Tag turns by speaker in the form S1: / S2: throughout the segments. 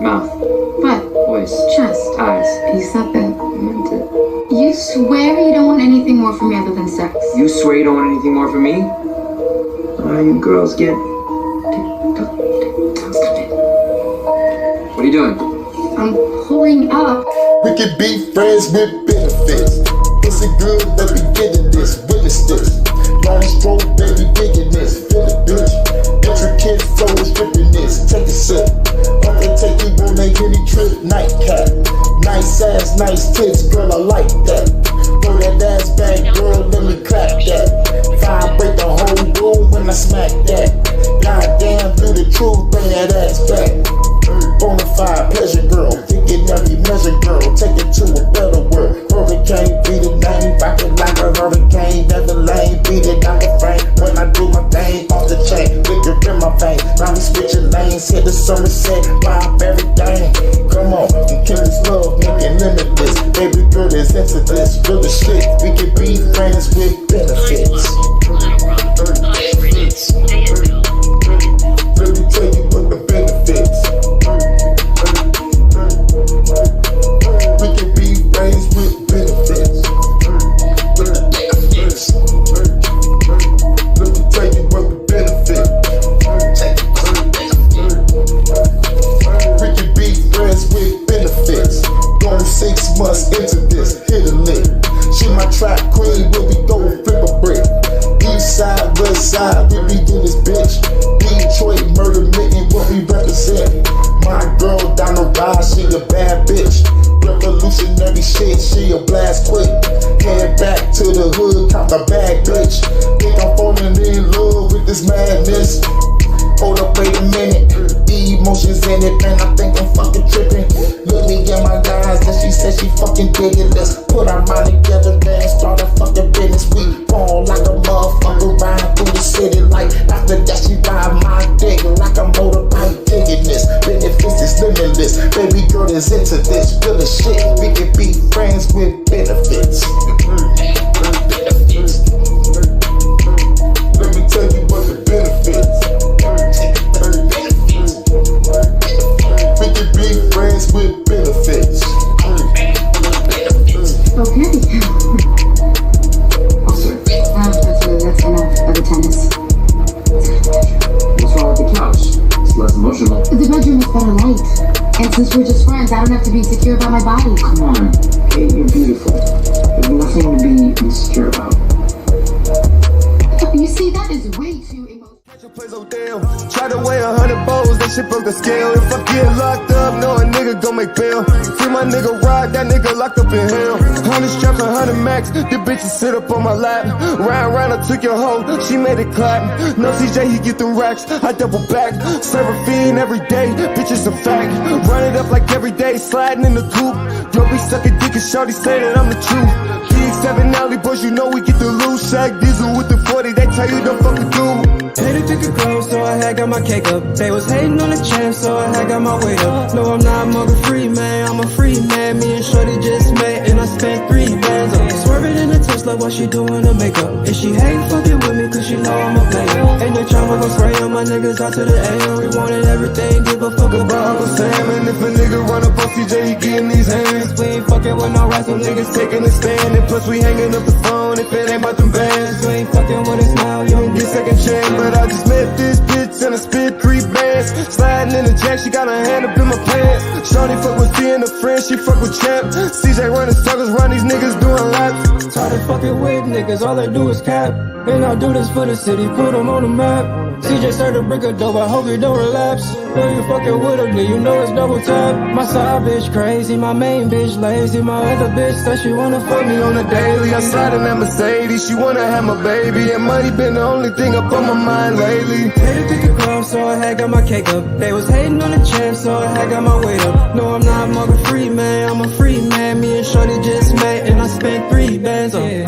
S1: Mouth.
S2: Butt.
S1: Voice.
S2: Chest.
S1: Eyes.
S2: You said that.
S1: I meant it.
S2: You swear you don't want anything more from me other than sex?
S1: You swear you don't want anything more from me? You girls get...
S2: Stop it.
S1: What are you doing?
S2: I'm pulling up.
S3: We could be friends with benefits. Is it good that we getting this? Witness this. Long stroke, baby, digging this. Feel the bitch. Intricate flow, stripping this. Take a sip. I'm gonna take you on a Henny trip. Nightcap. Nice ass, nice tits, girl, I like that. Throw that ass back, girl, let me clap that. Vibrate the whole room when I smack that. Goddamn, do the truth, bring that ass back. Bonafide pleasure, girl. Thinking every measure, girl. Take it to a better world. Hurricane, beat the name. Rock it like a hurricane. Never lane, beat it like a frame. When I do my thing, off the chain. Liquor in my vein. Now we switching lanes. Hit the Somerset, pop everything. Come on, you kill this love, make it limitless. Baby girl is into this. Real as shit. We can be friends with benefits. Let me tell you what the benefits. We can be friends with benefits. Let me tell you what the benefits. We can be friends with benefits. Going 6 months into this, hit a lick. She my trap queen, where we go flip a brick. East side, west side, we be do this bitch. Detroit murder mitten, what we represent. My girl down the ride, she a bad bitch. Revolutionary shit, she a blast quick. Head back to the hood, count the bag, bitch. Think I'm falling in love with this madness. Hold up, wait a minute. Emotions in it, and I think I'm fucking tripping. Look me in my eyes, and she said she fucking did it. Let's put our mind together, then start a fucking business. We fall like a motherfucker, ride through the city. Like after that, she ride my dick like a motorbike digging this. Benefits is limitless. Baby girl is into this. Feel the shit. We can be friends with benefits. Let me tell you what the benefits. We can be friends with benefits.
S2: Okay. That's enough of the tennis.
S1: What's wrong with the couch? It's less emotional.
S2: The bedroom is better light. And since we're just friends, I don't have to be insecure about my body.
S1: Come on, Kate, you're beautiful. There's nothing to be insecure about.
S2: You see, that is way too emotional.
S4: Try to weigh 100 bowls, that shit broke the scale. If I get locked up, no a nigga gon' make bail. Free my nigga Rod, that nigga locked up in hell. 100 straps, 100 max, the bitches sit up on my lap. Round, I took your hoe, she made it clap. No CJ, he get them racks, I double back. Serve a fiend every day, bitches a fact. Run it up like every day, sliding in the coupe. Yo, be sucking dick and shorty say that I'm the truth. Big 7 alley boys, you know we get the loose. Shaq Diesel with the 40, they tell you don't fucking do.
S5: Hater took it close, so I had got my cake up. They was hating on the champ, so I had got my weight up. No, I'm not mother free, man, I'm a free man. Me and Shorty just met, and I spent 3 bands up. Swerving in the Tesla while she doing her makeup. And she hate fucking with me, cause she know I'm a player. Ain't no trauma gon' spray on my niggas out to the AM. We wanted everything, give a fuck about Uncle Sam.
S4: And if a nigga run up on CJ, he getting these hands.
S5: We ain't fucking with no rats, some niggas
S4: Taking a stand, and plus we hanging up the phone if it ain't about them bands.
S5: You ain't fucking with us now, you don't
S4: Get second chance, but I just met this bitch and I spit 3 bands. Sliding in the jack, she got her hand up in my pants. Shorty fuck with T and a friend, she fuck with Champ. CJ running circles, run these niggas doing laps.
S5: Tired of fucking with niggas, all they do is cap. And I do this for the city, put them on the map. CJ started to break a dope, I hope you don't relapse. When you fucking with ugly, you know it's double tap. My side bitch crazy, my main bitch lazy. My other bitch said she wanna fuck me on the daily.
S4: I slide in that Mercedes, she wanna have my baby. And money been the only thing up on my mind lately.
S5: Hater took it close, so I had got my cake up. They was hating on the champ, so I had got my weight up. No, I'm not mother free, man, I'm a free man. Me and Shorty just met, and I spent 3 bands up. Yeah.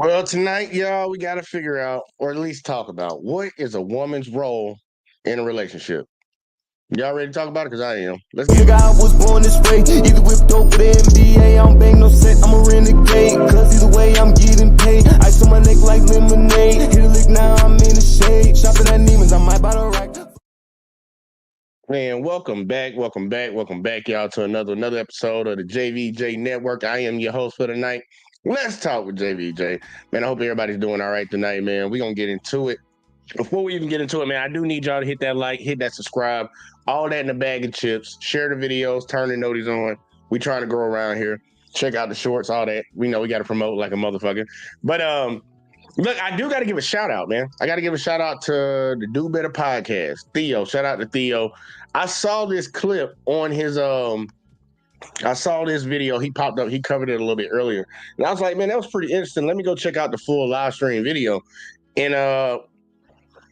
S3: Well,
S6: So tonight, y'all, we got to figure out, or at least talk about, what is a woman's role in a relationship. Y'all ready to talk about it? Because I am. Let's get
S4: Nigga, I was born this way. Either whip dope for the NBA, I don't bang no set, I'm a renegade. Cause either way, I'm getting paid. Ice on my neck like lemonade. Hit a lick now, I'm in the shade. Shopping at Neiman's, I might buy the rack.
S6: Man, welcome back, y'all, to another episode of the JVJ Network. I am your host for tonight. Let's talk with JVJ. Man, I hope everybody's doing all right tonight, man. We're going to get into it. Before we even get into it, man, I do need y'all to hit that like, hit that subscribe, all that in a bag of chips. Share the videos, turn the notice on. We trying to grow around here. Check out the shorts, all that. We know we got to promote like a motherfucker. But look, I do got to give a shout out, man. I got to give a shout out to the Do Better podcast, Theo. Shout out to Theo. I saw this clip on his I saw this video. He popped up. He covered it a little bit earlier, and I was like, man, that was pretty interesting. Let me go check out the full live stream video, and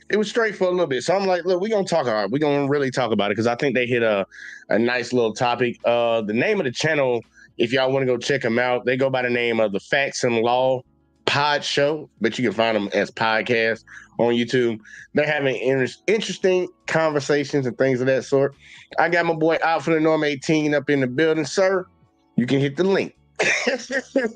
S6: it was straight for a little bit. So I'm like, look, we're gonna talk about it. We're gonna really talk about it because I think they hit a nice little topic. The name of the channel, if y'all want to go check them out, they go by the name of the Facts and Law Pod Show, but you can find them as podcasts on YouTube. They're having interesting conversations and things of that sort. I got my boy out for the Norm 18 up in the building, sir. You can hit the link.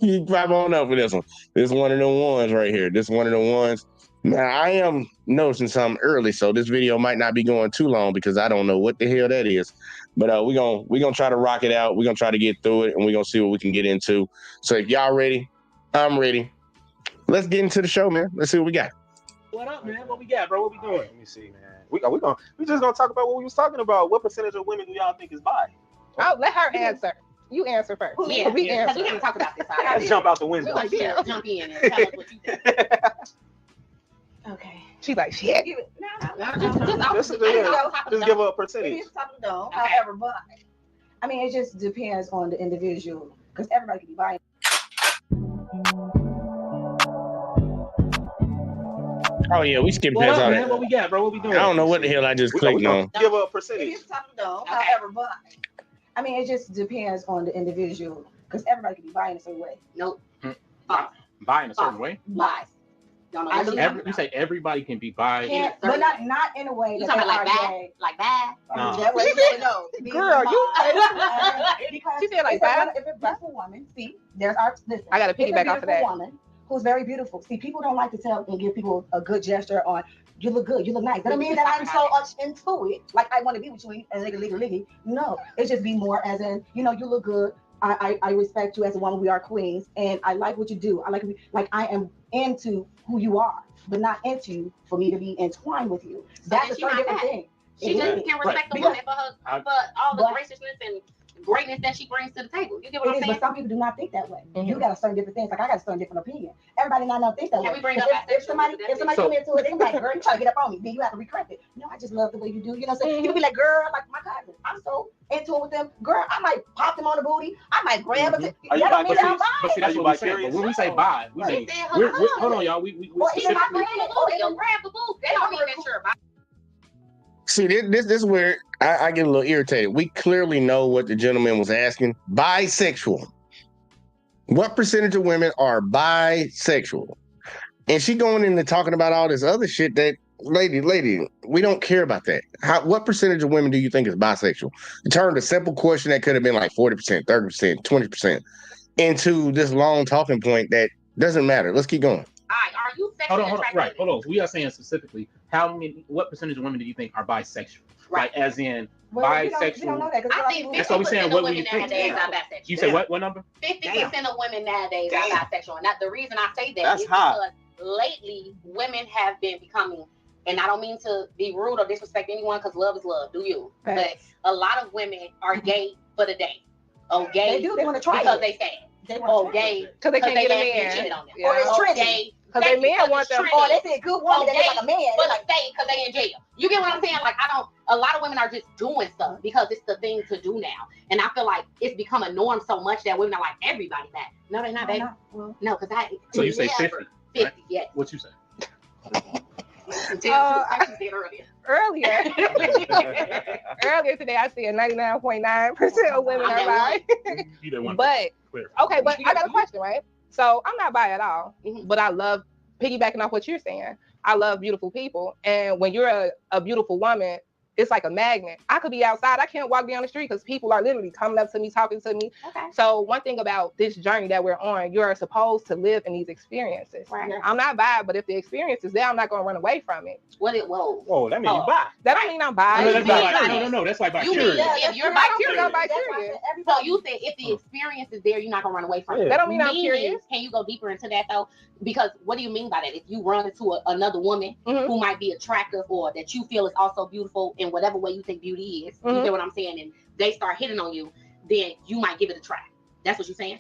S6: You pop on up with this one. This is one of the ones right here. This is one of the ones. Now, I am noticing something early, so this video might not be going too long because I don't know what the hell that is. But we're gonna try to rock it out. We're gonna try to get through it, and we're gonna see what we can get into. So if y'all ready, I'm ready. Let's get into the show, man. Let's see what we got.
S7: What up, man? What we got, bro? What we doing? Let me see, man. We just gonna talk about what we was talking about. What percentage of women do y'all think is bi?
S8: Oh, let her answer. You answer first.
S2: Yeah,
S8: we
S2: because
S8: answer.
S2: we haven't talked about this.
S7: Let's jump out the window.
S2: Jump in and tell us what you think. Okay.
S8: She like shit.
S7: Just give her a percentage.
S9: It is top of the dome.
S2: Okay.
S9: However, but I mean, it just depends on the individual because everybody can be buying.
S6: Oh yeah, we skipped
S7: What
S6: past
S7: up,
S6: all
S7: man?
S6: that.
S7: What we got, bro? What we doing?
S6: I don't know what the hell I just clicked on.
S7: Give her a
S9: It
S7: percentage.
S9: is top of the dome.
S2: Okay.
S9: However, but I mean, it just depends on the individual because everybody can be buying a certain way.
S2: Nope.
S7: Buying a certain way.
S2: Lies. Don't know what you're talking
S7: You say everybody can be bi.
S2: Yeah.
S9: But not in a way
S2: You
S9: that
S2: talking
S9: they
S2: about
S9: are
S2: like bad?
S9: gay.
S2: Like bad?
S7: No.
S9: That way, you know,
S8: Girl, you.
S9: because
S8: She said like
S9: if
S8: that.
S9: If a beautiful woman, see, there's our listen.
S8: I gotta
S9: It's a
S8: piggyback off of
S9: beautiful
S8: that.
S9: woman who's very beautiful. See, people don't like to tell and give people a good gesture on. You look good. You look nice. That don't mean that I'm so much into it. Like I want to be with you and legally. No, it's just be more as in, you know, you look good. I respect you as a woman. We are queens, and I like what you do. I am into who you are, but not into you for me to be entwined with you. That's a certain different thing.
S2: She just can respect the woman for all the graciousness and greatness that she brings to the table. You get what I'm saying?
S9: But some people do not think that way. You got a certain different things. Like I got a certain different opinion. Everybody not think that way.
S2: Can we bring up
S9: If somebody come into it, they be like, girl, you trying to get up on me. Then you have to recorrect it. No, I just love the way you do. You know what I'm saying? You can be like, girl, like my cousin. I'm so into it with them. Girl, I might pop them on the booty. I might grab them.
S7: Are you
S9: That don't mean that I'm
S7: But see, that's what we say. But when we say bi, we mean hold on, y'all. We
S9: Or even my
S2: Grab the booth. They don't mean that you're about.
S6: See, this is where I get a little irritated. We clearly know what the gentleman was asking. Bisexual. What percentage of women are bisexual? And she going into talking about all this other shit that, lady, we don't care about that. What percentage of women do you think is bisexual? It turned a simple question that could have been like 40%, 30%, 20% into this long talking point that doesn't matter. Let's keep going.
S2: All right, are you sexually attracted?
S7: Hold on. We are saying specifically what percentage of women do you think are bisexual?
S2: Right.
S7: Like as in
S9: bisexual. We don't know that.
S2: I think 50% of women nowadays are bisexual.
S7: You say what number?
S2: 50% of women nowadays are bisexual. And the reason I say that is
S7: high.
S2: because lately women have been becoming, and I don't mean to be rude or disrespect anyone because love is love, do you?
S8: Right.
S2: But a lot of women are gay for the day. Oh, gay.
S9: They do. They want to try
S2: because
S9: it.
S2: they sad.
S9: They
S2: Oh,
S9: want to
S2: gay.
S8: Because they can't get a
S2: last man
S8: man.
S2: cheated on them.
S8: Yeah.
S9: Or it's
S2: Oh,
S9: trendy.
S2: gay.
S8: Because they men want them.
S9: Or they see a good woman that looks like a man.
S2: But like stay because they in jail. You get what I'm saying? Like a lot of women are just doing stuff because it's the thing to do now. And I feel like it's become a norm so much that women are like, everybody that. No, they're not, baby. No, because
S7: So you say 50?
S2: 50,
S7: right?
S2: yes.
S7: What you say?
S2: I did earlier.
S8: Earlier today, I see a 99.9% of women are bi.
S7: You didn't want
S8: But
S7: to clear.
S8: okay, but I got a question, right? So I'm not bi at all,
S2: Mhm.
S8: but I love piggybacking off what you're saying. I love beautiful people. And when you're a beautiful woman, it's like a magnet. I could be outside. I can't walk down the street because people are literally coming up to me, talking to me.
S2: Okay.
S8: So one thing about this journey that we're on, you're supposed to live in these experiences.
S2: Right.
S8: I'm not bi, but if the experience is there, I'm not going to run away from it.
S7: Whoa, that means you bi.
S8: That don't mean I'm bi.
S7: No, that's
S2: mean
S7: like,
S2: bi.
S7: no, that's like
S2: You
S7: bacteria.
S2: mean if you're
S8: I don't think I'm
S2: bi-curious.
S8: bi-curious.
S2: So you said if the experience is there, you're not gonna run away from it.
S8: That don't mean I'm
S2: Meaning,
S8: curious.
S2: can you go deeper into that though? Because what do you mean by that? If you run into another woman
S8: Mhm.
S2: who might be attractive or that you feel is also beautiful in whatever way you think beauty is, you
S8: Mhm.
S2: get what I'm saying, and they start hitting on you, then you might give it a try. That's what you're saying?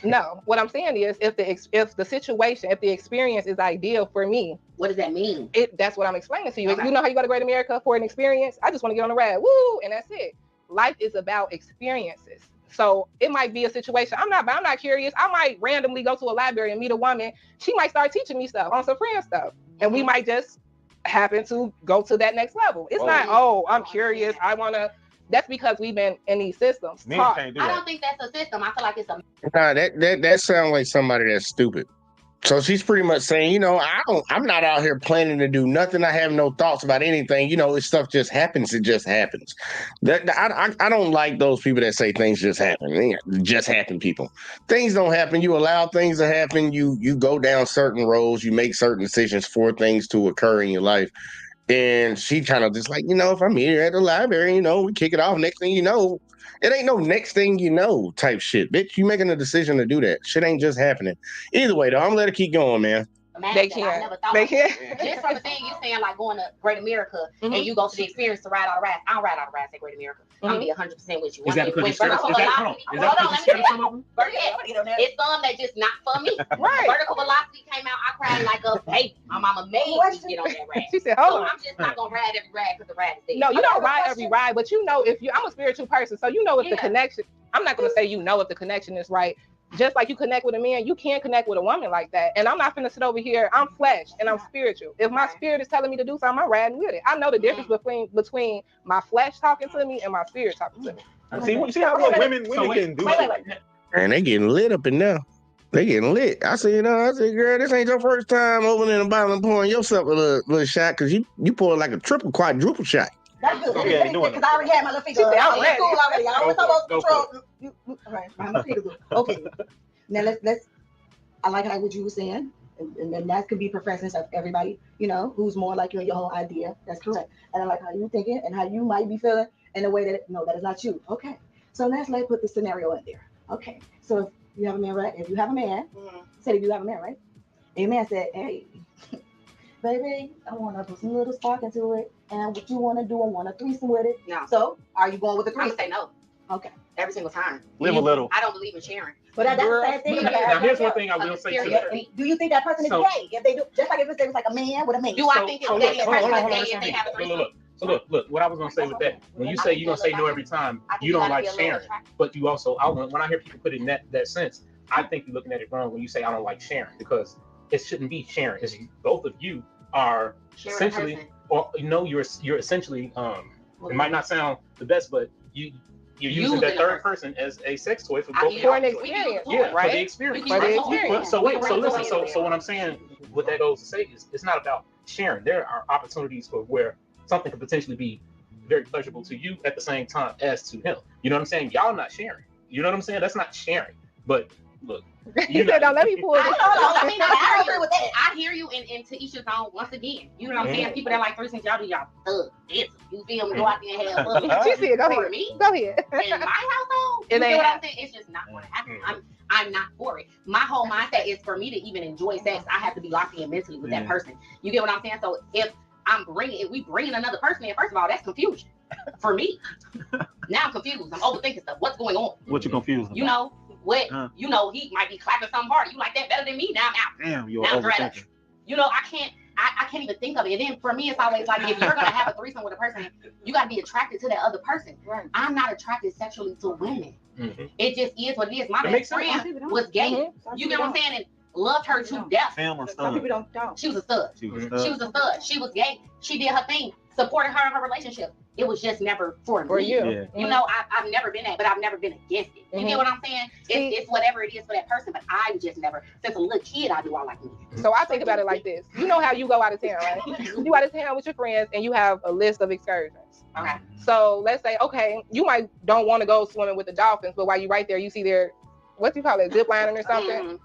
S8: No, what I'm saying is if the situation, if the experience is ideal for me,
S2: What does that mean?
S8: that's what I'm explaining to you.
S2: Okay.
S8: You know how you go to Great America for an experience? I just want to get on the ride, woo, and that's it. Life is about experiences. So it might be a situation. I'm not curious. I might randomly go to a library and meet a woman. She might start teaching me stuff on some friend stuff, and we might just happen to go to that next level. It's not, I'm curious. I want to. That's because we've been in these systems.
S7: Men
S8: taught.
S7: can't do
S2: I
S7: that.
S2: don't think that's a system. I feel like it's a
S6: Nah, that sounds like somebody that's stupid. So she's pretty much saying, I'm not out here planning to do nothing. I have no thoughts about anything. This stuff just happens. It just happens. I don't like those people that say things just happen. Just happen, people. Things don't happen. You allow things to happen. You go down certain roads. You make certain decisions for things to occur in your life. And she kind of just like, if I'm here at the library, we kick it off. Next thing you know, it ain't no next thing you know type shit. Bitch, you making a decision to do that. Shit ain't just happening. Either way, though, I'm gonna let it keep going, man.
S8: They can't. They can't.
S2: Just from the thing you saying, like going to Great America
S8: Mhm.
S2: and you go to the experience to ride all the rides. I don't ride all the rides at Great America. I'm gonna be 100% with you.
S7: Is that because you're scared?
S2: Vertical
S7: Is that
S2: velocity-
S7: because you're scared of some of them?
S2: It's some that just not for me.
S8: Right.
S2: Vertical velocity came out. I cried like a baby. My mama made me get on that ride.
S8: She said,
S2: So
S8: hold on.
S2: I'm just not gonna ride every ride because the ride is there.
S8: No, you don't ride every ride, but I'm a spiritual person, so if the
S2: Yeah.
S8: connection, I'm not going to say if the connection is right. Just like you connect with a man, you can't connect with a woman like that. And I'm not finna sit over here. I'm flesh and I'm spiritual. If my spirit is telling me to do something, I'm riding with it. I know the difference between my flesh talking to me and my spirit talking to me.
S7: See how much women can do.
S6: And they getting lit up in there. They getting lit. I said, girl, this ain't your first time opening a bottle and pouring yourself a little shot because you poured like a triple, quadruple shot.
S9: That's good.
S7: Okay, doing
S9: Because I already had my little finger.
S8: She said, I'm
S9: I'm
S8: ready.
S9: cool already. I always talk about
S7: Go
S9: control. All right, my fingers good. Okay. Now let's. I like what you were saying, and then that could be preferences of everybody. Who's more like you and your whole idea. That's correct. And I like how you thinking and how you might be feeling in a way that that is not you. Okay. So let's put the scenario in there. Okay. So if you have a man, right? If you have a man, say if you have a man, right? And a man said, hey, baby, I want to put some little spark into it. And what you want to do, I want a threesome with it.
S2: No.
S9: So are you going with the
S2: I'm gonna
S9: threesome?
S2: say no
S9: Okay.
S2: every single time.
S7: Live a little.
S2: I don't believe in sharing.
S9: But that's the same thing.
S7: Now, here's one thing I will say to that.
S9: Do you think that person is
S7: So-
S9: gay? If they do, just like if it was like a man with a man.
S2: Do I think it's
S7: So
S2: gay
S7: look,
S2: if
S7: hold on,
S2: person's
S7: hold on,
S2: gay if they have a threesome?
S7: look. So look, what I was gonna say with that, when you say you're gonna say no every time, you don't like sharing. But you also, when I hear people put it in that sense, I think you're looking at it wrong when you say I don't like sharing, because it shouldn't be sharing. It's both of you are essentially, or you're essentially, it might not sound the best, but you're using that third person as a sex toy for both.
S8: For an experience,
S7: Yeah,
S8: right?
S7: for the experience.
S8: For the experience.
S7: So listen. So what I'm saying, what that goes to say is, it's not about sharing. There are opportunities for where something could potentially be very pleasurable to you at the same time as to him. You know what I'm saying? Y'all not sharing. You know what I'm saying? That's not sharing. But look,
S8: You said, don't let me pull it.
S9: I agree with that.
S2: I hear you, and to each his own. Once again, you know what I'm saying? People that like threesomes, y'all do y'all thug dance. You feel me? Go out there and have fun.
S8: She said, go
S2: For
S8: ahead.
S2: me,
S8: Go ahead.
S2: in my household,
S8: It
S2: you
S8: ain't
S2: know what I'm
S8: happen.
S2: saying? It's just not going to happen. I'm not for it. My whole mindset is for me to even enjoy sex, I have to be locked in mentally with that person. You get what I'm saying? So if we bringing another person in, first of all, that's confusion for me. Now I'm confused. I'm overthinking stuff. What's going on?
S7: what you confused about?
S2: You know what?
S7: Huh.
S2: You know he might be clapping something harder. You like that better than me? Now I'm out.
S7: Damn, you're
S2: Now I'm dread.
S7: overthinking.
S2: You know, I can't even think of it. And then for me, it's always like, if you're gonna have a threesome with a person, you gotta be attracted to that other person.
S9: Right.
S2: I'm not attracted sexually to women.
S7: Mhm.
S2: It just is what it is. My
S7: It makes
S2: best
S7: sense.
S2: friend was gay. You get what I'm saying? And loved her to death.
S7: Film or
S9: Some
S7: stud?
S9: people don't.
S2: She was a stud.
S7: She was
S2: She was a stud. She was gay. She did her thing. Supported her in her relationship. it was just never for
S8: For
S2: me.
S8: you.
S10: Yeah.
S2: You know, I've never been that, but I've never been against it. You get what I'm saying? It's whatever it is for that person, but I've just never, since a little kid, I do all like music.
S8: So I think about it like this. You know how you go out of town, right? You out of town with your friends and you have a list of excursions.
S2: Okay.
S8: So let's say, okay, you might don't want to go swimming with the dolphins, but while you're right there, you see their, what do you call it, zip lining or something?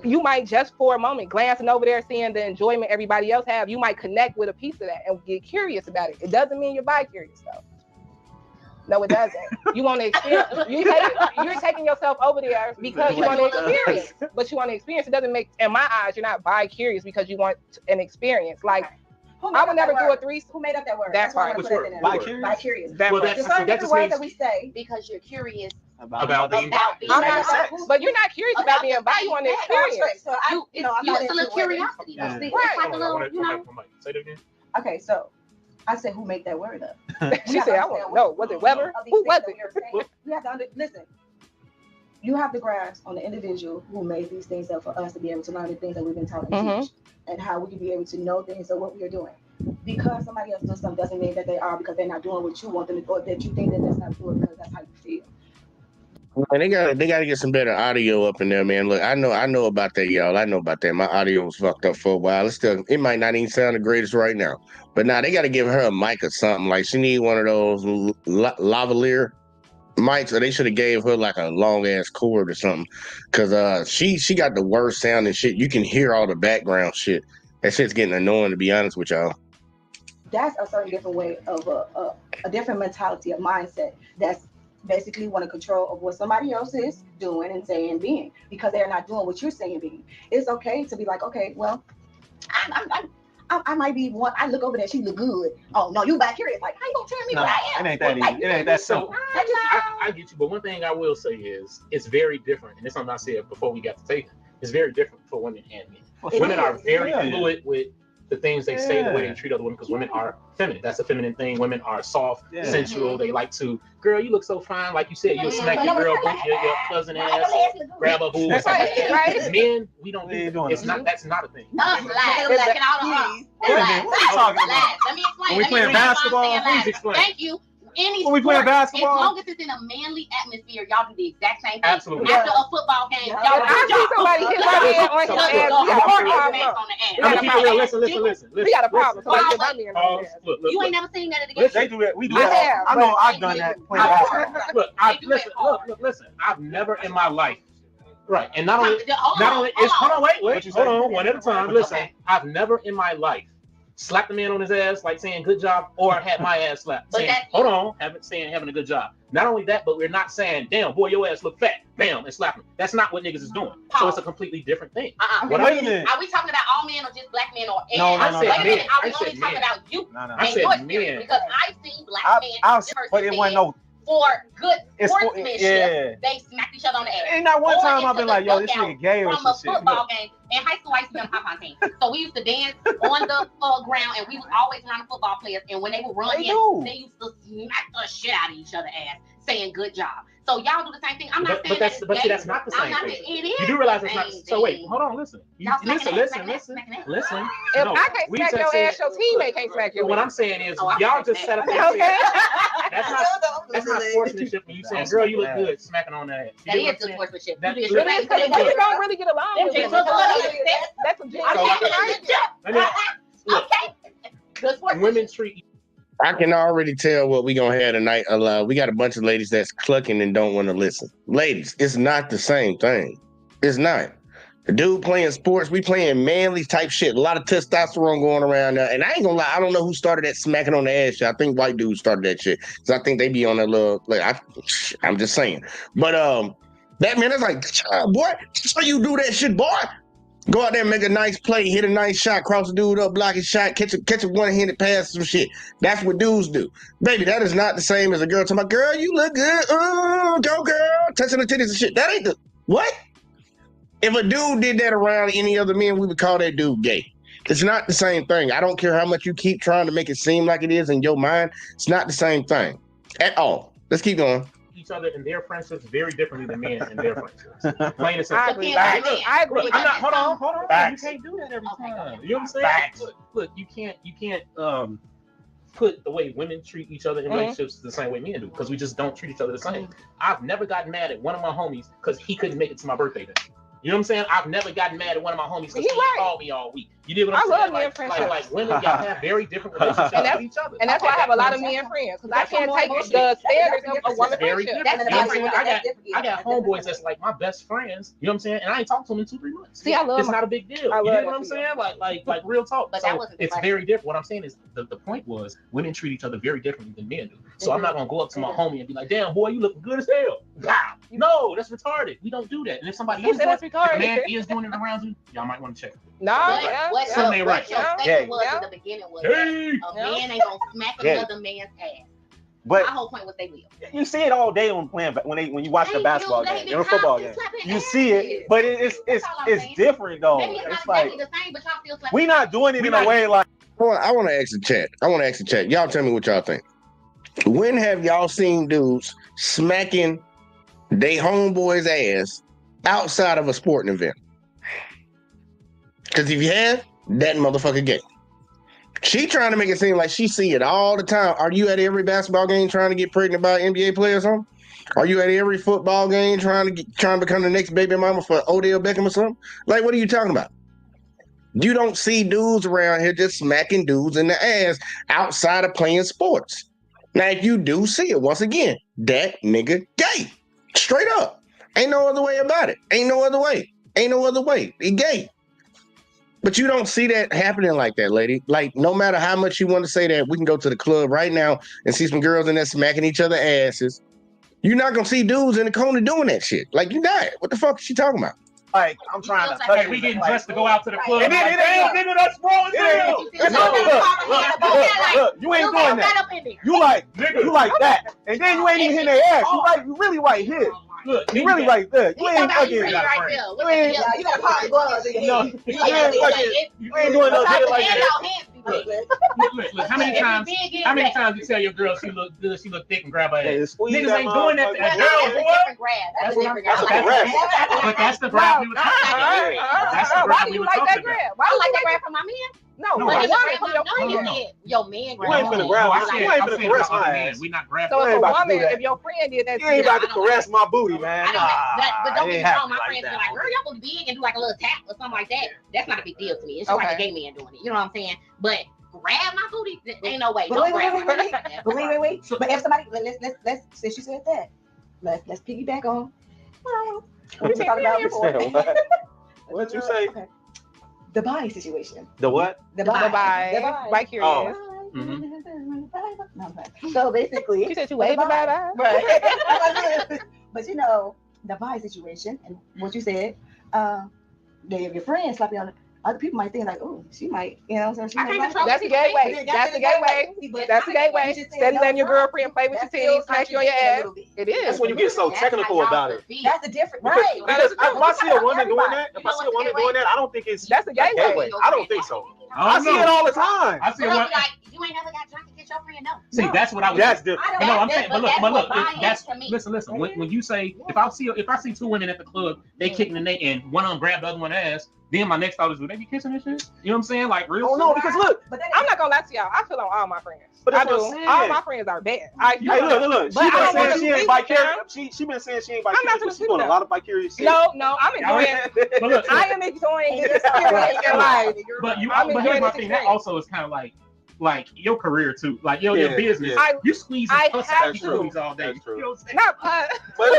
S8: You might just for a moment glancing over there, seeing the enjoyment everybody else have, you might connect with a piece of that and get curious about it. It doesn't mean you're bi-curious though. No, it doesn't. You want to experience. You're taking yourself over there because you want to experience. But you want to experience. It doesn't make, in my eyes, you're not bi-curious because you want an experience. Like, I would never do a threesome.
S9: Who made up that word?
S8: That's right.
S9: Which word?
S10: Bi-curious?
S9: Bi-curious.
S7: Well,
S9: There's certain different words that we say.
S2: Because you're curious
S7: about being
S8: I'm not, but you're not curious about being bi. You want to experience.
S9: So I, you know, I'm not
S2: it's a little curiosity.
S10: Yeah.
S2: It's like a little, you know.
S7: Say that again.
S9: Okay, so I said, who made that word up?
S8: She said, I want to know. Was it Weber? Who was it?
S9: You have to listen. You have to grasp on the individual who made these things up for us to be able to learn the things that we've been taught and teach, and how we can be able to know things of what we are doing. Because somebody else does something doesn't mean that they are, because they're not doing what you want them to, or that you think that that's not doing because that's how you feel.
S6: Man, they gotta get some better audio up in there, man. Look, I know about that, y'all. I know about that. My audio was fucked up for a while. It might not even sound the greatest right now. But now they gotta give her a mic or something. Like she need one of those lavalier mics, or they should have gave her like a long ass cord or something. Cause she got the worst sound and shit. You can hear all the background shit. That shit's getting annoying, to be honest with y'all.
S9: That's a certain different way of a different mentality, a mindset that's basically want to control of what somebody else is doing and saying and being, because they're not doing what you're saying and being. It's okay to be like, okay, well, I might be one. I look over there, she look good. Oh no, you back here. It's like, how you gonna tell me what I am?
S10: It ain't that easy. It ain't that simple.
S7: I get you, but one thing I will say is it's very different, and it's something I said before we got to tape. It's very different for women and men. Women are very fluid with the things they say, the way they treat other women, because women are feminine. That's a feminine thing. Women are soft, sensual. They like to, girl, you look so fine. Like you said, you'll smack your girl, your cousin ass, grab a boob.
S8: Right.
S7: Men, we don't do that. It's not. That's not a thing.
S2: No, it's lies. Get out of her.
S10: What are you talking about?
S2: Let me explain.
S10: When we playing basketball,
S7: please explain.
S2: Thank you. Any
S10: when we playing basketball,
S2: as long as it's in a manly atmosphere, y'all do the exact same thing.
S7: Absolutely.
S2: After a football game, y'all
S8: I see somebody hit my head on his ass. We got a problem.
S7: Listen.
S8: We got a problem. Somebody hit my head on his ass.
S7: Look.
S2: You ain't never seen that again.
S10: they do that. We do that. I know. I've done that. Playing basketball.
S7: Listen. I've never in my life. Right, and not only hold on, wait, hold on, one at a time. Listen, I've never in my life slapped a man on his ass like saying good job, or had my ass slapped saying hold on, having a good job. Not only that, but we're not saying damn boy your ass look fat, bam, and slapping. That's not what niggas is doing. So it's a completely different thing.
S10: Wait a minute.
S2: Are we talking about all men or just black men or
S10: No,
S2: I said
S7: men.
S2: Are we only talking about you?
S7: I said men.
S2: Because I've seen black men,
S10: but it wasn't no.
S2: For good sportsmanship, they smacked each other on the ass.
S10: Ain't not one time I've been like, yo, this nigga gay or
S2: from
S10: some
S2: a
S10: shit.
S2: football game. In high school, I used to be on pom-pom team. So we used to dance on the ground, and we was always around the football players. And when they would run in, they used to smack the shit out of each other's ass, saying good job. So y'all do the same thing. I'm not saying that's
S7: not the same thing.
S2: It is.
S7: You do realize it's not. So wait, hold on, listen. Listen.
S8: If I can't smack your ass, your teammate can't smack your ass.
S7: What I'm saying is, y'all just set up that. That's not sportsmanship. When you saying, girl, you look good, smacking on that.
S2: That is good sportsmanship.
S8: You don't really get along with them. That's a big
S2: okay.
S7: Women treat.
S6: I can already tell what we gonna have tonight. We got a bunch of ladies that's clucking and don't want to listen. Ladies, it's not the same thing. It's not. The dude playing sports, we playing manly type shit. A lot of testosterone going around there. And I ain't gonna lie, I don't know who started that smacking on the ass shit. I think white dudes started that shit. So I think they be on that little, like, I'm just saying. But that man, that's like, boy, so you do that shit, boy. Go out there, make a nice play, hit a nice shot, cross the dude up, block his shot, catch a one-handed pass, some shit. That's what dudes do. Baby, that is not the same as a girl talking about, girl, you look good. Go, girl. Touching the titties and shit. That ain't the, what? If a dude did that around any other men, we would call that dude gay. It's not the same thing. I don't care how much you keep trying to make it seem like it is in your mind. It's not the same thing at all. Let's keep going.
S7: Each other in their friendships very differently than men in their friendships. Plain and simple.
S8: I agree.
S7: I'm not. Hold on. You can't do that every time. You know what I'm saying? Look, you can't. put the way women treat each other in relationships the same way men do, because we just don't treat each other the same. I've never gotten mad at one of my homies because he couldn't make it to my birthday day. You know what I'm saying? I've never gotten mad at one of my homies because he called me all week. You dig what I'm saying?
S8: I love men friendships.
S7: Like women, y'all have very different relationships with each other.
S8: And that's why I have a lot of men friends, because I can't take the standards of a woman friendship.
S7: I got homeboys that's like my best friends. You know what I'm saying? And I ain't talked to them in 2-3 months.
S8: See, I love
S7: it's not a big deal. You know what I'm saying? Like real talk.
S2: But
S7: so it's very different. What I'm saying is the point was women treat each other very differently than men do. So I'm not gonna go up to my homie and be like, damn boy, you look good as hell. Wow. No, that's retarded. We don't do that. And if somebody else man is doing it around you, y'all might want to check.
S2: No, what your statement was in the beginning was that a man ain't gonna smack another man's ass.
S10: But
S2: my whole point was they will.
S10: You see it all day when you watch the basketball game or football game. You see it, but it's different though. It's like we not doing it in a way like.
S6: I want to ask the chat. Y'all tell me what y'all think. When have y'all seen dudes smacking they homeboy's ass outside of a sporting event? Because if you have, that motherfucker gay. She trying to make it seem like she see it all the time. Are you at every basketball game trying to get pregnant by an NBA player or something? Are you at every football game trying to become the next baby mama for Odell Beckham or something? Like, what are you talking about? You don't see dudes around here just smacking dudes in the ass outside of playing sports. Now, if you do see it, once again, that nigga gay. Straight up. Ain't no other way about it. Ain't no other way. He gay. But you don't see that happening like that, lady. Like, no matter how much you want to say that, we can go to the club right now and see some girls in there smacking each other asses. You're not going to see dudes in the corner doing that shit. Like, you not. What the fuck is she talking about?
S10: Like, I'm trying to touch
S7: we getting dressed to go out to the club.
S10: And then nigga, that's wrong. Look, you ain't doing that. You like that. And then you ain't even hitting their ass. You really right here. Look, you really right there. You ain't fucking. You ain't doing no shit like that.
S7: Look, how many times you tell your girl she look good, she look thick and grab her ass? Niggas ain't doing that to that girl, boy. But that's the grab we were talking about.
S8: Why do you like that grab? Why do you like that grab from my man? No,
S2: but your man grab.
S10: You ain't finna grab. You ain't finna caress my ass.
S7: We not grabbing.
S8: So if a woman, if your friend did that,
S10: you ain't about to caress my booty, man.
S2: But don't get me wrong, my friends be like, girl, y'all gonna be big and do like a little tap or something like that. That's not a big deal to me. It's just like a gay man doing it. You know what I'm saying? But grab my booty, ain't no way. Don't grab my booty.
S9: Wait. But if somebody, let's since you said that, let's piggyback on. What you talking about before?
S10: What'd you say?
S9: Okay. The body situation.
S10: The what?
S9: The body.
S8: By curious.
S9: So basically,
S8: you said you waved about that,
S9: right? But you know, the body situation and what you said, your friends slap you on. Other people might think like, oh, she might, you know what I'm saying?
S8: That's the gateway. That's the gateway. That's the gateway. Steady letting your girlfriend play with your titties, smack you on your ass. It is.
S10: That's when you get so technical about it.
S9: That's the difference, right?
S10: Because if I see a woman doing that, I don't think it's
S8: that's the gateway.
S10: I don't think so. I see it all the time.
S2: I see it. Like, you ain't never got drunk and get your friend no.
S7: See, that's what I was.
S10: That's different.
S7: No, I'm saying, but look, that's listen. When you say if I see two women at the club, they kicking the neck and one of them grab the other one's ass, then my next thought is, would they be kissing and shit? You know what I'm saying? Like real.
S10: Oh no, because look,
S8: I'm not gonna lie to y'all. I feel on all my friends.
S10: But
S8: I do. All my friends are bad.
S10: Look. She been saying she ain't vicarious. She been saying she ain't vicarious. She doing a lot of vicarious shit.
S8: No, I'm enjoying. I am enjoying this experience in life.
S7: But here's my thing. That also is kind of like your career too, like your business. You squeeze pus out of all day.
S10: That's true.
S7: You know what I'm saying?
S8: Not pus.
S10: But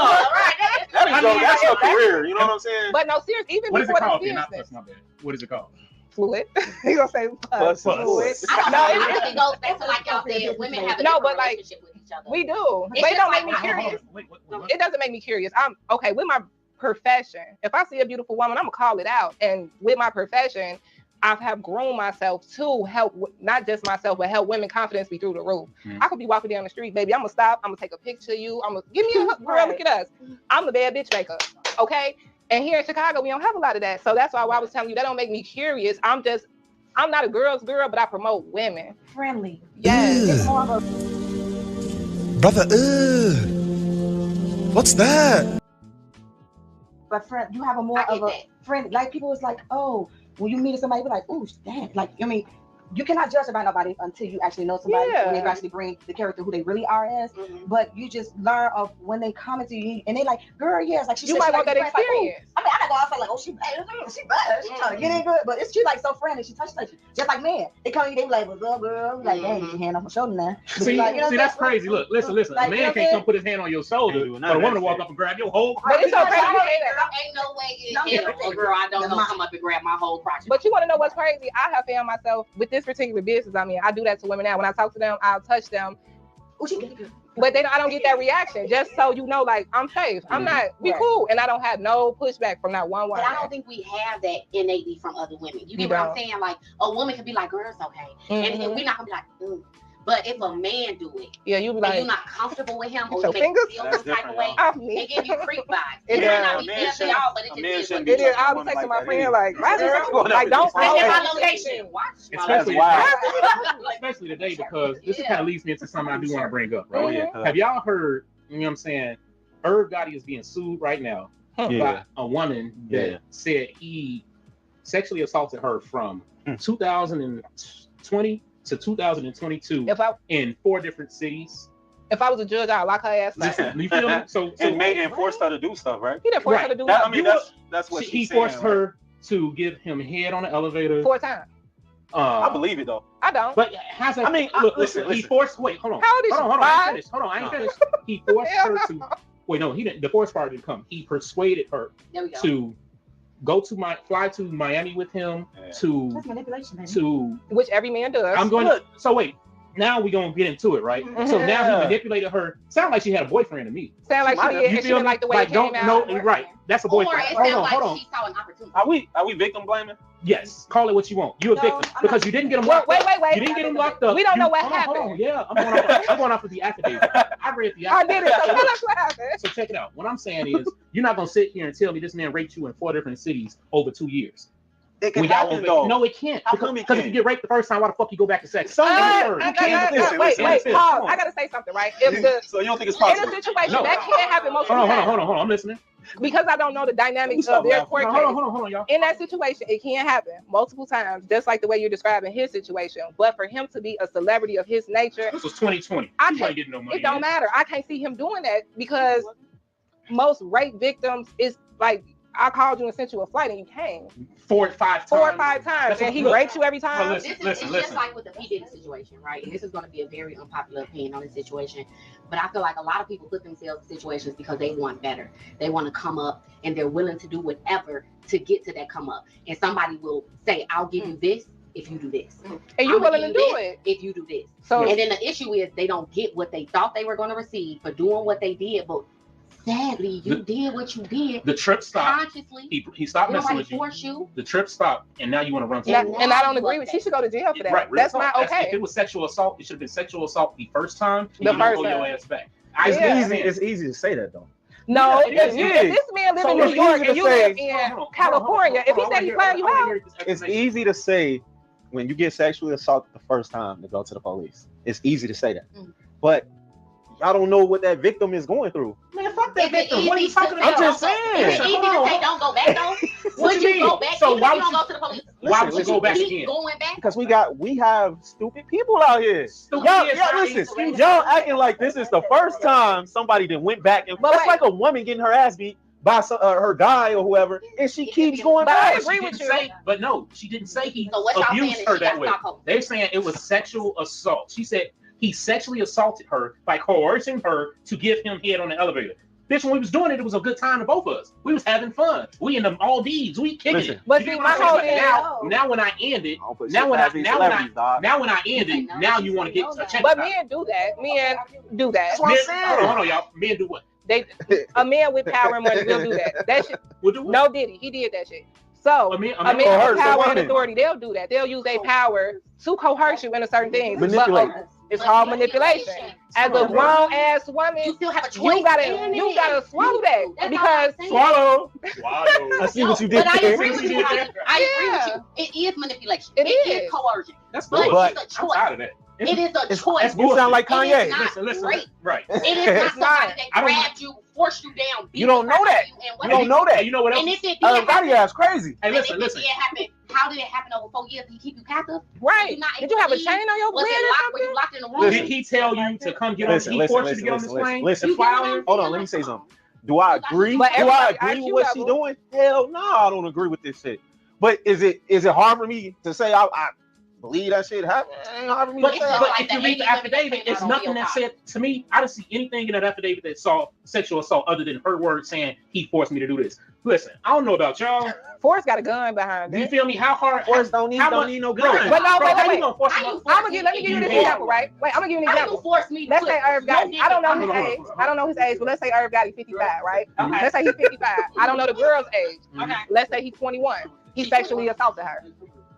S10: that's your career. You know what I'm saying?
S8: But no, seriously, even
S7: what is it
S8: before
S7: called?
S8: the
S7: Not pus, my bad. What is it called?
S8: Fluid. You gonna say pus? Fluid.
S2: No, it really goes back to like y'all said, women have a different relationship with each other.
S8: We do. But it don't make me curious. It doesn't make me curious. I'm okay with my profession. If I see a beautiful woman, I'm gonna call it out. And with my profession, I have grown myself to help not just myself, but help women confidence be through the roof. I could be walking down the street, baby. I'm gonna stop. I'm gonna take a picture of you. I'm gonna give me a hook, girl. Look at us. I'm the bad bitch maker. Okay. And here in Chicago, we don't have a lot of that. So that's why I was telling you that don't make me curious. I'm not a girl's girl, but I promote women.
S9: Friendly.
S8: Yes.
S9: It's more of a
S4: brother. What's that?
S9: But friend, you have a more of a friend. Like people was like, oh. When you meet somebody, be like, "Ooh, damn!" Like I mean, you cannot judge about nobody until you actually know somebody and they actually bring the character who they really are as. But you just learn of when they comment to you and they like, girl, yes, like
S8: you might want that experience.
S9: Like, I mean, I'm not going outside like, oh, she bad, she trying to get in good, but it's she like so friendly, she touch you. Just like man, they come in, they be like, what's up, girl? Like, dang, get your hand off my shoulder now.
S7: See,
S9: like, you know
S7: that's crazy. Look, listen.
S9: Like,
S7: a man can't come put his hand on your shoulder, but a woman to walk up and grab your whole crotch.
S8: But it's okay.
S2: Ain't no way in hell a girl I don't know come up and grab my whole crotch.
S8: But you want to know what's crazy? I have found myself with this particular business. I mean, I do that to women now. When I talk to them, I'll touch them. But I don't get that reaction. Just so you know, like, I'm safe. I'm not, we cool. And I don't have no pushback from that one woman.
S2: But I don't think we have that innately from other women. You get what I'm saying? Like, a woman can be like, girl, it's okay. And we're not going to be like, But if a man do it,
S8: you be like,
S2: you're not comfortable with him, or you make him feel some type of way, it give you creep vibes. It might not be fair to y'all, but it just is.
S8: It is. I'll be texting my friend like don't
S2: send my location.
S7: Especially today, because this kind of leads me into something I do want to bring up. Right? Have y'all heard? You know what I'm saying? Irv Gotti is being sued right now by a woman that said he sexually assaulted her from 2020 to 2022 in 4 different cities.
S8: If I was a judge, I'd lock her ass up.
S7: You feel me? So
S10: and forced her to do stuff, right?
S8: He didn't force her to do stuff.
S10: I mean, that's what
S7: he forced her to give him head on the elevator
S8: 4 times.
S10: I believe it though.
S8: I don't.
S7: But has that?
S10: I mean,
S7: look, listen. He forced. Wait, hold on.
S8: How old is
S7: hold on. I ain't finished. Hold on, I ain't finished. He forced her to. Wait, no, he didn't. The forced part didn't come. He persuaded her to fly to Miami with him to
S8: which every man does.
S7: I'm going to. So wait. Now we're gonna get into it, right? So now he manipulated her. Sound like she had a boyfriend to me.
S8: Sound like she did, and she didn't like the way it came out.
S7: No, right. That's a boyfriend. Hold on.
S2: She saw an opportunity.
S10: Are we victim blaming?
S7: Yes. Call it what you want. You're a victim because you didn't get him locked up.
S8: Wait.
S7: You didn't get him locked up.
S8: We don't know what happened.
S7: Hold on. Yeah, I'm going off of the affidavit. I read the affidavit.
S8: I did it. So tell us what happened.
S7: So check it out. What I'm saying is, you're not gonna sit here and tell me this man raped you in 4 different cities over 2 years.
S10: It can happen though.
S7: No, it can't. Because if you get raped the first time, why the fuck you go back to sex?
S8: Wait, pause. I gotta say something, right?
S10: So you don't think it's possible?
S8: In a situation that can't happen most of the time.
S7: Hold on. I'm listening.
S8: Because I don't know the dynamics of their court case.
S7: Hold on, y'all.
S8: In that situation, it can happen multiple times, just like the way you're describing his situation. But for him to be a celebrity of his nature,
S7: this was 2020.
S8: It don't matter. I can't see him doing that because most rape victims is like, I called you and sent you a flight and you came
S7: 4 or 5 times.
S8: And he raped you every time.
S2: Listen. Just like with the P. Diddy situation, right? And this is going to be a very unpopular opinion on this situation, but I feel like a lot of people put themselves in situations because they want better. They want to come up and they're willing to do whatever to get to that come up. And somebody will say, I'll give you this if you do this.
S8: And you're willing to do it
S2: if you do this.
S8: So,
S2: and then the issue is they don't get what they thought they were going to receive for doing what they did, but sadly, you did what you did.
S7: The trip stopped.
S2: Consciously.
S7: He stopped messing with you. The trip stopped, and now you want to run.
S8: And I don't agree with. She should go to jail for that. Right, that's not okay.
S7: If it was sexual assault, it should have been sexual assault the first time.
S8: The first
S7: time. Your ass back.
S10: It's easy to say that though.
S8: No, if this man lives in New York and you live in California, if he said he's playing you out,
S10: it's easy to say when you get sexually assaulted the first time to go to the police. It's easy to say that, but I don't know what that victim is going through.
S7: Man, fuck that victim. What are you talking about?
S10: I'm just saying.
S2: Is it easy to say don't go back though? Would you go back?
S7: So why
S2: would you go to the police?
S7: Why would you go back again?
S2: Going back?
S10: Because we have stupid people out here. Y'all acting like this is the first time somebody then went back and that's like a woman getting her ass beat by her guy or whoever, and she keeps going back.
S8: I agree with you.
S7: But no, she didn't say he abused her that way. They're saying it was sexual assault. She said he sexually assaulted her by coercing her to give him head on the elevator. Bitch, when we was doing it, it was a good time to both of us. We was having fun. We in the Maldives. We kicking it.
S8: But see, my whole thing
S7: now when I end it, now when I end it, now you want to get a check.
S8: But men do that. Men do that.
S10: That's what I'm saying.
S7: Hold on, y'all. Men do what?
S8: A man with power and money will do that. That shit. No Diddy. He did that shit. So a man with power and authority, they'll do that. They'll use their power to coerce you into certain things.
S10: Manipulate.
S8: It's called manipulation. As a grown ass woman,
S2: you still have a choice.
S8: You gotta swallow that because
S10: swallow. I see what you did.
S2: But I agree with you. I agree with you. It is manipulation. It is coercion.
S7: That's
S2: but
S7: good.
S2: it's a choice.
S7: I'm tired of that.
S2: It is a choice.
S10: You sound like Kanye.
S2: It is not
S7: Listen.
S2: rape.
S7: Right.
S2: It is not somebody that grabbed you, forced you down.
S10: You don't know that. You don't know that.
S7: You know what else?
S2: And if it did happen,
S10: ass crazy.
S7: Hey, listen.
S2: It did happen. How did it happen over 4 years? Did he keep you captive?
S8: Right. Did you have a chain on your
S2: Was
S8: leg
S2: it
S8: or
S2: locked? Were
S8: something?
S2: you locked in a room?
S7: Did he tell you to come get on? He forced you to get on this plane.
S10: Listen. Hold on. Let me say something. Do I agree?
S8: But
S10: Do I
S8: everybody
S10: agree
S8: IQ
S10: with what she
S8: level.
S10: doing? Hell no, I don't agree with this shit. But is it hard for me to say I believe that shit happened? It ain't hard for me
S7: But
S10: to say.
S7: if you read the affidavit, it's nothing that said to me. I didn't see anything in that affidavit that saw sexual assault other than her word saying he forced me to do this. Listen, I don't know about y'all.
S8: Forrest got a gun behind
S7: Do you
S8: it.
S7: feel me? How hard?
S10: Forrest don't need no gun.
S8: But no,
S7: Bro, how
S8: wait.
S7: you gonna force
S2: How
S7: him?
S2: you
S8: Let me give you this example, right? Wait, I'm gonna give you an
S2: How you
S8: example.
S2: force me?
S8: Let's say Irv got, I don't know his
S7: Hold on.
S8: age. I don't know his age, but let's say Irv got 55, right?
S2: Okay.
S8: Let's say he's 55. I don't know the girl's age.
S2: Okay.
S8: Let's say he's 21. He sexually assaulted her.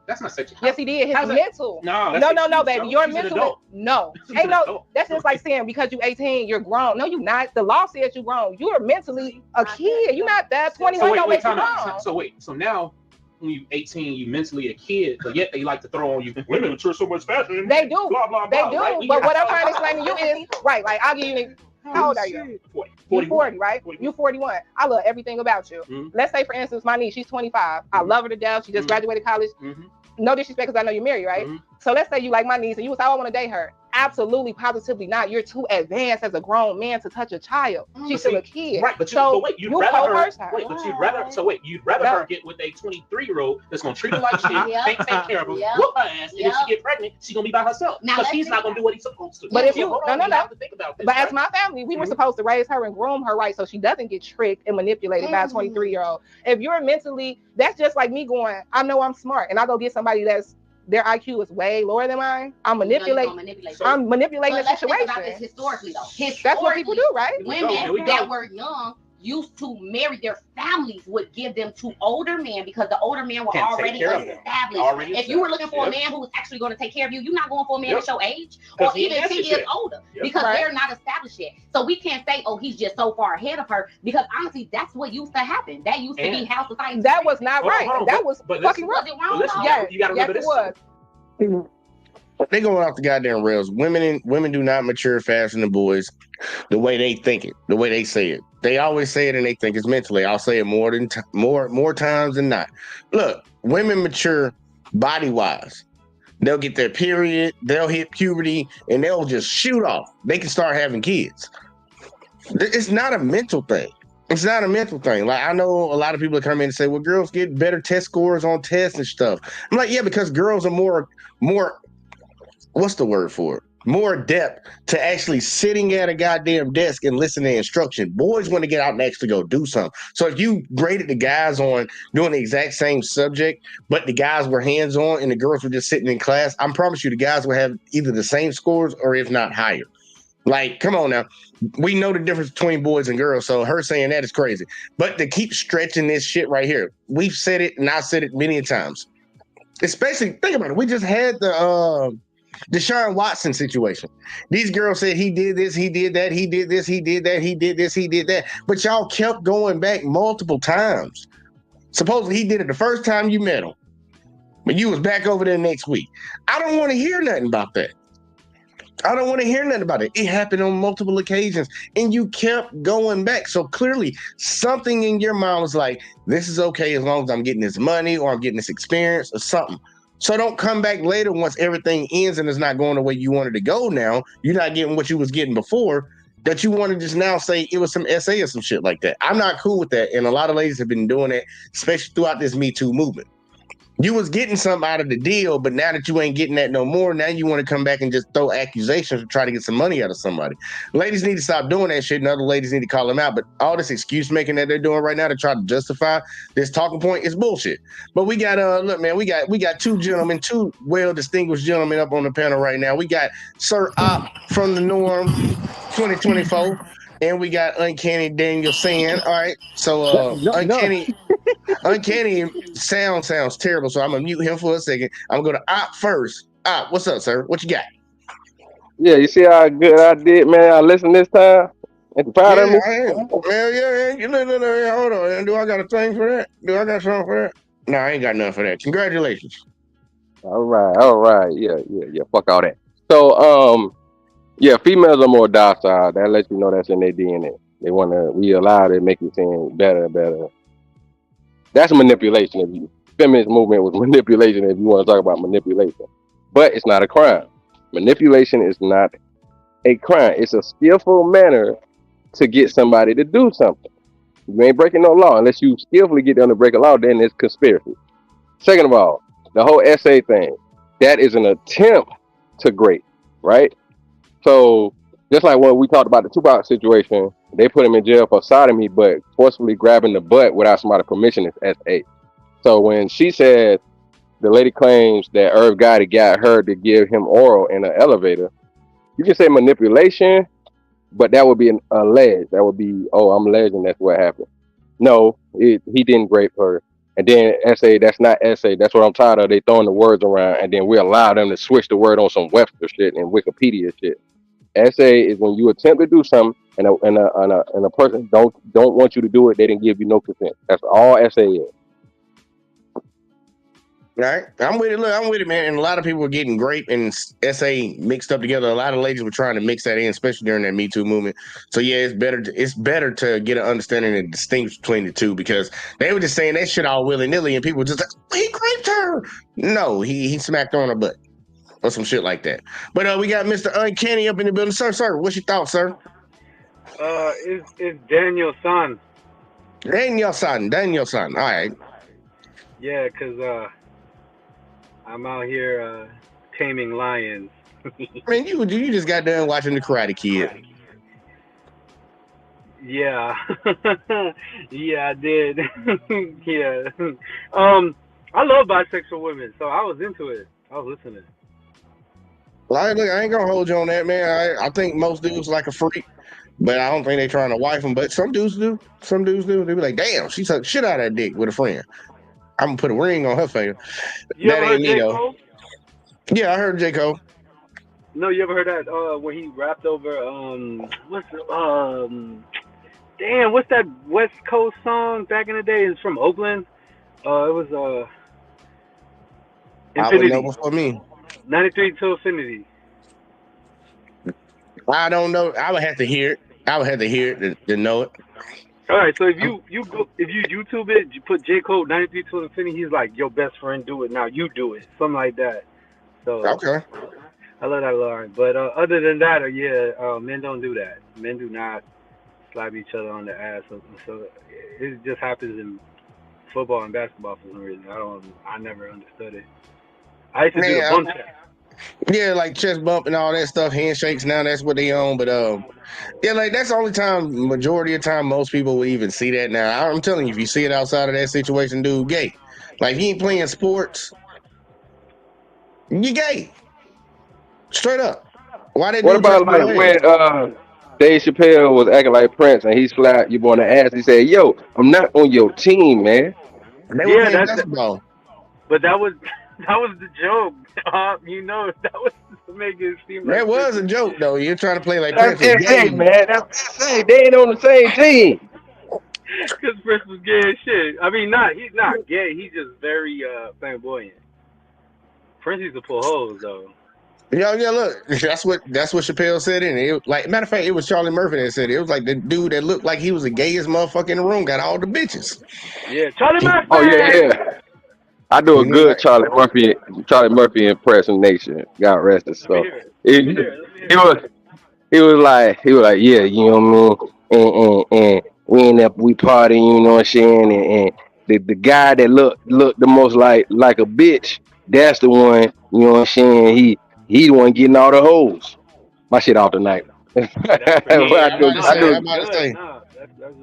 S7: That's not sexual.
S8: Yes, he did. His
S7: How's that-
S8: mental. No, baby. Your
S7: She's an
S8: mental.
S7: adult.
S8: No.
S7: She's
S8: Ain't
S7: an
S8: no.
S7: adult.
S8: That's just like saying because you're 18, you're grown. No, you're not. The law says you're grown. You're mentally a kid. You're not that. 21 don't make you grown.
S7: So now when you're 18, you mentally a kid, but yet they like to throw on you. Women mature so much faster.
S8: They do.
S7: Blah, blah,
S8: They
S7: blah,
S8: do.
S7: right?
S8: But what I'm trying to explain to you is right. Like I'll give you an. How old are you?
S7: 40.
S8: You're 40, right?
S7: 41.
S8: You're 41. I love everything about you.
S7: Mhm.
S8: Let's say, for instance, my niece, she's 25. I love her to death. She just graduated college.
S7: Mhm.
S8: No disrespect, because I know you're married, right?
S7: Mhm.
S8: So let's say you like my niece and you was, I want to date her. Absolutely, positively not. You're too advanced as a grown man to touch a child. She's still a kid.
S7: Right, but you'd rather her get with a 23-year-old that's gonna treat her like shit, take care of her, whoop her ass, and if she get pregnant, she's gonna be by herself because he's not gonna do what he's supposed to.
S8: But if you
S7: We have to think about this,
S8: But
S7: right?
S8: as my family, we were supposed to raise her and groom her right so she doesn't get tricked and manipulated by a 23-year-old. If you're mentally, that's just like me going, I know I'm smart, and I go get somebody that's their IQ is way lower than mine. I'm manipulating the
S2: Let's think
S8: situation.
S2: about this historically, though.
S8: That's what people do, right?
S2: Women that were young used to marry, their families would give them to older men because the older men were already established. If you were looking for a man who was actually going to take care of you, you're not going for a man that's your age or even 10 years older because they're not established yet. So we can't say, oh, he's just so far ahead of her because honestly, that's what used to happen. That used to be how society.
S8: That was not right. That was fucking wrong.
S2: Was it wrong?
S7: Yes, you got to remember this.
S6: They going off the goddamn rails. Women do not mature faster than boys. The way they think it, the way they say it. They always say it and they think it's mentally. I'll say it more times than not. Look, women mature body wise. They'll get their period, they'll hit puberty, and they'll just shoot off. They can start having kids. It's not a mental thing. It's not a mental thing. Like I know a lot of people come in and say, well, girls get better test scores on tests and stuff. I'm like, yeah, because girls are more what's the word for it? More adept to actually sitting at a goddamn desk and listening to instruction. Boys want to get out and actually go do something. So if you graded the guys on doing the exact same subject, but the guys were hands-on and the girls were just sitting in class, I promise you the guys will have either the same scores or if not higher. Like, come on now. We know the difference between boys and girls, so her saying that is crazy. But to keep stretching this shit right here, we've said it and I've said it many times. Especially, think about it. We just had the Deshaun Watson situation. These girls said he did this, he did that, he did this, he did that, he did this, he did that. But y'all kept going back multiple times. Supposedly he did it the first time you met him, but you was back over there next week. I don't want to hear nothing about that. I don't want to hear nothing about it. It happened on multiple occasions, and you kept going back. So clearly, something in your mind was like, this is okay as long as I'm getting this money or I'm getting this experience or something. So don't come back later once everything ends and it's not going the way you wanted to go now. You're not getting what you was getting before, that you want to just now say it was some SA or some shit like that. I'm not cool with that, and a lot of ladies have been doing that, especially throughout this Me Too movement. You was getting something out of the deal, but now that you ain't getting that no more, now you want to come back and just throw accusations to try to get some money out of somebody. Ladies need to stop doing that shit, and other ladies need to call them out. But all this excuse making that they're doing right now to try to justify this talking point is bullshit. But we got look, man, we got two well distinguished gentlemen up on the panel right now. We got Sir Op from the Norm 2024. And we got Uncanny Daniel San. All right. So Uncanny sounds terrible. So I'm gonna mute him for a second. I'm gonna go to Op first. Op, what's up, sir? What you got?
S11: Yeah, you see how good I did, man. I listened this time. Ain't you proud of me?
S6: I am. Hell yeah. Hold on. Do I got a thing for that? Do I got something for that? No, I ain't got nothing for that. Congratulations.
S11: All right. Yeah. Fuck all that. So yeah, females are more docile. That lets you know that's in their DNA. We allow it, make it seem better and better. That's manipulation. If you feminist movement was manipulation, if you want to talk about manipulation, but it's not a crime. Manipulation is not a crime. It's a skillful manner to get somebody to do something. You ain't breaking no law unless you skillfully get them to break a law. Then it's conspiracy. Second of all, the whole essay thing, that is an attempt to great, right? So just like when we talked about the Tupac situation, they put him in jail for sodomy, but forcefully grabbing the butt without somebody's permission is SA. So when she said the lady claims that Irv Gotti got her to give him oral in an elevator, you can say manipulation, but that would be an alleged. That would be, oh, I'm alleging that's what happened. No, he didn't rape her. And then essay, that's not essay. That's what I'm tired of. They throwing the words around, and then we allow them to switch the word on some Webster shit and Wikipedia shit. Essay is when you attempt to do something, and a person don't want you to do it. They didn't give you no consent. That's all essay is.
S6: All right, I'm with it. Look, I'm with it, man. And a lot of people were getting grape and SA mixed up together. A lot of ladies were trying to mix that in, especially during that Me Too movement. So yeah, it's better to get an understanding and distinguish between the two, because they were just saying that shit all willy nilly, and people were just like, he raped her. No, he smacked her on her butt or some shit like that. But we got Mr. Uncanny up in the building, sir. What's your thoughts, sir?
S12: It's Daniel's son.
S6: Daniel's son. All right.
S12: Yeah, cause I'm out here taming lions.
S6: Man, you just got done watching the Karate Kid.
S12: Yeah, yeah, I did. Yeah. I love bisexual women, so I was into it. I was listening.
S6: Well, look, I ain't gonna hold you on that, man. I think most dudes like a freak, but I don't think they trying to wife them. But some dudes do. Some dudes do. They be like, damn, she sucked shit out of that dick with a friend. I'm gonna put a ring on her finger.
S12: You
S6: That
S12: ever
S6: ain't
S12: heard
S6: me
S12: J.
S6: though.
S12: Cole?
S6: Yeah, I heard J. Cole.
S12: No, you ever heard that when he rapped over what's that West Coast song back in the day? It's from Oakland. It was
S6: I would
S12: Infinity.
S6: know for me.
S12: 93 to Infinity.
S6: I don't know. I would have to hear it to know it.
S12: All right, so if you YouTube it, you put J. Cole 93 to Infinity, he's like, your best friend, do it now, you do it, something like that. So
S6: Okay.
S12: I love that line. But other than that, men don't do that. Men do not slap each other on the ass. So it just happens in football and basketball for some reason. I never understood it. I used to do the bump check.
S6: Yeah, like chest bump and all that stuff, handshakes. Now that's what they own. But yeah, like that's the only time, majority of the time, most people would even see that. Now I'm telling you, if you see it outside of that situation, dude, gay. Like he ain't playing sports, you gay. Straight up. Why that
S11: What
S6: dude dress
S11: about like when Dave Chappelle was acting like Prince and he slapped you on the ass? He said, "Yo, I'm not on your team, man."
S6: They were playing basketball.
S12: But that was the joke. You know, that was to make it seem like
S6: that was a joke, though. You're trying to play like
S11: That's
S6: Prince was gay,
S11: man. That's insane. They ain't on the same team.
S12: Because Prince was gay as shit. I mean, he's not gay. He's just very flamboyant. Prince used to pull hoes, though.
S6: Yeah, look, that's what Chappelle said in it. Like, matter of fact, it was Charlie Murphy that said it. It was like the dude that looked like he was the gayest motherfucker in the room got all the bitches.
S12: Yeah, Charlie Murphy.
S11: Oh yeah. I do a good Charlie Murphy impersonation. God rest his soul. He was like, yeah, you know what I mean? And we end up partying, you know what I'm saying? And the guy that looked the most like a bitch, that's the one, you know what I'm saying? He the one getting all the hoes. My shit off tonight.
S6: I'm about to say.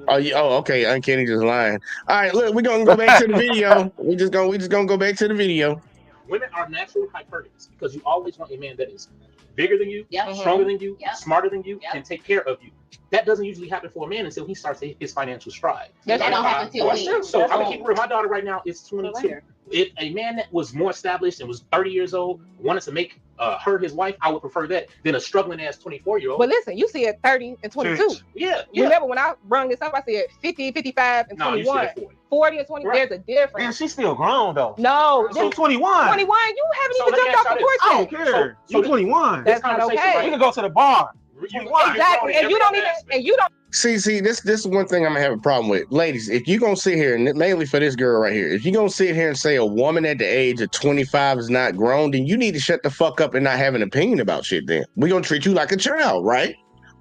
S6: Oh, okay. Uncanny just lying. All right, look, we're gonna go back to the video. we just gonna go back to the video.
S7: Women are naturally hypergamous because you always want a man that is bigger than you, stronger than you, smarter than you, can take care of you. That doesn't usually happen for a man until he starts his financial stride.
S2: That don't happen till me.
S7: So I'm gonna keep it real. My daughter right now is 22. If a man that was more established and was 30 years old wanted to make her his wife, I would prefer that than a struggling ass 24-year-old.
S8: But listen, you see at 30 and 22.
S7: Yeah.
S8: Remember when I brung this up, I said 50, 55, and 21. 40 and 20, there's a difference.
S10: Man, she's still grown though.
S8: No,
S10: so 21.
S8: 21, you haven't even jumped off the porch yet.
S10: I don't care. You 21.
S8: That's not okay.
S10: We can go to the bar.
S8: Exactly, and you don't even, and you don't.
S6: See, this is one thing I'm gonna have a problem with. Ladies, if you're gonna sit here, and mainly for this girl right here, if you're gonna sit here and say a woman at the age of 25 is not grown, then you need to shut the fuck up and not have an opinion about shit then. We're gonna treat you like a child, right?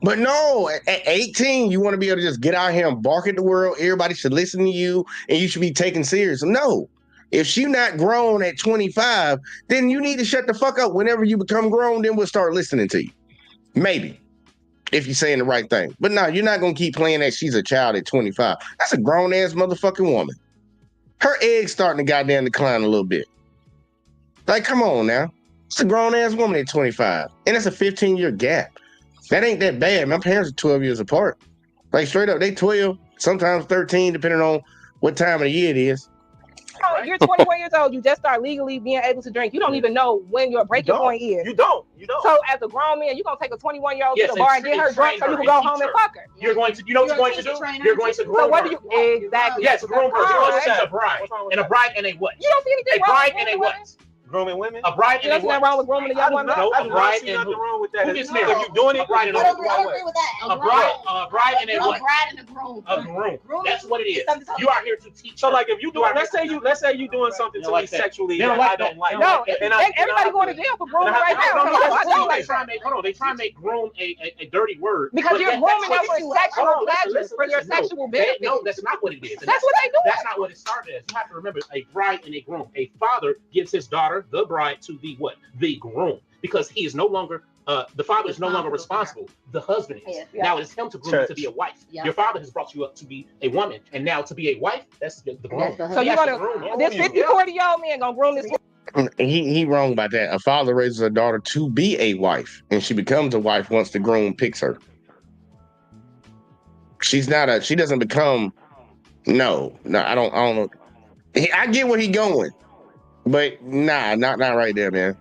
S6: But no, at 18, you want to be able to just get out here and bark at the world. Everybody should listen to you, and you should be taken serious. No. If she's not grown at 25, then you need to shut the fuck up. Whenever you become grown, then we'll start listening to you. Maybe. If you're saying the right thing. But no, you're not going to keep playing that she's a child at 25. That's a grown-ass motherfucking woman. Her egg's starting to goddamn decline a little bit. Like, come on now. It's a grown-ass woman at 25. And it's a 15-year gap. That ain't that bad. My parents are 12 years apart. Like, straight up, they 12, sometimes 13, depending on what time of the year it is.
S8: Oh, you're 21 years old. You just start legally being able to drink. You don't even know when your breaking point is.
S10: You don't.
S8: So as a grown man, you're going to take a 21-year-old to the bar and get her drunk so you can go home and fuck her.
S7: You're going to, you know what you're going to do? You're going to groom her.
S8: So what do you, exactly.
S7: Yes, a groom her. She's a bride. And a bride and a what?
S8: You don't see anything wrong with
S7: a bride and a what?
S10: Grooming women?
S7: A bride and a what?
S8: Nothing wrong with grooming a young woman?
S7: No, a bride and
S10: nothing wrong with that.
S7: Who gets married?
S10: If you're doing it,
S7: I don't
S2: agree with that.
S7: A bride and a what?
S2: A bride and a groom.
S7: A groom. That's what it is. You are here to teach.
S10: So like if you do, let's say you doing something to me sexually that I don't like.
S8: No, everybody going to jail for grooming right now.
S7: They try to make groom a dirty word.
S8: Because you're grooming them for sexual pleasure, for your sexual benefit.
S7: No, that's not what it is.
S8: That's what they do.
S7: That's not what it started as. You have to remember a bride and a groom. A father gives his daughter, the bride, to the what? The groom. Because he is no longer, the father is no longer responsible. The husband is. Yeah. Now it's him to groom you to be a wife. Yeah. Your father has brought you up to be a woman. And now to be a wife, that's the groom.
S8: So you're going to, this 50, 40-year-old man going to groom this.
S6: He wrong about that. A father raises a daughter to be a wife, and she becomes a wife once the groom picks her. She doesn't become, no, I don't know. I get where he going, but nah, not right there, man.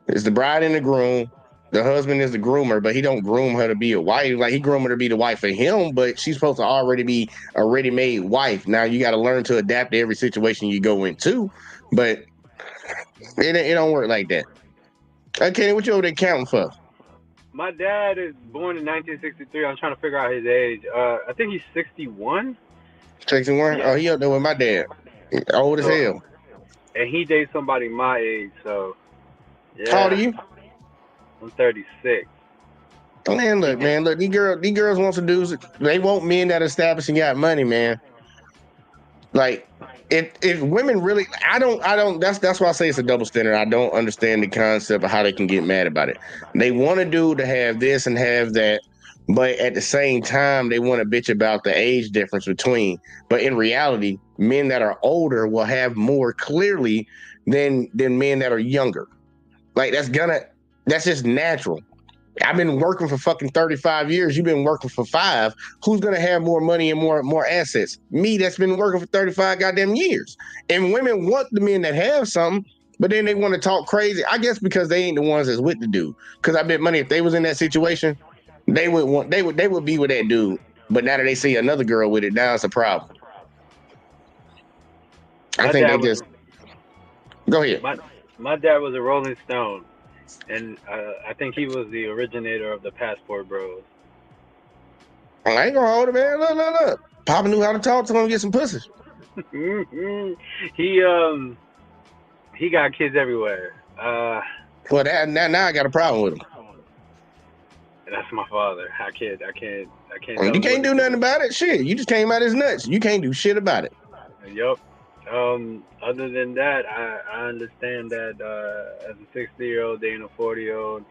S6: It's the bride and the groom. The husband is the groomer, but he don't groom her to be a wife. Like, he groom her to be the wife for him, but she's supposed to already be a ready-made wife. Now, you got to learn to adapt to every situation you go into, but it don't work like that. Okay, what you over there counting for?
S12: My dad is born in 1963. I'm trying to figure out his age. I think he's 61.
S6: 61? Yeah. Oh, he up there with my dad. Old as hell.
S12: And he dates somebody my age, so... Yeah.
S6: How old are you?
S12: I'm 36.
S6: Man, look, these girls want to do, they want men that are established and got money, man. Like, if women really, I don't, that's why I say it's a double standard. I don't understand the concept of how they can get mad about it. They want a dude to have this and have that, but at the same time, they want to bitch about the age difference between. But in reality, men that are older will have more clearly than men that are younger. Like, that's just natural. I've been working for fucking 35 years. You've been working for 5. Who's going to have more money and more assets? Me, that's been working for 35 goddamn years. And women want the men that have something, but then they want to talk crazy. I guess because they ain't the ones that's with the dude. Because I bet money, if they was in that situation, they would be with that dude. But now that they see another girl with it, now it's a problem. I think they just... Go ahead.
S12: My dad was a Rolling Stone. And I think he was the originator of the Passport Bros.
S6: I ain't gonna hold it, man. Look. Papa knew how to talk to him and get some pussy.
S12: He got kids everywhere.
S6: Well, now I got a problem with him.
S12: That's my father. I can't.
S6: You can't do nothing about it. Shit, you just came out his nuts. You can't do shit about it.
S12: Yup. Other than that, I understand that as a 60-year-old dating a 40-year-old,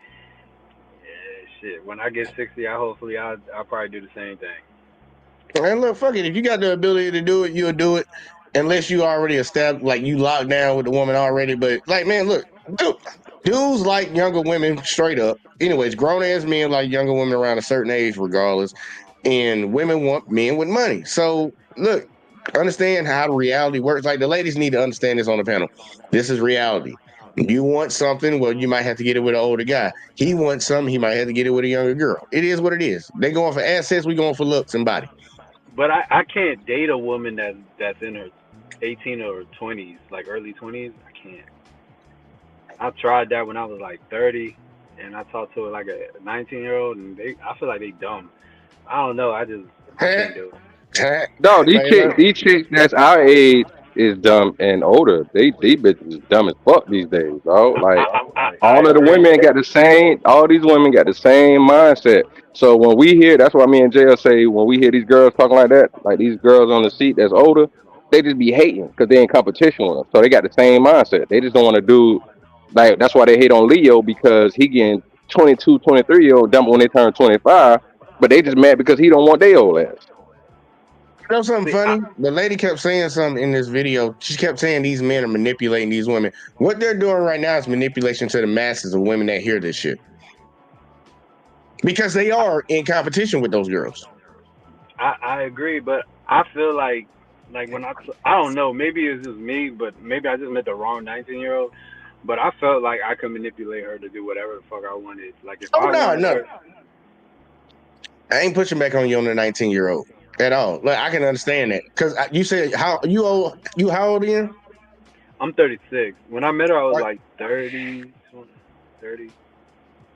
S12: shit. When I get 60, I'll probably do the same thing.
S6: And look, fuck it. If you got the ability to do it, you'll do it. Unless you already established, like you locked down with the woman already. But like, man, look, dude, Dudes like younger women straight up. Anyways, grown ass men like younger women around a certain age, regardless. And women want men with money. So look, understand how reality works. Like the ladies need to understand this on the panel. This is reality. You want something, well, you might have to get it with an older guy. He wants something, he might have to get it with a younger girl. It is what it is. They going for assets, we going for looks and body.
S12: But I can't date a woman that's in her 18 or 20s, like early 20s. I can't. I tried that when I was like 30, and I talked to like a 19-year-old, and I feel like they dumb. I don't know. I can't do it.
S11: No, these chicks that's our age is dumb and older. They bitches is dumb as fuck these days, dog. Like all of the
S12: agree.
S11: women got the same. All these women got the same mindset. So when we hear, that's why me and JL say when we hear these girls talking like that, like these girls on the seat that's older, they just be hating because they in competition with them. So they got the same mindset. They just don't want to do like that's why they hate on Leo because he getting 22, 23-year-old dumb when they turn 25, but they just mad because he don't want their old ass.
S6: You know something funny? The lady kept saying something in this video. She kept saying these men are manipulating these women. What they're doing right now is manipulation to the masses of women that hear this shit. Because they are in competition with those girls.
S12: I agree, but I feel like when I don't know, maybe it's just me, but maybe I just met the wrong 19-year-old. But I felt like I could manipulate her to do whatever the fuck I wanted. Like if I wanted her,
S6: I ain't pushing back on you on the 19-year-old at all. Like I can understand that because you said how old again?
S12: I'm 36. When I met her, I was like 30.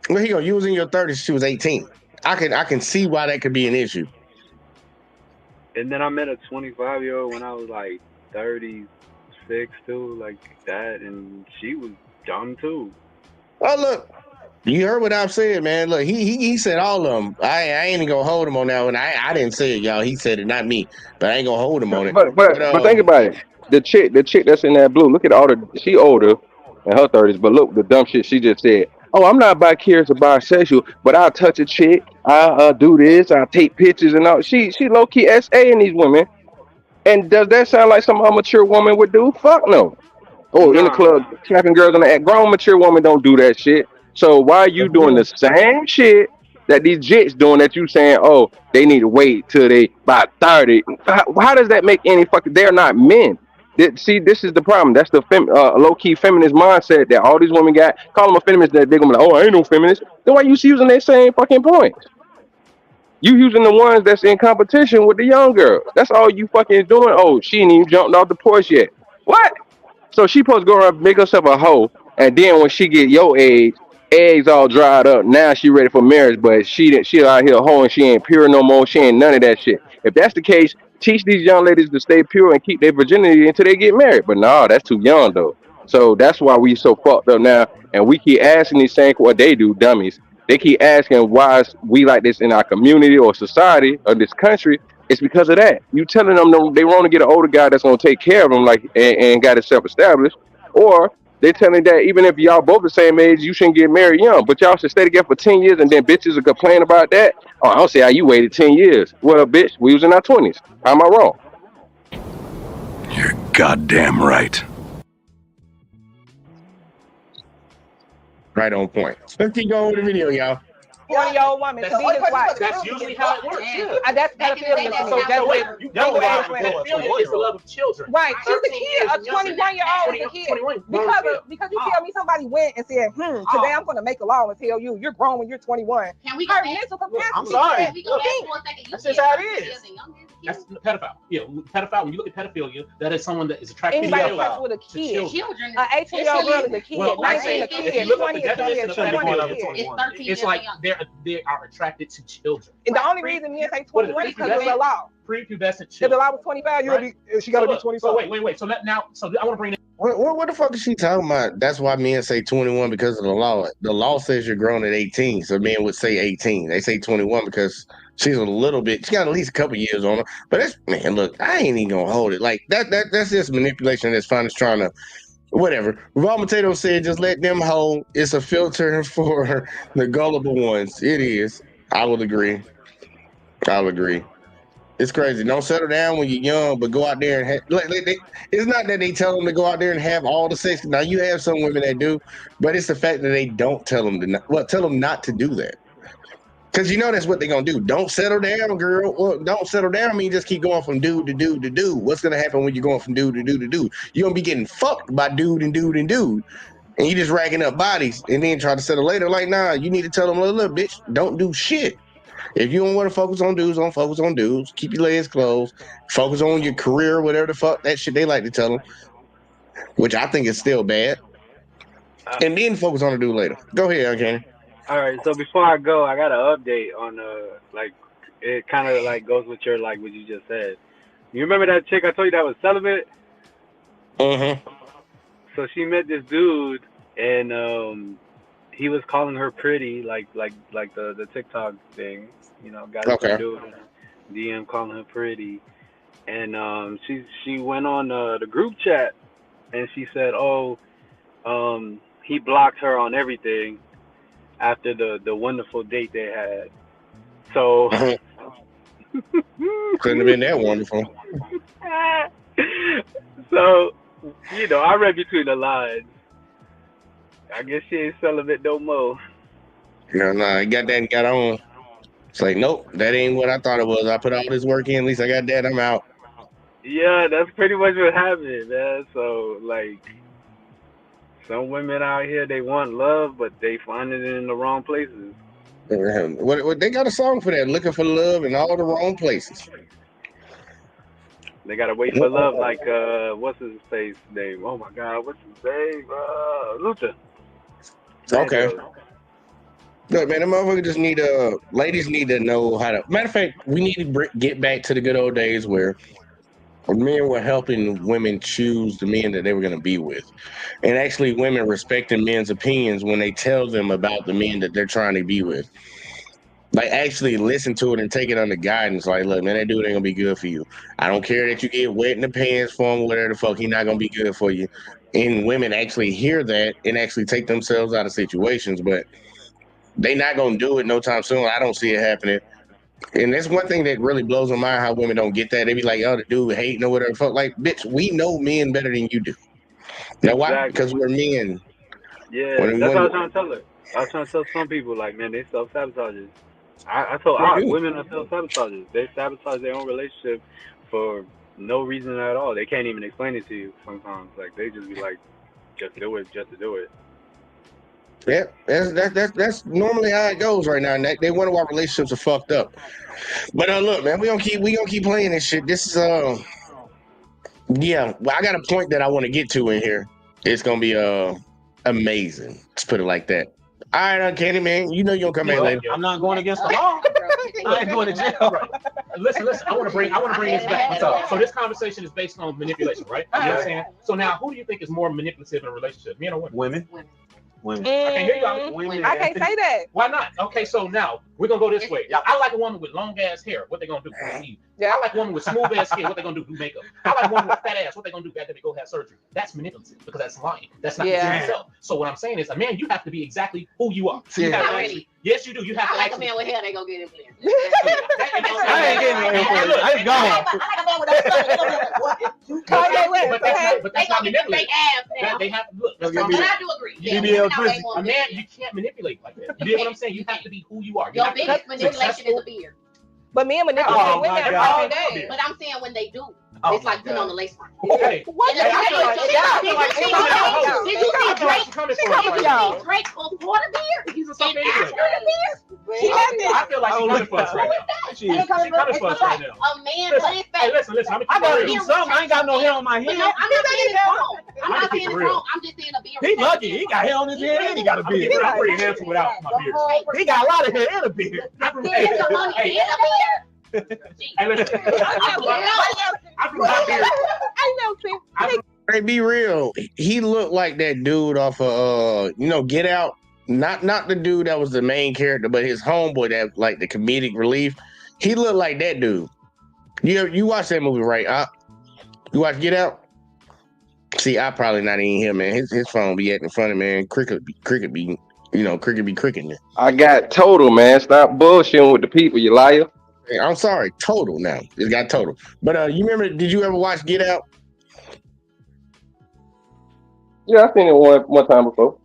S6: Well, you was in your 30s. She was 18. I can see why that could be an issue.
S12: And then I met a 25-year-old when I was like 36 too, like that, and she was dumb too.
S6: Oh look, you heard what I've said, man. Look, he said all of them. I ain't even gonna hold him on that one. I didn't say it, y'all. He said it, not me. But I ain't gonna hold him on it.
S11: But think about it. The chick that's in that blue. Look at all the. She older in her 30s, but look the dumb shit she just said. Oh, I'm not bi-curious or bisexual, but I'll touch a chick. I'll do this. I'll take pictures and all. She low key SA in these women. And does that sound like some mature woman would do? Fuck no. Or in the club slapping girls on the act. Grown mature woman don't do that shit. So why are you doing the same shit that these jits doing that you saying, oh, they need to wait till they about 30? How does that make any fucking? They're not men. See, this is the problem. That's the low key feminist mindset that all these women got. Call them a feminist that they're gonna be like, oh, I ain't no feminist. Then why you using that same fucking point? You using the ones that's in competition with the young girls. That's all you fucking doing. Oh, she ain't even jumped off the porch yet. What? So she supposed to go around and make herself a hoe, and then when she get your age, eggs all dried up. Now she ready for marriage, but she out here hoeing. She ain't pure no more. She ain't none of that shit. If that's the case, teach these young ladies to stay pure and keep their virginity until they get married. But no, that's too young though. So that's why we so fucked up now, and we keep asking these same what they do, dummies. They keep asking why is we like this in our community or society or this country. It's because of that. You telling them they want to get an older guy that's gonna take care of them, like and got itself established, or they telling that even if y'all both the same age, you shouldn't get married young, but y'all should stay together for 10 years, and then bitches will complain about that. Oh, I don't see how you waited 10 years. Well, bitch, we was in our 20s. How am I wrong?
S13: You're goddamn right.
S6: Right on point. Let's keep going with the video, y'all.
S8: 20-year-old woman to be his wife.
S7: That's usually how it works. Yeah.
S8: That's pedophilia. So that's what
S7: It's the love of children.
S8: Right. She's a kid. A 21-year-old is a kid. Because you tell me somebody went and said, today I'm going to make a law and tell you, you're grown when you're 21.
S2: Can we
S8: Her mental capacity.
S7: I'm sorry.
S2: That's
S7: just how it is. That's pedophile. Yeah, pedophile. When you look at pedophilia, that is someone that is attracted to
S8: anybody fucks with a kid.
S2: Children.
S8: An 18-year-old girl is a kid.
S7: Well,
S8: 19 a kid.
S7: if you look at
S8: 20
S7: the
S8: a
S7: definition
S8: kid.
S7: of
S8: 21 a
S7: pedophilia,
S8: kid.
S7: it's like they are attracted to children.
S8: And the only reason men say 21 is because of the law.
S7: Prepubescent
S8: If the
S7: children.
S8: law was 25, she got to be 25.
S7: So wait. So I want to bring it.
S6: What the fuck is she talking about? That's why men say 21 because of the law. The law says you're grown at 18, so men would say 18. They say 21 because she's a little bit. She got at least a couple years on her. But that's man. Look, I ain't even gonna hold it like that. That's just manipulation. That's fine. It's trying to whatever. Raw Potato said, just let them hold. It's a filter for the gullible ones. It is. I will agree. I'll agree. It's crazy. Don't settle down when you're young, but go out there and it's not that they tell them to go out there and have all the sex. Now you have some women that do, but it's the fact that they don't tell them tell them not to do that. Because you know that's what they're gonna do. Don't settle down, girl. Well, don't settle down. I mean, just keep going from dude to dude to dude. What's gonna happen when you're going from dude to dude to dude? You're gonna be getting fucked by dude and dude and dude, and you just racking up bodies, and then try to settle later. Like, nah, you need to tell them, look, bitch, don't do shit. If you don't want to focus on dudes, don't focus on dudes. Keep your legs closed. Focus on your career, whatever the fuck that shit they like to tell them, which I think is still bad. And then focus on the dude later. Go ahead, Uncanny.
S12: All right, so before I go, I got an update on like it kind of like goes with your like what you just said. You remember that chick I told you that was celibate? So she met this dude, and he was calling her pretty, like the TikTok thing, you know, got a dude DM calling her pretty, and she went on the group chat, and she said, he blocked her on everything after the wonderful date they had. So
S6: couldn't have been that wonderful.
S12: So, you know, I read between the lines. I guess she ain't celibate no more.
S6: No, I got that and got on. It's like, nope, that ain't what I thought it was. I put all this work in, at least I got that, I'm out.
S12: Yeah, that's pretty much what happened, man. So, like, some women out here, they want love, but they find it in the wrong places.
S6: What they got a song for that, looking for love in all the wrong places.
S12: They gotta wait for love, like what's his face name? Oh my God, what's his name? Luther.
S6: Okay. Look, man, the motherfucker just need ladies need to know how to. Matter of fact, we need to get back to the good old days where men were helping women choose the men that they were going to be with, and actually women respecting men's opinions when they tell them about the men that they're trying to be with. Like, actually listen to it and take it under guidance. Like, look, man, that dude ain't gonna be good for you. I don't care that you get wet in the pants for him, whatever the fuck, he's not gonna be good for you. And women actually hear that and actually take themselves out of situations, but they not gonna do it no time soon. I don't see it happening. And that's one thing that really blows my mind, how women don't get that. They be like, oh, the dude hating or whatever the fuck. Like, bitch, we know men better than you do. Now, why? Because we're men.
S12: Yeah, that's what I was trying to tell her. I was trying to tell some people, like, man, they self-sabotages. I told women are self-sabotagers. They sabotage their own relationship for no reason at all. They can't even explain it to you sometimes. Like, they just be like, just do it, just to do it.
S6: Yeah, that's normally how it goes right now. And they wonder why relationships are fucked up. But look, man, we gonna keep playing this shit. This is yeah. Well, I got a point that I want to get to in here. It's gonna be amazing. Let's put it like that. All right, Uncanny, man. You know you don't come in later.
S7: I'm not going against the law. I ain't going to jail. Right. Listen. I want to bring this back. So this conversation is based on manipulation, right? You know what I'm saying? So now, who do you think is more manipulative in a relationship, men or women? Women. I can't hear y'all. Women.
S8: I can't say that.
S7: Why not? Okay, so now we're gonna go this way. I like a woman with long ass hair. What they gonna do? Yeah. I like a woman with smooth ass skin. What they gonna do? Do makeup. I like a woman with fat ass. What they gonna do after they go have surgery? That's manipulative because that's lying. That's not yourself. So what I'm saying is, a man, you have to be exactly who you are. So you have to actually, yes, you do. You have to.
S2: I like a man with hair. They go get implanted.
S10: I ain't getting no implanted. I ain't gone.
S2: I like a man with a
S7: but that's not manipulative. They have to look. But
S2: I do agree.
S7: A man, you can't manipulate like that. You get what I'm saying? You have to be who you are.
S2: Your biggest manipulation is a beard.
S8: But men manipulate women all day.
S2: But I'm saying when they do, it's like putting on the lace front.
S7: Okay.
S2: What? Did you see Drake before the beard?
S7: He's a sucker anyway.
S2: I
S7: feel like she's coming for us right now. She's coming for us right now.
S2: A man with his face.
S7: Hey, listen.
S10: I gotta do something. I ain't got no hair on my head.
S2: I'm not saying it's wrong. I'm not saying it's wrong. I'm just saying a beard.
S10: He lucky. He got hair on his head and he got a beard.
S7: I'm pretty handsome without my beard.
S10: He got a lot of hair and a beard.
S2: There's some money in a beard.
S7: Hey, listen. I grew my beard.
S8: I know,
S6: Hey, be real. He looked like that dude off of Get Out. Not the dude that was the main character, but his homeboy that like the comedic relief. He looked like that dude. You watched that movie, right? You watch Get Out? See, I probably not even here, man. His phone be acting funny, man. Cricket be cricketing.
S11: I got total, man. Stop bullshitting with the people, you liar.
S6: I'm sorry, Total now. It got Total. But you remember, did you ever watch Get Out?
S11: Yeah, I seen it one time before.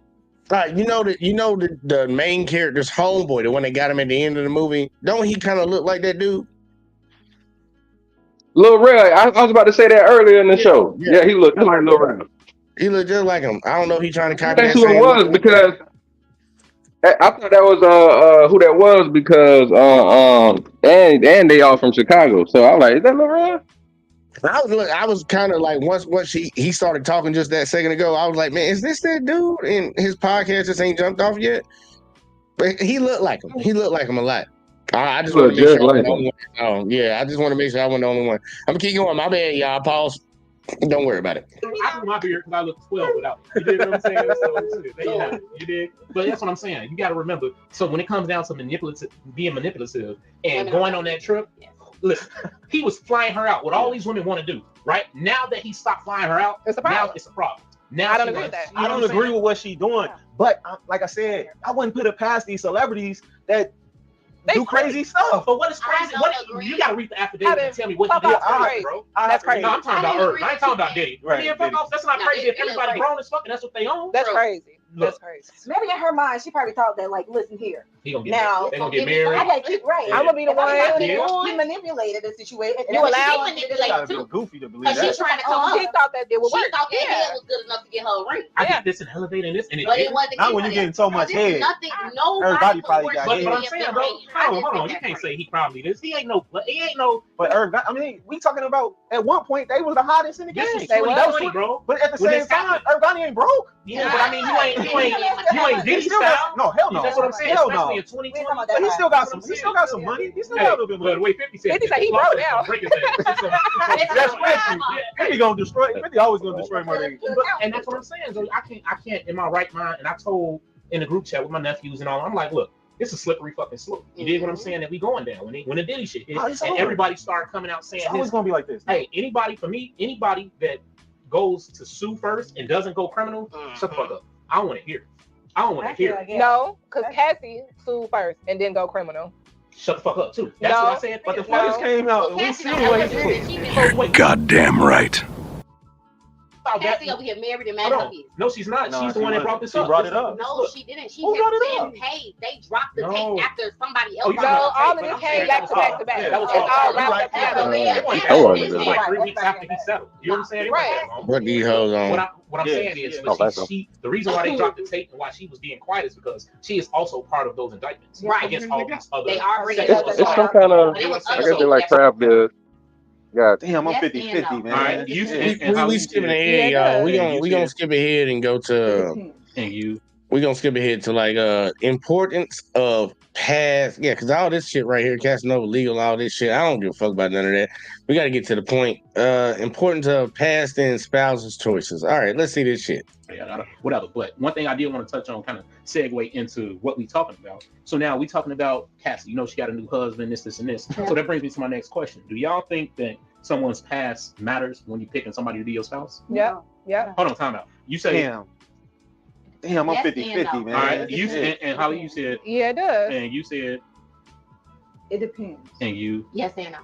S6: You know the main character's homeboy, the one that got him at the end of the movie. Don't he kind of look like that dude?
S11: Lil Rel, I was about to say that earlier in the show. Yeah, he looked just like Lil Rel.
S6: He looked just like him. I don't know if he's trying to copy
S11: That's
S6: that
S11: who it
S6: same
S11: was
S6: look.
S11: because I thought that was who that was because and they all from Chicago. So I was like, is that Lil Rel?
S6: I was kind of like once he started talking just that second ago, I was like, man, is this that dude? And his podcast just ain't jumped off yet. But he looked like him. He looked like him a lot. I just want to make sure I wasn't the only one. Oh yeah, I just want to make sure I wasn't the only one. I'm gonna keep going. My bad, y'all. Pause. Don't worry about it.
S7: I grew my beard because I look 12 without it. You dig what I'm saying? So there you have it. You dig? But that's what I'm saying. You got to remember. So when it comes down to being manipulative and going on that trip, listen, he was flying her out. What all these women want to do, right? Now that he stopped flying her out, now it's a problem. Now
S8: I don't agree with that.
S10: I don't agree with what she's doing, but like I said, I wouldn't put it past these celebrities that do crazy stuff.
S7: But what is crazy? You gotta read the affidavit and tell me what you did. Bro.
S8: That's crazy.
S7: No, I'm talking about Earth. I ain't talking about Diddy.
S10: Right.
S7: Yeah, fuck off. That's not crazy. If everybody grown as fuck and that's what they own.
S8: That's crazy. That's crazy.
S9: Maybe in her mind, she probably thought that, like, listen here.
S7: He gonna get
S9: Now,
S7: they gonna get married.
S9: I gotta keep right.
S8: I'm gonna be the one.
S9: You manipulated the situation.
S2: You allow it.
S10: You gotta be goofy to believe
S2: Because she's
S10: that.
S2: trying to come
S8: She thought that it would work.
S2: She thought that head was good enough to get her a ring.
S7: I did this and elevating this, and it
S2: But it
S7: didn't.
S2: wasn't.
S10: Not when you're getting so much head.
S2: Nothing. Nobody
S10: Everybody probably got
S7: But
S10: head.
S7: what I'm saying, bro, hold on. You can't say he probably this. He ain't no.
S10: But I mean, we talking about at one point they was the hottest in the game.
S7: This is 2020, bro.
S10: But at the
S7: When
S10: same
S7: this
S10: time, Ergani ain't broke.
S7: Yeah, but I mean, you ain't Diddy
S10: still got-
S7: style.
S10: no, hell no.
S7: That's what I'm saying.
S10: Hell
S7: Especially
S10: no.
S7: in 2020.
S10: But he still got some. He still got some money. He still got a little bit of
S7: But the
S10: money.
S7: way 50 said,
S8: 50 said he broke now.
S10: That's 50. 50 gonna destroy. 50 always gonna destroy money.
S7: And that's what I'm saying. So I can't in my right mind. And I told in the group chat with my nephews and all. I'm like, look, it's a slippery fucking slope. You dig what I'm saying? That we going down when the Diddy shit hit, and everybody started coming out saying,
S10: It's always gonna be like this.
S7: Hey, anybody that goes to sue first and doesn't go criminal, shut the fuck up. I don't want to hear it. I don't want to hear it.
S8: No, because Cassie sued first and then go criminal.
S7: Shut the fuck up too. That's what I said.
S10: But the footage came out. We see what he did.
S13: You're goddamn right.
S2: Cassie over here married and
S7: Hold
S2: mad
S7: on. No, she's not. She's the one that brought this up.
S10: She brought it up.
S2: No, she didn't. She
S10: Who brought it
S2: had
S10: up?
S2: been paid. They dropped the
S7: No.
S2: tape after somebody
S7: Oh,
S2: else.
S7: you
S8: No,
S7: talking about
S8: all
S7: tape,
S8: of
S7: but
S8: this
S7: I'm
S8: came
S7: saying
S8: back to back to back.
S7: yeah, that was
S8: It's all
S7: all
S8: wrapped
S7: right.
S8: up together.
S7: It wasn't
S11: I wasn't
S7: it was
S11: there.
S7: like 3 weeks after he settled. You know what I'm saying? It wasn't that long.
S6: What these hoes on?
S7: What I'm saying is,
S11: Oh, that's
S7: the reason why they dropped the tape and why she was being quiet is because she is also part of those indictments
S2: Right.
S7: against all these other.
S2: They are bringing
S7: sexual
S2: up
S11: It's some
S7: assault.
S11: kind of.
S2: But it was
S11: I
S2: other
S11: guess they like
S2: shit.
S11: trap bills. God,
S10: Damn, I'm
S2: Yes
S10: 50-50,
S2: and
S10: man.
S7: All right, you
S6: We skipping ahead, y'all. We gonna skip ahead and go to.
S7: and you.
S6: We're gonna skip ahead to like importance of past, yeah, because all this shit right here, Casanova legal, all this shit, I don't give a fuck about none of that. We got to get to the point. Importance of past and spouses' choices. All right, let's see this shit.
S7: Yeah, whatever. But one thing I did want to touch on, kind of segue into what we talking about. So now we talking about Cassie. You know, she got a new husband, this, and this. So that brings me to my next question. Do y'all think that someone's past matters when you're picking somebody to be your spouse?
S8: Yeah, yeah.
S7: Hold on, time out. You say,
S10: Damn, I'm
S2: Yes
S10: 50-50,
S2: and
S10: man.
S7: all right. You and Holly, you said,
S8: Yeah, it does.
S7: and you said,
S9: It depends.
S7: and you.
S2: Yes and no.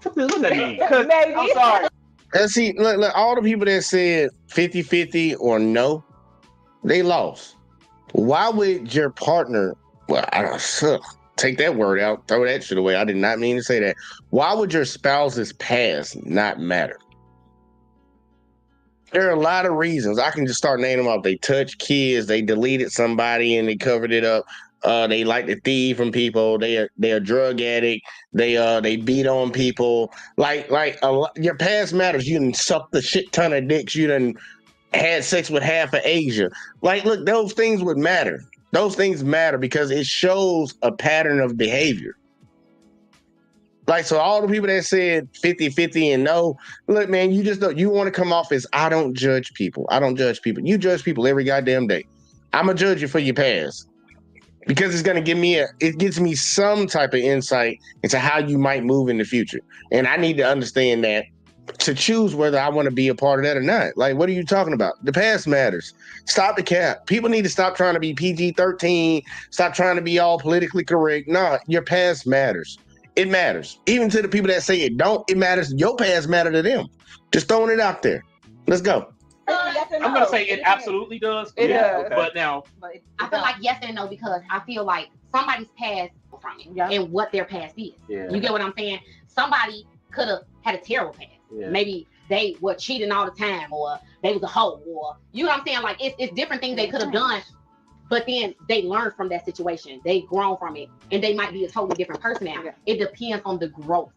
S7: What does that mean?
S8: Maybe.
S10: I'm sorry.
S6: And see, look, all the people that said 50-50 or no, they lost. Why would your partner, well, I don't take that word out, throw that shit away. I did not mean to say that. Why would your spouse's past not matter? There are a lot of reasons. I can just start naming them off. They touched kids, they deleted somebody and they covered it up. They like to thieve from people. They're a drug addict. They beat on people. Your past matters. You done sucked a shit ton of dicks. You done had sex with half of Asia. Like, look, those things would matter. Those things matter because it shows a pattern of behavior. Like, so all the people that said 50-50 and no, look, man, you just don't, you want to come off as, I don't judge people. I don't judge people. You judge people every goddamn day. I'm going to judge you for your past because it's going to give me it gives me some type of insight into how you might move in the future. And I need to understand that to choose whether I want to be a part of that or not. Like, what are you talking about? The past matters. Stop the cap. People need to stop trying to be PG-13. Stop trying to be all politically correct. No, your past matters. It matters. Even to the people that say it don't, it matters. Your past matter to them. Just throwing it out there. Let's go.
S7: I'm gonna say it absolutely does.
S8: It does.
S7: Okay. But now,
S2: I feel like yes and no because I feel like somebody's past from it and what their past is.
S10: Yeah.
S2: You get what I'm saying? Somebody could have had a terrible past.
S10: Yeah.
S2: Maybe they were cheating all the time, or they was a hoe, or you know what I'm saying? Like it's different things they could have done, but then they learned from that situation. They grown from it, and they might be a totally different person now. It depends on the growth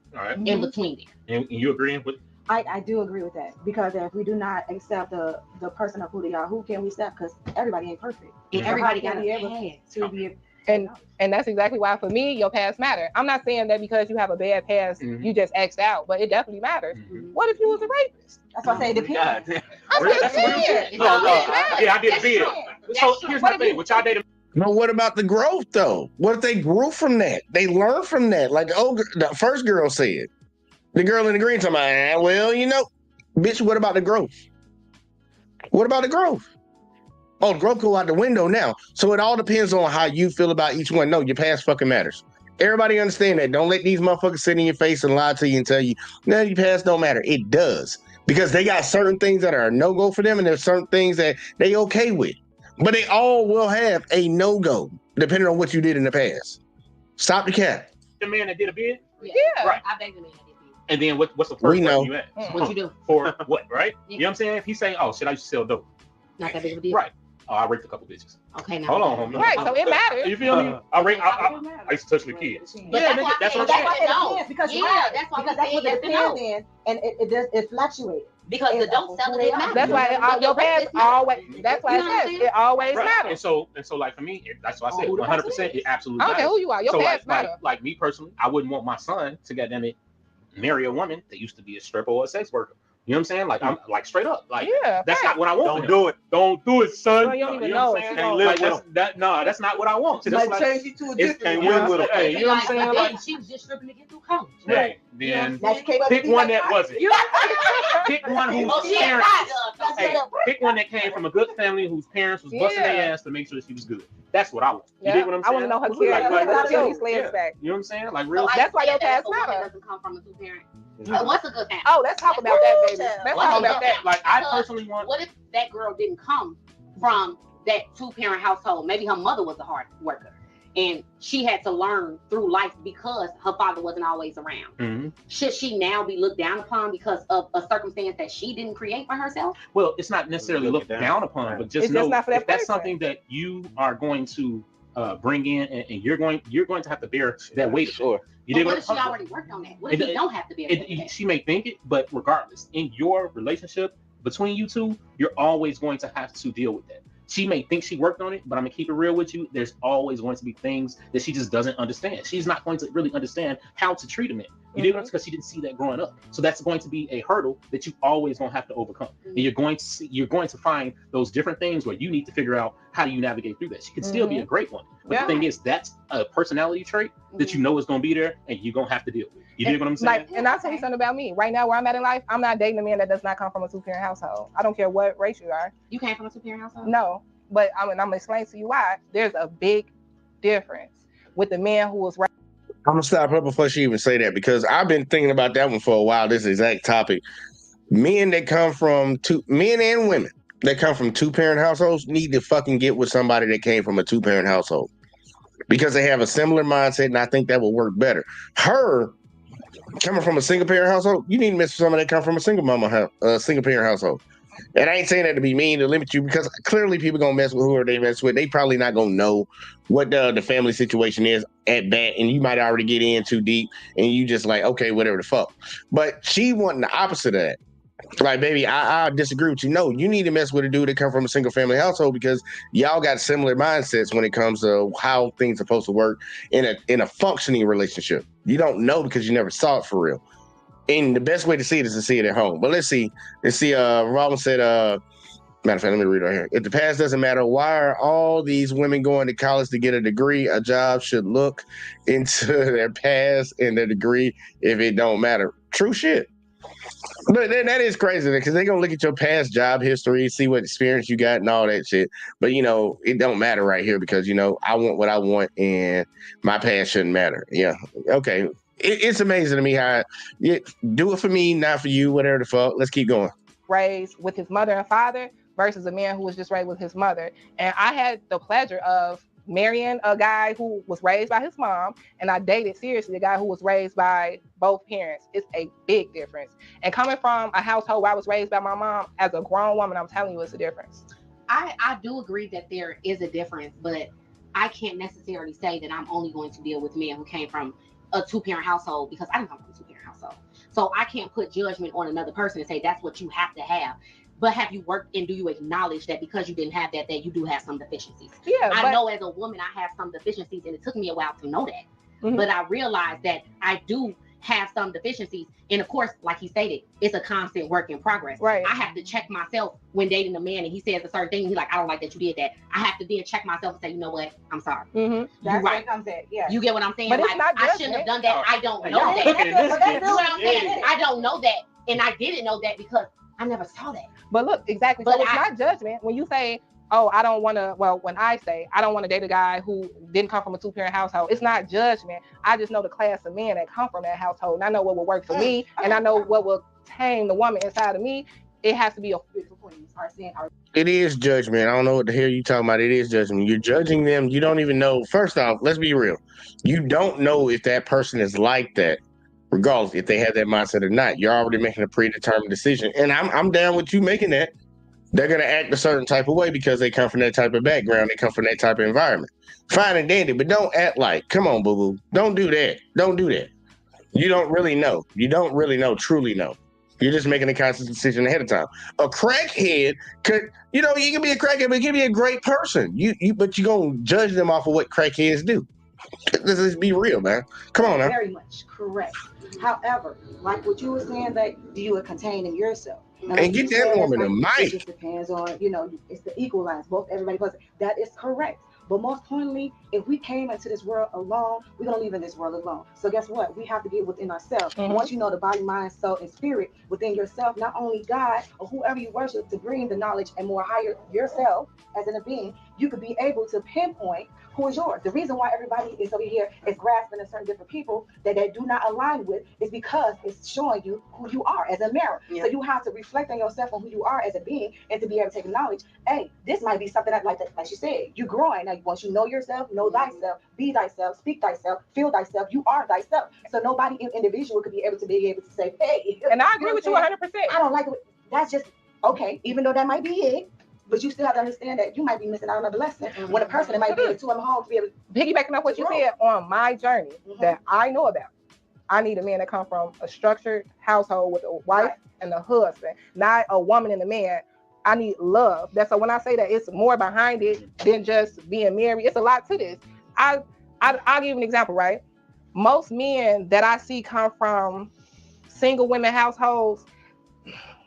S2: in between them.
S7: And you agreeing with?
S9: I do agree with that because if we do not accept the person of who they are, who can we accept? Because everybody ain't perfect.
S2: And everybody
S9: got
S2: got
S9: to be
S2: a
S9: able
S2: past.
S9: to be.
S8: And that's exactly why for me your past matter. I'm not saying that because you have a bad past you just X'd out, but it definitely matters. What if you was a rapist?
S9: That's why I say it depends.
S8: I'm just saying.
S7: Yeah, I did see it. So here's my thing. What y'all dated?
S6: No, what about the growth though? What if they grew from that? They learned from that. Like the first girl said. The girl in the green talking about, well, you know, bitch, what about the growth? What about the growth? Oh, the growth go out the window now. So it all depends on how you feel about each one. No, your past fucking matters. Everybody understand that. Don't let these motherfuckers sit in your face and lie to you and tell you, no, your past don't matter. It does. Because they got certain things that are a no-go for them, and there's certain things that they okay with. But they all will have a no-go, depending on what you did in the past. Stop the cap.
S7: The man that did a bid?
S8: Yeah.
S7: Right.
S2: I beg the man that did a bid.
S7: And then what's the first
S6: We know.
S7: question you ask?
S2: What you do?
S7: For what, right? You know what I'm saying? If he's saying, oh, shit, I used to sell dope.
S2: Not that big of a deal.
S7: Right. Oh, I raped a couple bitches.
S2: Okay, now.
S7: Hold on, homie.
S8: Right, so it matters.
S7: You feel me? I used to touch the kids.
S2: But
S7: Yeah,
S2: that's why
S7: that's
S2: I
S7: what
S2: said
S7: I'm
S2: yes
S7: saying.
S2: and no.
S9: Because
S2: That's why
S9: because
S2: we
S9: that's
S2: say
S9: what
S2: yes
S9: it
S2: and no.
S9: depends in, and it fluctuates.
S2: Because the dope seller didn't matter.
S8: That's why your past always. That's why
S2: You know what I'm
S8: it says
S2: saying?
S8: it always
S7: Right.
S8: matters.
S7: And so, like for me, that's why I said
S9: who the person
S7: 100%. It absolutely
S8: I don't care
S7: matters.
S8: who you are. Your
S7: So
S8: past
S7: like
S8: matter.
S7: me personally, I wouldn't want my son to goddamn it marry a woman that used to be a stripper or a sex worker. You know what I'm saying? Like I'm like straight up. Like
S8: Yeah,
S7: that's
S8: right.
S7: not what I want.
S10: Don't
S7: for him.
S10: do it. Don't do it, son.
S8: Well, you don't even
S7: You
S8: know
S7: know
S8: if
S7: what
S8: she's
S7: I'm saying?
S8: gonna
S7: Like that's not what I want. So that's
S9: Might
S7: like,
S9: change it to a
S7: it's,
S9: different
S10: can't
S7: you know
S10: win
S7: what
S10: with
S7: I'm
S10: them.
S7: saying? Hey, you know what I'm saying? Like,
S2: She was just stripping to get through college.
S7: hey, then
S9: Now she came up
S7: pick
S9: to be
S7: one
S9: like,
S7: that wasn't. Pick one whose
S2: Oh, she ain't
S7: parents.
S2: not.
S7: Hey, pick one that came from a good family whose parents was busting their ass to make sure that she was good. That's what I want. You dig what I'm
S8: I
S7: saying?
S8: want to know her
S7: Like,
S8: kids.
S7: real
S8: These
S7: shit.
S8: legs
S7: Yeah.
S8: back.
S7: You know what I'm saying? Like real.
S2: So
S8: That's why your past
S2: a woman
S8: matter.
S2: doesn't come from a two-parent.
S7: Mhm.
S2: What's a good family?
S8: Oh, let's talk about that, baby. Let's talk about that.
S7: Like I personally want.
S2: What if that girl didn't come from that two-parent household? Maybe her mother was a hard worker, and she had to learn through life because her father wasn't always around.
S7: Mhm.
S2: Should she now be looked down upon because of a circumstance that she didn't create for herself?
S7: Well, it's not necessarily looked down upon, but just
S8: It's
S7: know
S8: just not for that
S7: if that's
S8: person.
S7: something that you are going to bring in, and you're going to have to bear that weight.
S11: Sure.
S7: You
S2: But
S7: dig
S2: what
S7: what
S2: if she already worked on that? What if you don't have to be able to do that?
S7: She may think it, but regardless, in your relationship between you two, you're always going to have to deal with that. She may think she worked on it, but I'm gonna keep it real with you. There's always going to be things that she just doesn't understand. She's not going to really understand how to treat a man. You dig what I'm saying? Because she didn't see that growing up. So that's going to be a hurdle that you always gonna have to overcome. And you're going to find those different things where you need to figure out how do you navigate through that. She can still be a great one, but the thing is, that's a personality trait that you know is gonna be there, and you're gonna have to deal with. You dig what I'm saying?
S8: Like, and I'll tell you something about me. Right now, where I'm at in life, I'm not dating a man that does not come from a two-parent household. I don't care what race you are.
S2: You came from a two-parent household?
S8: No, but I'm gonna explain to you why. There's a big difference with the man who was right.
S6: I'm gonna stop her before she even say that because I've been thinking about that one for a while. This exact topic. Men and women that come from two-parent households need to fucking get with somebody that came from a two-parent household because they have a similar mindset, and I think that will work better. Her coming from a single-parent household, you need to mess with somebody that come from a single-parent household. And I ain't saying that to be mean to limit you because clearly people gonna mess with whoever they mess with. They probably not gonna know what the family situation is at that, and you might already get in too deep, and you just like, okay, whatever the fuck. But she wanting the opposite of that. Like, baby, I disagree with you. No, you need to mess with a dude that come from a single family household because y'all got similar mindsets when it comes to how things are supposed to work in a functioning relationship. You don't know because you never saw it for real. And the best way to see it is to see it at home. But let's see. Robin said, matter of fact, let me read right here. If the past doesn't matter, why are all these women going to college to get a degree? A job should look into their past and their degree if it don't matter. True shit. But that is crazy because they're going to look at your past job history, see what experience you got and all that shit. But, it don't matter right here because, I want what I want and my past shouldn't matter. Yeah. Okay. It's amazing to me how you do it for me, not for you, whatever the fuck. Let's keep going.
S8: Raised with his mother and father versus a man who was just raised with his mother. And I had the pleasure of marrying a guy who was raised by his mom, and I dated seriously a guy who was raised by both parents. It's a big difference. And coming from a household where I was raised by my mom, as a grown woman, I'm telling you, it's a difference.
S2: I do agree that there is a difference, but I can't necessarily say that I'm only going to deal with men who came from a two-parent household, because I didn't come from a two-parent household. So I can't put judgment on another person and say that's what you have to have. But have you worked, and do you acknowledge that because you didn't have that you do have some deficiencies?
S8: Yeah,
S2: I know as a woman I have some deficiencies, and it took me a while to know that. Mm-hmm. But I realized that I do have some deficiencies. And of course, like he stated, it's a constant work in progress.
S8: Right.
S2: I have to check myself when dating a man and he says a certain thing. He's like, I don't like that you did that. I have to then check myself and say, you know what? I'm sorry.
S8: Mm-hmm.
S9: That's
S2: right.
S9: Where it comes at. Yeah.
S2: You get what I'm saying?
S8: But
S2: like,
S8: it's not
S2: I shouldn't have done that. I don't know that. That's what I'm saying. I don't know that. And I didn't know that because I never saw that.
S8: But look, exactly.
S2: But
S8: so it's not judgment. When you say, oh, I don't want to, well, when I say I don't want to date a guy who didn't come from a two-parent household, it's not judgment. I just know the class of men that come from that household. And I know what will work for me, and I know what will tame the woman inside of me. It has to be a physical point.
S6: It is judgment. I don't know what the hell you're talking about. It is judgment. You're judging them. You don't even know. First off, let's be real. You don't know if that person is like that, regardless if they have that mindset or not. You're already making a predetermined decision. And I'm down with you making that. They're going to act a certain type of way because they come from that type of background. They come from that type of environment. Fine and dandy, but don't act like, come on, boo-boo. Don't do that. Don't do that. You don't really know. You don't really know, truly know. You're just making a conscious decision ahead of time. A crackhead could, you can be a crackhead, but you can be a great person. But you're going to judge them off of what crackheads do. Let's just be real, man. Come on now.
S9: Very much correct. However, like what you were saying, that you would contain in yourself.
S6: And get that woman a mic.
S9: It just depends on, it's the equalize. Both everybody does it. That is correct. But most importantly, if we came into this world alone, we're going to leave in this world alone. So guess what? We have to get within ourselves. Mm-hmm. Once you know the body, mind, soul, and spirit within yourself, not only God or whoever you worship, to bring the knowledge and more higher yourself as in a being, you could be able to pinpoint who is yours. The reason why everybody is over here is grasping at certain different people that they do not align with is because it's showing you who you are as a mirror. Yeah. So you have to reflect on yourself on who you are as a being, and to be able to take knowledge. Hey, this might be something that, like you said, you're growing. Now, once you know yourself, know thyself, be thyself, speak thyself, feel thyself, you are thyself. So nobody individual could be able to say, hey.
S8: And I agree with you 100%.
S9: I don't like it. That's just okay, even though that might be it. But you still have to understand that you might be missing out on a blessing when a person that might be able to home to be able to
S8: piggybacking off what you said on my journey that I know about. I need a man that come from a structured household with a wife and a husband, not a woman and a man. I need love. That's so when I say that it's more behind it than just being married. It's a lot to this. I'll give you an example, right? Most men that I see come from single women households,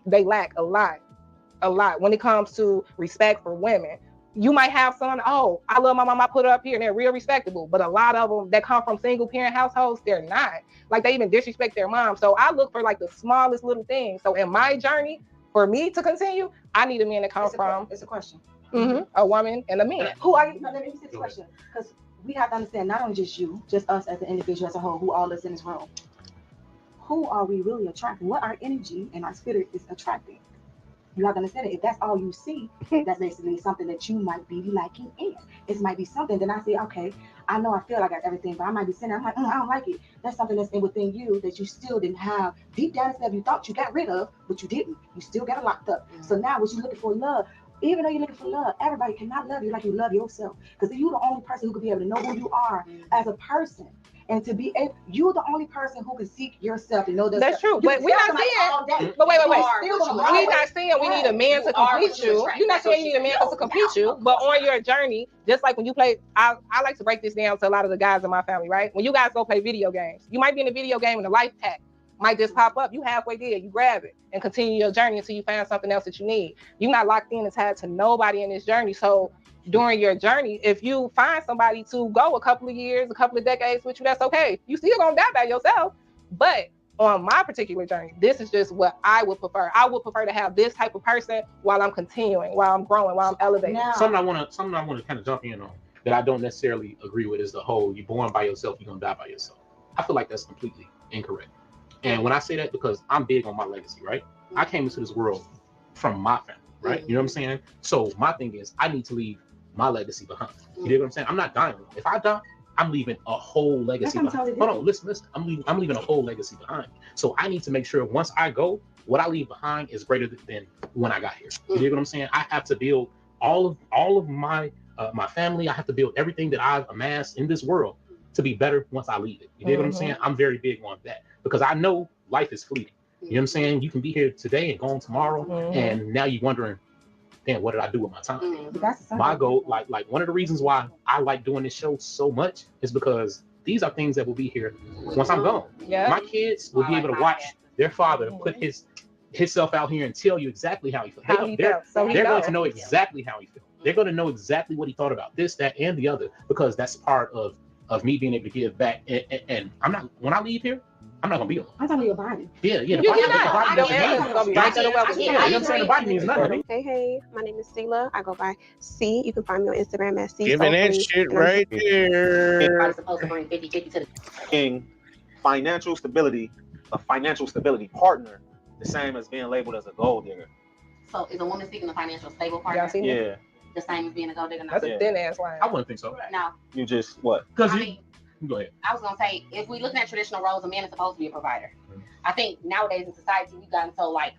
S8: they lack a lot when it comes to respect for women. You might have someone, oh, I love my mom, I put her up here, and they're real respectable. But a lot of them that come from single parent households, they're not. Like, they even disrespect their mom. So I look for like the smallest little things. So in my journey, for me to continue, I need a man that comes from.
S9: It's a question.
S8: Mm-hmm, a woman and a man.
S9: Who are you? No, let me see the question. Because we have to understand, not only just you, just us as an individual as a whole, who all is in this room. Who are we really attracting? What our energy and our spirit is attracting? You have to understand it. If that's all you see, that's basically something that you might be lacking in. It might be something. Then I say, okay, I know I feel like I got everything, but I might be sitting there, I'm like, I don't like it. That's something that's within you that you still didn't have. Deep down inside, you thought you got rid of, but you didn't. You still got it locked up. Mm-hmm. So now what you're looking for love, even though you're looking for love, everybody cannot love you like you love yourself. Because you're the only person who could be able to know who you are as a person. And to be able, you're the only person who can seek yourself and know that.
S8: That's true. But we're not saying. But wait. We're not saying we need a man to complete you. You're not saying you need a man to complete you. But on your journey, just like when you play, I like to break this down to a lot of the guys in my family, right? When you guys go play video games, you might be in a video game and a life pack might just pop up. You halfway there, you grab it and continue your journey until you find something else that you need. You're not locked in and tied to nobody in this journey. So during your journey, if you find somebody to go a couple of years, a couple of decades with you, that's okay. You still gonna die by yourself. But on my particular journey, this is just what I would prefer. I would prefer to have this type of person while I'm continuing, while I'm growing, while I'm elevating.
S7: Something I want to kind of jump in on that I don't necessarily agree with is the whole, you're born by yourself, you're gonna die by yourself. I feel like that's completely incorrect. And when I say that, because I'm big on my legacy, right? I came into this world from my family, right? You know what I'm saying? So my thing is, I need to leave my legacy behind. You know what I'm saying? I'm not dying. If I die, I'm leaving a whole legacy behind. Hold on, listen. I'm leaving a whole legacy behind. So I need to make sure once I go, what I leave behind is greater than when I got here. You know what I'm saying? I have to build all of my my family. I have to build everything that I've amassed in this world to be better once I leave it. You know what I'm saying? I'm very big on that because I know life is fleeting. You know what I'm saying? You can be here today and gone tomorrow, and now you're wondering, damn, what did I do with my time? My goal, like one of the reasons why I like doing this show so much is because these are things that will be here once I'm gone. My kids will be able to watch their father put himself out here and tell you exactly how he felt. They're going to know exactly how he felt. They're going to know exactly what he thought about this, that, and the other, because that's part of me being able to give back. And I'm not, when I leave here, I'm not gonna be alone.
S9: I'm talking about your body.
S7: Yeah, the body doesn't mean. You know what I'm saying? The body means nothing.
S14: Hey, my name is Sela. I go by C. You can find me on Instagram at C.
S6: Giving that shit right there.
S2: Everybody's supposed to bring 50-50 to the
S10: Financial stability, a financial stability partner, the same as being labeled as a gold digger.
S2: So is a woman seeking a financial stable partner?
S10: Yeah.
S2: The same as being a gold digger?
S8: That's a thin ass line.
S7: I wouldn't think so.
S2: No.
S10: You just what?
S7: Because
S2: go ahead. I was gonna say, if we look at traditional roles, a man is supposed to be a provider. I think nowadays in society we've gotten so like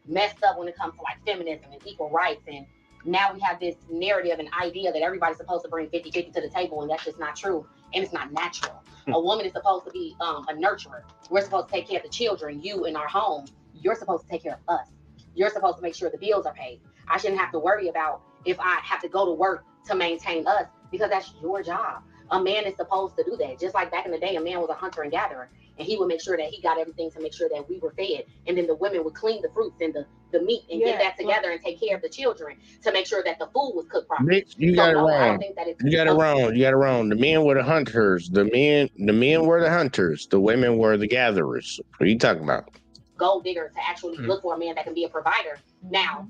S2: messed up when it comes to like feminism and equal rights, and now we have this narrative and idea that everybody's supposed to bring 50-50 to the table, and that's just not true, and it's not natural. A woman is supposed to be a nurturer. We're supposed to take care of the children, you in our home. You're supposed to take care of us. You're supposed to make sure the bills are paid. I shouldn't have to worry about if I have to go to work to maintain us, because that's your job. A man is supposed to do that. Just like back in the day, a man was a hunter and gatherer, and he would make sure that he got everything to make sure that we were fed. And then the women would clean the fruits and the meat and get that together and take care of the children to make sure that the food was cooked properly.
S6: Mitch, you got it wrong. You got it wrong. The men were the hunters. The men were the hunters. The women were the gatherers. What are you talking about?
S2: Gold digger to actually look for a man that can be a provider. Now,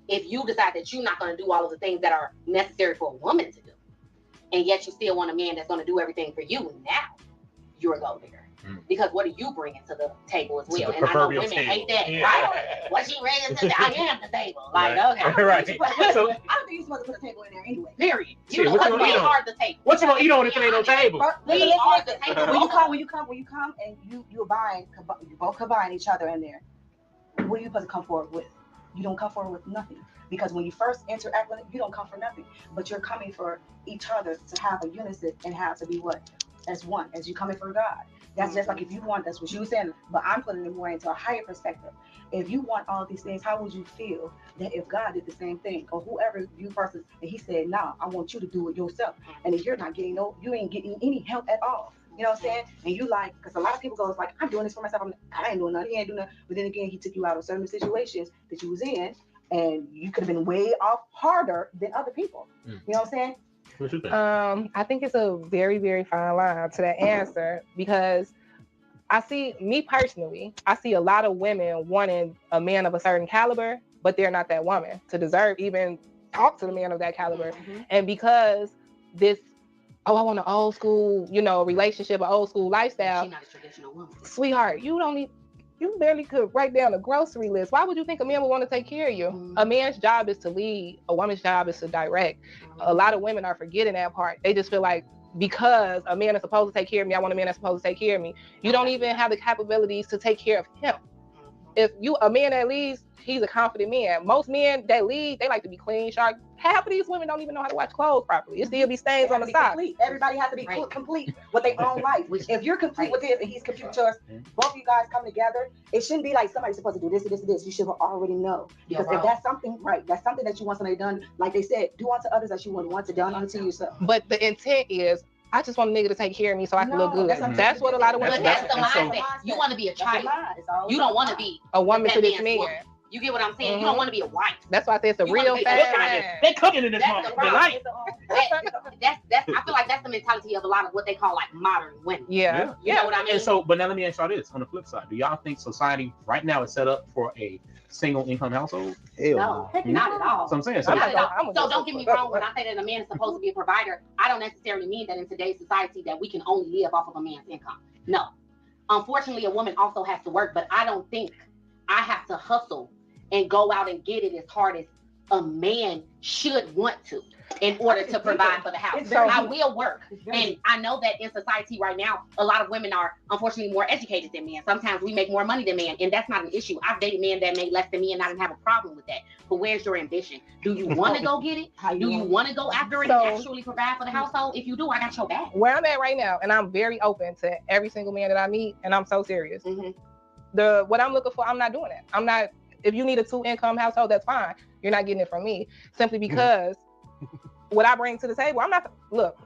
S2: if you decide that you're not going to do all of the things that are necessary for a woman to do, and yet you still want a man that's going to do everything for you, now you're a gold digger. Because what are you bringing to the table as well? And I know women hate that. Right? What she bringing to the I am the table. Like, okay.
S9: Right. I don't think you're supposed to put a table in there anyway.
S2: Period.
S7: We are
S2: the table.
S7: What you gonna eat on if it ain't no table?
S2: We are the table.
S9: When you come and you both combine each other in there, what are you supposed to come forward with? You don't come forward with nothing. Because when you first interact with it, you don't come for nothing. But you're coming for each other to have a unison and have to be what? As one, as you coming for God. That's just like if you want, that's what you were saying, but I'm putting it more into a higher perspective. If you want all of these things, how would you feel that if God did the same thing, or whoever you versus, and he said, nah, I want you to do it yourself. And if you're not getting you ain't getting any help at all. You know what I'm saying? And you like, because a lot of people go, it's like, I'm doing this for myself. I ain't doing nothing. He ain't doing nothing. But then again, he took you out of certain situations that you was in, and you could have been way off harder than other people. You know what I'm saying?
S7: What you think?
S8: I think it's a very, very fine line to that answer, because I see, me personally, I see a lot of women wanting a man of a certain caliber, but they're not that woman to deserve even talk to the man of that caliber. And because this, I want an old school, relationship, an old school lifestyle.
S2: She's not a traditional woman.
S8: Sweetheart, you barely could write down a grocery list. Why would you think a man would want to take care of you? A man's job is to lead. A woman's job is to direct. A lot of women are forgetting that part. They just feel like, because a man is supposed to take care of me, I want a man that's supposed to take care of me. You don't even have the capabilities to take care of him. If a man that leads, he's a confident man. Most men that lead, they like to be clean, sharp. Half of these women don't even know how to wash clothes properly. It still be stains on the socks.
S9: Everybody has to be complete with their own life. If you're complete with his and he's complete with yours, both of you guys come together. It shouldn't be like somebody's supposed to do this and this and this. You should already know. Because if that's something, that's something that you want somebody done, like they said, do unto others as you would want to done unto yourself.
S8: But the intent is, I just want a nigga to take care of me so I can look good. That's what a lot of women.
S2: But that's the mindset. You want to be a child. You don't want to be
S8: a woman to this man.
S2: You get what I'm saying? You don't want to be a wife.
S8: That's why I say it's a real fast.
S7: They cooking in this motherfucker. Like
S2: that's I feel like that's the mentality of a lot of what they call like modern women.
S8: Yeah.
S2: You know what I mean?
S7: And so, but now let me ask y'all this: on the flip side, do y'all think society right now is set up for a single income household?
S2: No, not at all.
S7: So I'm saying,
S2: not at all. So don't get me wrong. When I say that a man is supposed to be a provider, I don't necessarily mean that in today's society that we can only live off of a man's income. No. Unfortunately, a woman also has to work, but I don't think I have to hustle and go out and get it as hard as a man should want to in order to provide for the house. So I will work. And I know that in society right now, a lot of women are unfortunately more educated than men. Sometimes we make more money than men, and that's not an issue. I've dated men that made less than me, and I didn't have a problem with that. But where's your ambition? Do you want to go get it? Do you want to go after it and actually provide for the household? If you do, I got your back.
S8: Where I'm at right now, and I'm very open to every single man that I meet, and I'm so serious. What I'm looking for, I'm not doing it. I'm not. If you need a 2-income household, that's fine. You're not getting it from me, simply because what I bring to the table, I'm not. Look,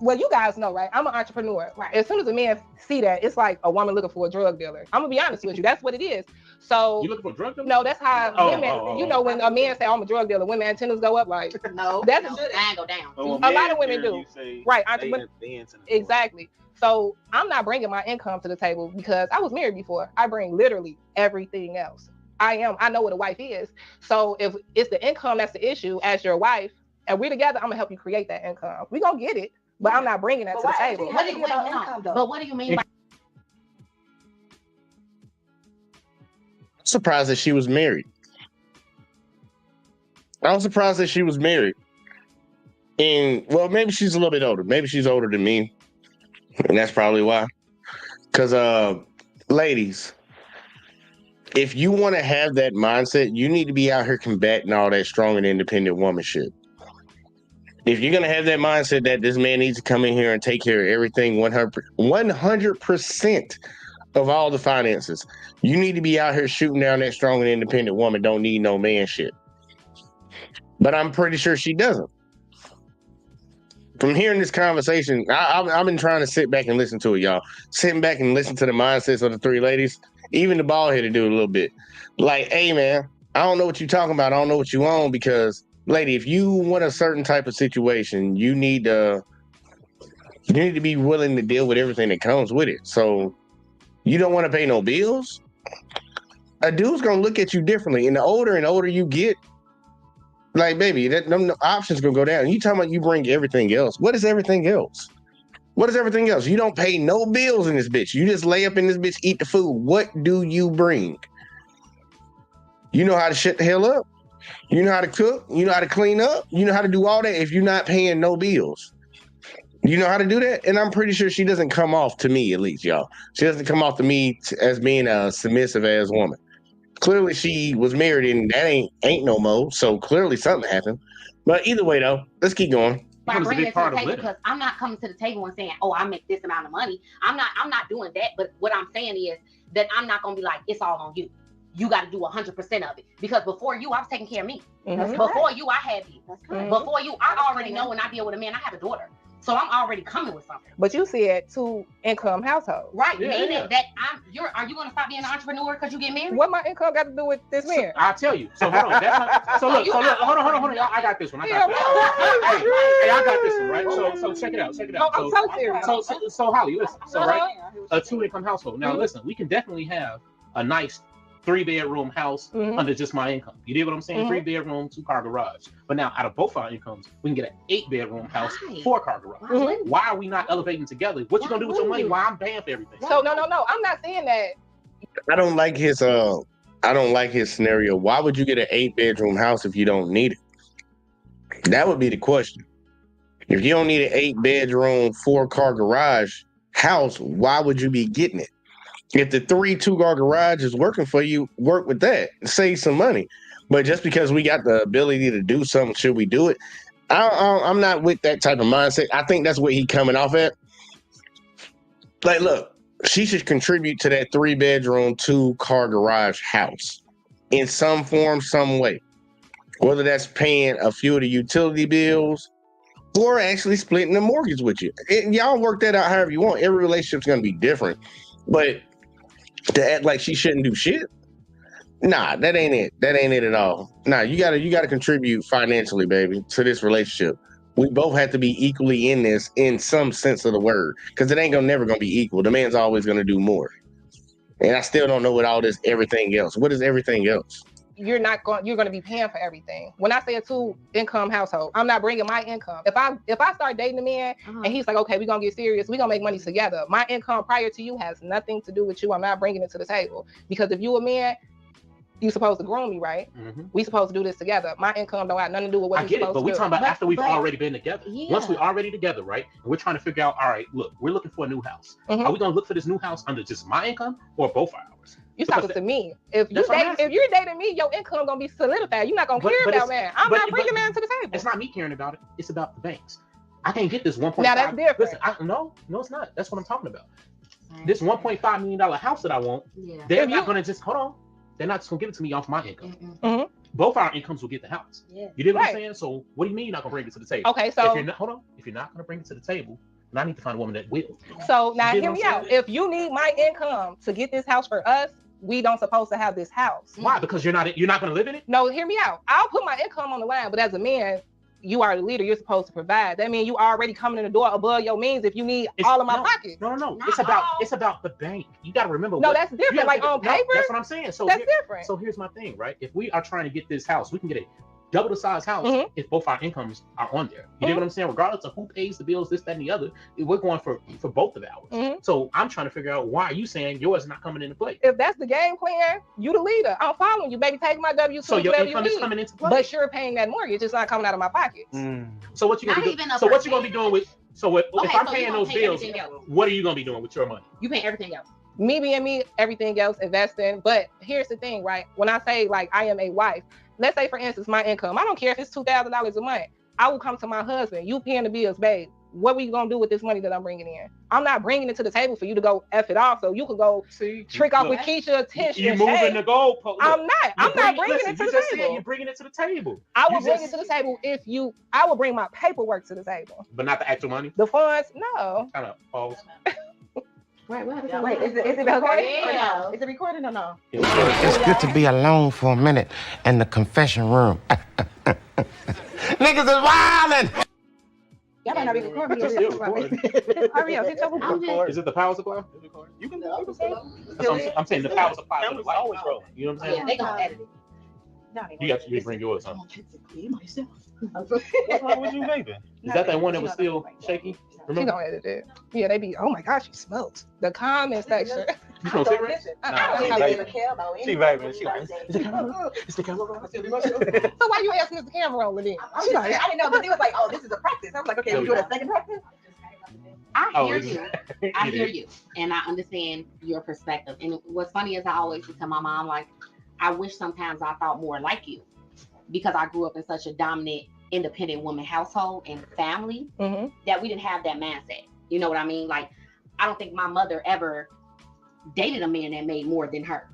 S8: well, you guys know, right? I'm an entrepreneur. Right. As soon as a man see that, it's like a woman looking for a drug dealer. I'm gonna be honest with you. That's what it is. So
S7: you looking for a drug dealer?
S8: No, that's how women. You know, when a man say, "I'm a drug dealer," women antennas go up. Like, no, that's I go down. A lot of women do. Right. Exactly. So I'm not bringing my income to the table because I was married before. I bring literally everything else. I know what a wife is. So if it's the income that's the issue as your wife, and we're together, I'm gonna help you create that income. We gonna get it, but I'm not bringing that to the table.
S2: What do you mean by?
S6: I'm surprised that she was married. I'm surprised that she was married. And well, maybe she's a little bit older. Maybe she's older than me. And that's probably why. Because ladies, if you want to have that mindset, you need to be out here combating all that strong and independent woman shit. If you're going to have that mindset that this man needs to come in here and take care of everything 100% of all the finances, you need to be out here shooting down that strong and independent woman, don't need no man shit. But I'm pretty sure she doesn't. From hearing this conversation, I've been trying to sit back and listen to it, y'all. Sitting back and listen to the mindsets of the three ladies, even the bald headed do a little bit. Like, hey, man, I don't know what you're talking about. I don't know what you want because, lady, if you want a certain type of situation, you need to be willing to deal with everything that comes with it. So you don't want to pay no bills? A dude's going to look at you differently. And the older you get, like, baby, them options gonna go down. You talking about you bring everything else. What is everything else? What is everything else? You don't pay no bills in this bitch. You just lay up in this bitch, eat the food. What do you bring? You know how to shut the hell up? You know how to cook? You know how to clean up? You know how to do all that if you're not paying no bills? You know how to do that? And I'm pretty sure she doesn't come off, to me at least, y'all. She doesn't come off to me as being a submissive ass woman. Clearly she was married and that ain't no more. So clearly something happened. But either way though, let's keep going.
S2: I bring it to the table because I'm not coming to the table and saying, "Oh, I make this amount of money." I'm not doing that. But what I'm saying is that I'm not gonna be like, "It's all on you. You got to do 100% of it." Because before you, I was taking care of me. Before you, I had you. Before you, I already know when I deal with a man, I have a daughter. So I'm already coming with something.
S8: But you said 2-income household.
S2: Right. Meaning that are you gonna stop being an entrepreneur because you get married?
S8: What my income got to do with this man?
S7: I'll tell you. So hold on. Look, hold on. Y'all, I got this one. Hey, I got this one, right? So check it out.
S8: I'm so serious.
S7: So Holly, listen. So right, a 2-income household. Now listen, we can definitely have a nice 3-bedroom house under just my income. You dig what I'm saying? 3-bedroom, 2-car garage. But now out of both our incomes, we can get an 8-bedroom house, 4-car garage. Why are we not elevating together? What you gonna do with your money while I'm paying for everything?
S8: So no. I'm not saying that.
S6: I don't like his scenario. Why would you get an 8-bedroom house if you don't need it? That would be the question. If you don't need an 8-bedroom, 4-car garage house, why would you be getting it? If the 3 2-car garage is working for you, work with that. Save some money. But just because we got the ability to do something, should we do it? I'm not with that type of mindset. I think that's what he coming off at. Like, look, she should contribute to that 3-bedroom, 2-car garage house in some form, some way. Whether that's paying a few of the utility bills or actually splitting the mortgage with you. Y'all work that out however you want. Every relationship's going to be different. But to act like she shouldn't do shit, nah, that ain't it. That ain't it at all. Nah, you gotta contribute financially, baby, to this relationship. We both have to be equally in this in some sense of the word, because it ain't never gonna be equal. The man's always gonna do more. And I still don't know what all this everything else. What is everything else?
S8: you're going to be paying for everything. When I say a 2-income household, I'm not bringing my income. If I start dating a man and he's like, okay, we're going to get serious, we're going to make money together. My income prior to you has nothing to do with you. I'm not bringing it to the table. Because if you a man, you supposed to groom me, right? We supposed to do this together. My income don't have nothing to do with what
S7: I get it, but we're talking about after we've already been together.
S2: Yeah.
S7: Once we're already together, right? And we're trying to figure out, all right, look, we're looking for a new house. Are we going to look for this new house under just my income or both ours?
S8: You talking to me. If you're dating me, your income going to be solidified. You're not going to care about man. I'm not bringing man to the table.
S7: It's not me caring about it. It's about the banks. I can't get this 1.5.
S8: Now that's different.
S7: Listen, no, it's not. That's what I'm talking about. This $1.5 million house that I want, they're not going to just, hold on. They're not just gonna give it to me off my income. Both our incomes will get the house. You get what I'm saying? So what do you mean you're not gonna bring it to the table?
S8: Okay, so
S7: if you're not gonna bring it to the table, then I need to find a woman that will.
S8: So now hear me out. If you need my income to get this house for us, we don't supposed to have this house.
S7: Why? Because you're not gonna live in it?
S8: No, hear me out. I'll put my income on the line, but as a man, you are the leader. You're supposed to provide. That means you already coming in the door above your means if you need all of my pockets.
S7: No. It's about the bank. You got to remember.
S8: No, that's different. Like on paper.
S7: That's what I'm saying. So
S8: that's different.
S7: So here's my thing, right? If we are trying to get this house, we can get a double the size house if both our incomes are on there. You get what I'm saying? Regardless of who pays the bills, this, that, and the other, we're going for both of ours. So I'm trying to figure out why are you saying yours is not coming into play?
S8: If that's the game plan, you the leader. I'm following you, baby. Take my W2.
S7: So your income is coming into play.
S8: But you're paying that mortgage. It's not coming out of my pockets.
S7: So what you gonna do? So what you gonna be doing with? If I'm paying those bills, what are you gonna be doing with your money?
S2: You paying everything else.
S8: Me being me, everything else, investing. But here's the thing, right? When I say like I am a wife, let's say for instance, my income, I don't care if it's $2,000 a month. I will come to my husband. You paying the bills, babe. What are you gonna do with this money that I'm bringing in? I'm not bringing it to the table for you to go F it off. So you can go trick off with Keisha, attention.
S7: You're moving the goalpost.
S8: I'm not bringing it to the table.
S7: You're bringing it to the table.
S8: I will bring it to the table I will bring my paperwork to the table.
S7: But not the actual money?
S8: The funds, no.
S7: Kind of pause.
S9: Wait, is it recording or no? Is it recording or no?
S15: It's good to be alone for a minute in the confession room. Niggas is wildin'!
S9: Y'all might not be recording.
S8: Hurry up, hit your record.
S7: Is it the power supply? You can say. I'm saying the power supply. Is always rolling. You know what I'm saying?
S2: Yeah, they gonna edit it.
S7: You got to bring yours, huh?
S10: What's wrong with you, baby?
S7: Is that one that was still shaky?
S8: She gonna edit it. Yeah, they be, oh my gosh, she smokes. The comment section.
S7: You smoke cigarettes?
S10: She vaping. She like,
S7: it's the camera.
S8: So why you asking if the camera rolling in?
S9: I didn't know, but they was like, oh, this is a practice. I was like, okay, we're doing a second practice.
S2: I hear you, and I understand your perspective. And what's funny is I always tell my mom, like, I wish sometimes I thought more like you, because I grew up in such a dominant, independent woman household and family that we didn't have that mindset. You know what I mean? Like, I don't think my mother ever dated a man that made more than her.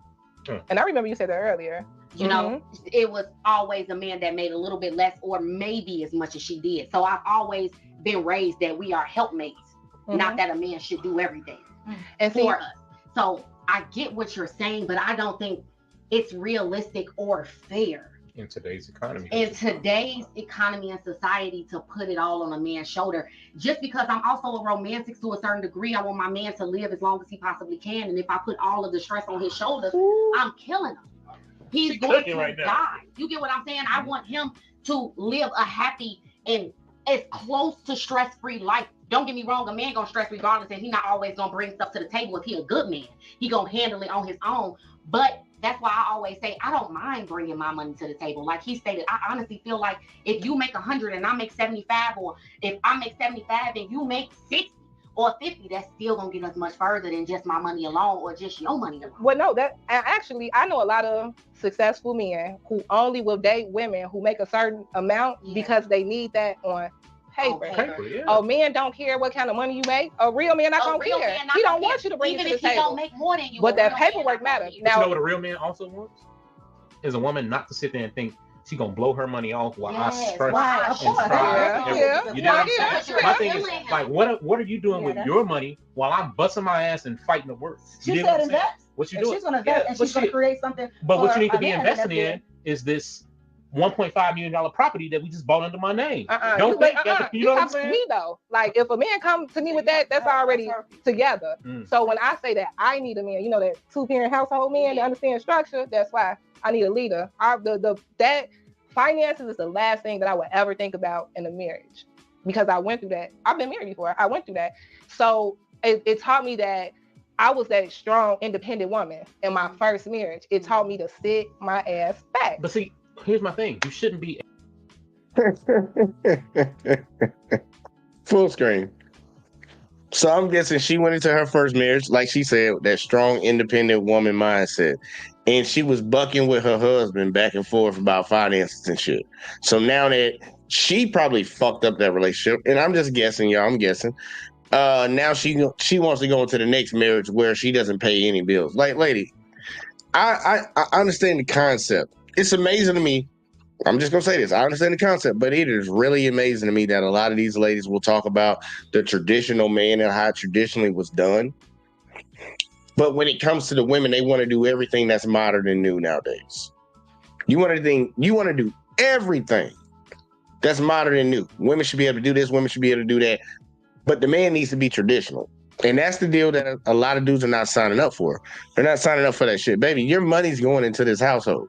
S8: And I remember you said that earlier.
S2: You know, it was always a man that made a little bit less or maybe as much as she did. So I've always been raised that we are helpmates, not that a man should do everything for us. So I get what you're saying, but I don't think it's realistic or fair
S7: in today's economy.
S2: In today's economy and society to put it all on a man's shoulder. Just because I'm also a romantic to a certain degree, I want my man to live as long as he possibly can. And if I put all of the stress on his shoulders, I'm killing him. He's going to die. You get what I'm saying? I want him to live a happy and as close to stress-free life. Don't get me wrong, a man gonna stress regardless, and he not always gonna bring stuff to the table if he a good man. He gonna handle it on his own. But that's why I always say I don't mind bringing my money to the table. Like he stated, I honestly feel like if you make 100 and I make 75, or if I make 75 and you make 60 or 50, that's still gonna get us much further than just my money alone or just your money alone.
S8: Well, no, that actually I know a lot of successful men who only will date women who make a certain amount because they need that on paper. Men don't care what kind of money you make. A real man not gonna care. He don't want you to bring it to the table. Even if he don't make more than you. But that paperwork matters.
S7: Now, you know what a real man also wants? Is a woman not to sit there and think she gonna blow her money off while I stress and strive. You know what I'm saying? My thing is, like, what are you doing with your money while I'm busting my ass and fighting the worst?
S9: She said invest.
S7: What you doing?
S9: She's gonna invest and she's gonna create something.
S7: But what you need to be investing in is this $1.5 million property that we just bought under my name.
S8: Don't
S7: think
S8: you know what I'm saying? Me though, like if a man come to me with that, that's already together. So when I say that I need a man, you know, that 2-parent household man that understands structure, that's why I need a leader. That finances is the last thing that I would ever think about in a marriage, because I went through that. I've been married before. I went through that. So it taught me that I was that strong, independent woman in my first marriage. It taught me to sit my ass back.
S7: But see, here's my thing. You shouldn't be.
S6: Full screen. So I'm guessing she went into her first marriage, like she said, that strong, independent woman mindset. And she was bucking with her husband back and forth about finances and shit. So now that she probably fucked up that relationship, and I'm just guessing, y'all, I'm guessing. Now she wants to go into the next marriage where she doesn't pay any bills. Like, lady, I understand the concept. It's amazing to me. I'm just gonna say this. I understand the concept, but it is really amazing to me that a lot of these ladies will talk about the traditional man and how it traditionally was done. But when it comes to the women, they want to do everything that's modern and new nowadays. You want to do everything that's modern and new. Women should be able to do this. Women should be able to do that. But the man needs to be traditional. And that's the deal that a lot of dudes are not signing up for. They're not signing up for that shit. Baby, your money's going into this household.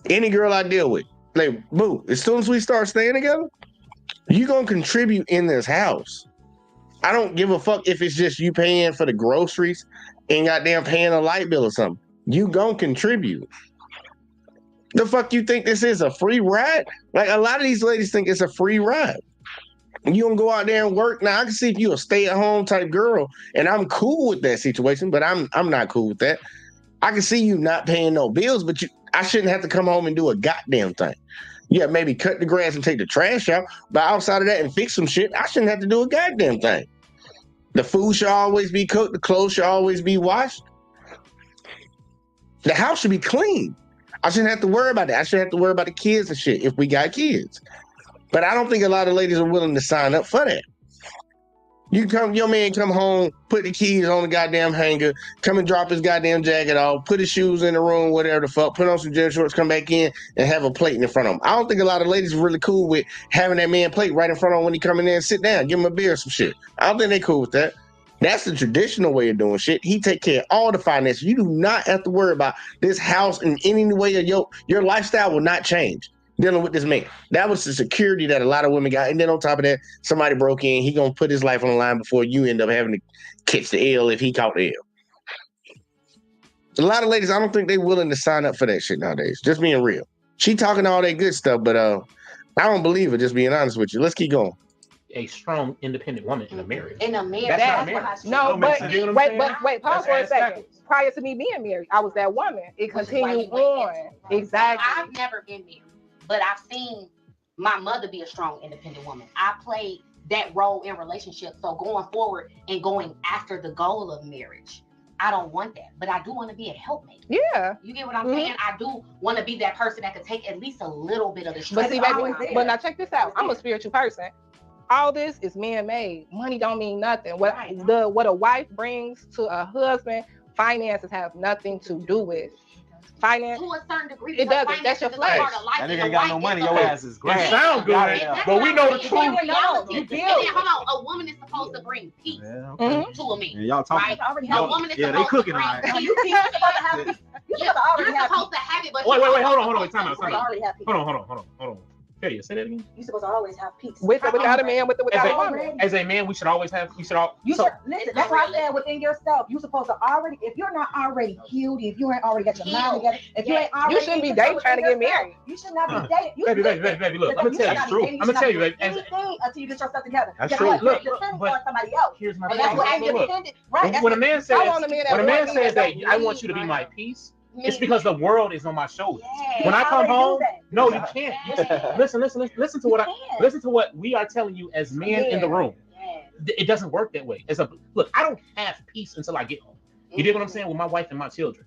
S6: Any girl I deal with, like, boo, as soon as we start staying together, you're going to contribute in this house. I don't give a fuck if it's just you paying for the groceries and goddamn paying a light bill or something. You going to contribute. The fuck you think this is, a free ride? Like, a lot of these ladies think it's a free ride. You don't go out there and work. Now, I can see if you're a stay-at-home type girl, and I'm cool with that situation, but I'm not cool with that. I can see you not paying no bills, but I shouldn't have to come home and do a goddamn thing. Yeah, maybe cut the grass and take the trash out, but outside of that and fix some shit, I shouldn't have to do a goddamn thing. The food should always be cooked. The clothes should always be washed. The house should be clean. I shouldn't have to worry about that. I shouldn't have to worry about the kids and shit if we got kids. But I don't think a lot of ladies are willing to sign up for that. Your man come home, put the keys on the goddamn hanger, come and drop his goddamn jacket off, put his shoes in the room, whatever the fuck, put on some gym shorts, come back in and have a plate in front of him. I don't think a lot of ladies are really cool with having that man plate right in front of him when he come in there and sit down, give him a beer or some shit. I don't think they cool with that. That's the traditional way of doing shit. He take care of all the finances. You do not have to worry about this house in any way of your lifestyle will not change dealing with this man. That was the security that a lot of women got. And then on top of that, somebody broke in. He gonna put his life on the line before you end up having to catch the L if he caught the L. A lot of ladies, I don't think they willing to sign up for that shit nowadays. Just being real. She talking all that good stuff, but I don't believe her, just being honest with you. Let's keep going.
S7: A strong, independent woman in a marriage.
S2: In a marriage.
S7: That's not marriage.
S8: No, but wait, pause for a second. Prior to me being married, I was that woman. It continued on. Exactly.
S2: I've never been married, but I've seen my mother be a strong, independent woman. I played that role in relationships. So going forward and going after the goal of marriage, I don't want that, but I do want to be a helpmate.
S8: Yeah.
S2: You get what I'm saying? I do want to be that person that could take at least a little bit of the stress.
S8: But see, baby, but now check this out. I'm a spiritual person. All this is man-made. Money don't mean nothing. What a wife brings to a husband, finances have nothing to do with. Finance,
S2: to a certain degree,
S8: it doesn't. That's your flesh.
S10: That nigga ain't got no money. Your ass is great.
S7: It sound good, but we know the truth.
S2: Hold on, a woman is supposed to bring peace to a man.
S10: Yeah, y'all talking.
S2: Right? A woman is
S10: they
S2: supposed
S10: cooking
S2: to bring
S10: all right.
S2: peace.
S9: You're supposed to have peace. You're supposed to have it, but
S7: wait, hold on, time out. Hold on. Say that again.
S9: You're supposed to always have peace.
S8: With or without a man, with or without a woman.
S7: As a man, we should always have.
S9: Listen. That's what I said within yourself. You're supposed to already. If you're not already healed, if you ain't already got your mind together, if you ain't already,
S8: you shouldn't be dating trying to get married.
S9: You should not be dating.
S7: Baby, look. I'm gonna tell you, baby.
S9: Anything until you get yourself together.
S10: That's true.
S7: Look,
S9: but somebody else.
S7: Here's my
S9: thing.
S7: When a man says that I want you to be my peace. It's because the world is on my shoulders. When I come home, no, you can't. Listen to what we are telling you as men in the room. It doesn't work that way. Look, I don't have peace until I get home. You dig what I'm saying? With my wife and my children.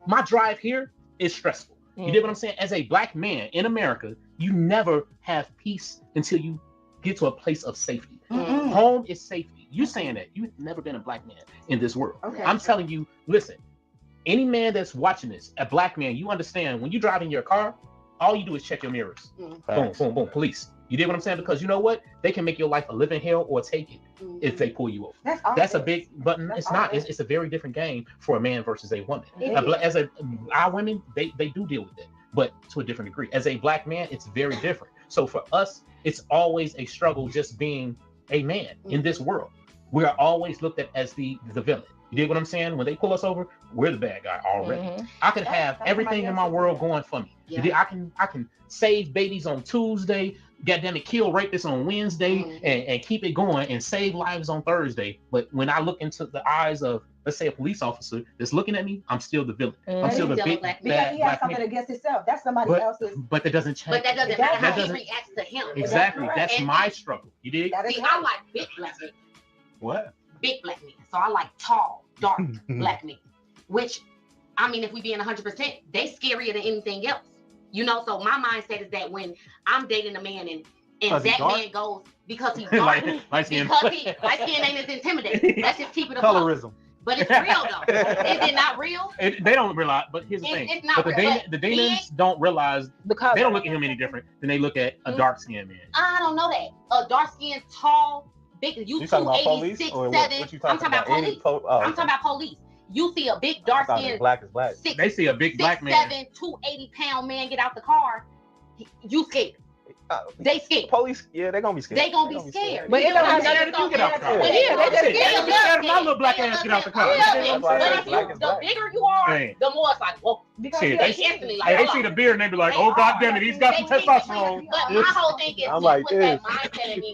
S7: My drive here is stressful. You dig what I'm saying? As a black man in America, you never have peace until you get to a place of safety. Home is safety. You saying that. You've never been a black man in this world. Okay. I'm telling you, listen. Any man that's watching this, a black man, you understand when you drive in your car, all you do is check your mirrors. Boom, boom, boom. Police. You dig what I'm saying? Because you know what? They can make your life a living hell or take it if they pull you over. That's a big button. It's not. It's a very different game for a man versus a woman. Our women, they do deal with it, but to a different degree. As a black man, it's very different. So for us, it's always a struggle just being a man in this world. We are always looked at as the villain. You dig what I'm saying? When they pull us over, we're the bad guy already. I could have everything in my world going for me. I can save babies on Tuesday, goddamn it, kill rapists on Wednesday, and keep it going and save lives on Thursday. But when I look into the eyes of, let's say, a police officer that's looking at me, I'm still the villain. I'm still the big bad
S9: because he has something against himself. That's somebody else's.
S7: But that doesn't change.
S2: But that doesn't matter how he reacts to him.
S7: Exactly. That's my struggle. You dig?
S2: See, I like big black men.
S7: What?
S2: Big black men. So I like tall, dark black men. Which, I mean, if we being 100%, they scarier than anything else. You know, so my mindset is that when I'm dating a man and that man goes because he's dark, light skin ain't as intimidating. Let's just keep it a
S10: colorism.
S2: But it's real though. Is it not real?
S7: They don't realize. But here's the thing.
S2: It's not
S7: but
S2: real.
S7: the demons don't realize because they don't look at him any different than they look at a dark skinned man.
S2: I don't know that. A dark skinned, tall, big. You 286, 7. I'm talking about police. I'm talking about police. You see a big dark skinned
S10: black is black.
S7: They see a big black man.
S2: 6'7", 280-pound man get out the car. You scared. They scared.
S10: Police, yeah, they're gonna be scared.
S2: They gonna be scared.
S7: But it don't have nothing to get out the car. They just scared. My little black ass get out the car.
S2: The bigger you are, the more it's like, whoa.
S7: They see the beard and they be like, oh god damn it, he's got some testosterone.
S2: But my whole thing is,
S10: I'm like this.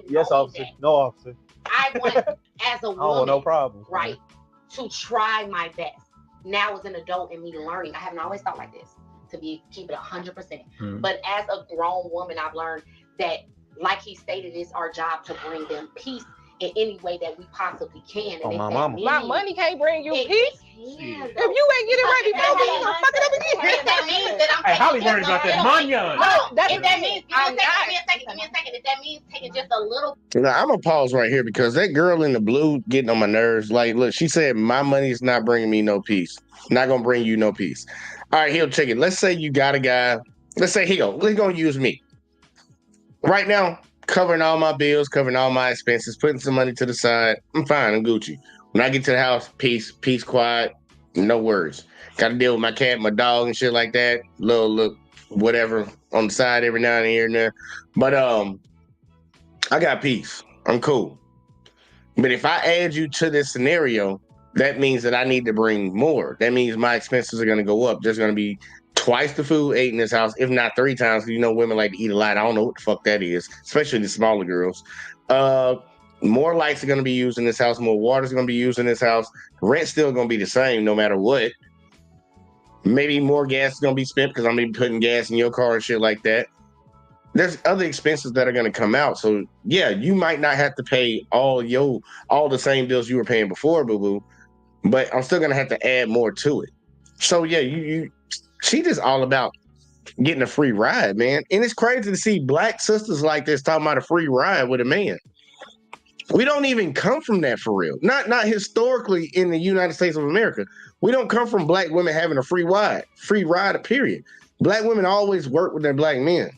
S10: Yes, officer. No, officer.
S2: I want, as a woman,
S10: oh, no problem.
S2: Right, to try my best. Now as an adult and me learning, I haven't always thought like this, to keep it 100%. But as a grown woman, I've learned that, like he stated, it's our job to bring them peace in any way that we possibly can. And
S8: my money can't bring you peace. If you ain't getting ready, baby, you gonna fuck it up again.
S2: That means that I'm
S7: Holly worried about that money.
S2: If that means, give me a second. If that means taking just a little.
S6: Now, I'm gonna pause right here because that girl in the blue getting on my nerves. Like, look, she said my money's not bringing me no peace. Not gonna bring you no peace. All right, he'll check it. Let's say you got a guy. Let's say he's gonna use me right now, covering all my bills, covering all my expenses, putting some money to the side. I'm fine. I'm Gucci. When I get to the house, peace, quiet, no worries. Got to deal with my cat, my dog, and shit like that. Little whatever on the side every now and here and there. But I got peace. I'm cool. But if I add you to this scenario, that means that I need to bring more. That means my expenses are going to go up. There's going to be twice the food ate in this house, if not 3 times. You know, women like to eat a lot. I don't know what the fuck that is, especially the smaller girls. More lights are going to be used in this house. More water is going to be used in this house. Rent's still going to be the same no matter what. Maybe more gas is going to be spent because I'm going to be putting gas in your car and shit like that. There's other expenses that are going to come out. So, yeah, you might not have to pay all the same bills you were paying before, boo-boo. But I'm still going to have to add more to it. So, yeah, she just all about getting a free ride, man. And it's crazy to see black sisters like this talking about a free ride with a man. We don't even come from that for real. Not historically in the United States of America. We don't come from black women having a free ride, period. Black women always work with their black men.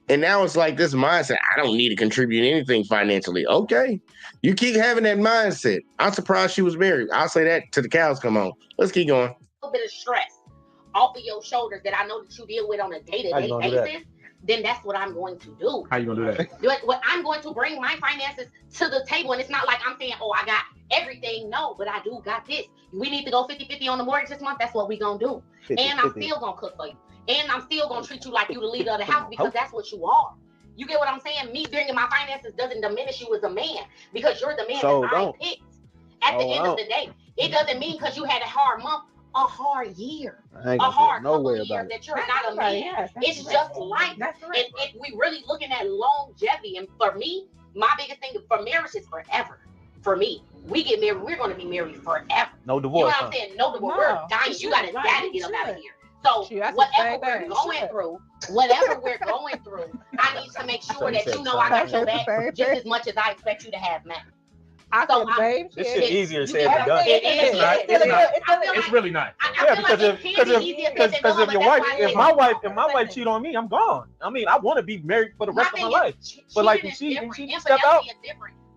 S6: And now it's like this mindset, I don't need to contribute anything financially. Okay. You keep having that mindset. I'm surprised she was married. I'll say that till the cows come home. Let's keep going.
S2: A little bit of stress off of your shoulders that I know that you deal with on a day-to-day basis, then that's what I'm going to do.
S10: How you gonna do that?
S2: What I'm going to bring my finances to the table. And it's not like I'm saying, oh, I got everything. No, but I do got this. We need to go 50-50 on the mortgage this month. That's what we gonna do. 50-50. And I'm still gonna cook for you. And I'm still gonna treat you like you the leader of the house because that's what you are. You get what I'm saying? Me bringing my finances doesn't diminish you as a man because you're the man that I picked. At the end of the day, it doesn't mean because you had a hard month, a hard year, a hard couple of years that you're not a man. It's just life. And we really looking at longevity. And for me, my biggest thing for marriage is forever. For me, we get married, we're going to be married forever.
S10: No divorce.
S2: You know what I'm saying? No divorce. We're dying. You got to get up out of here. So whatever we're going through, I need to make sure that you know I got your back just as much as I expect you to have mine.
S10: This shit easier said
S2: you
S10: than done.
S7: It's not. It's not. It's really not.
S10: Yeah, because if your wife, if my wife cheat on me, I'm gone. I mean, I want to be married for the rest of my life. But like when she step out,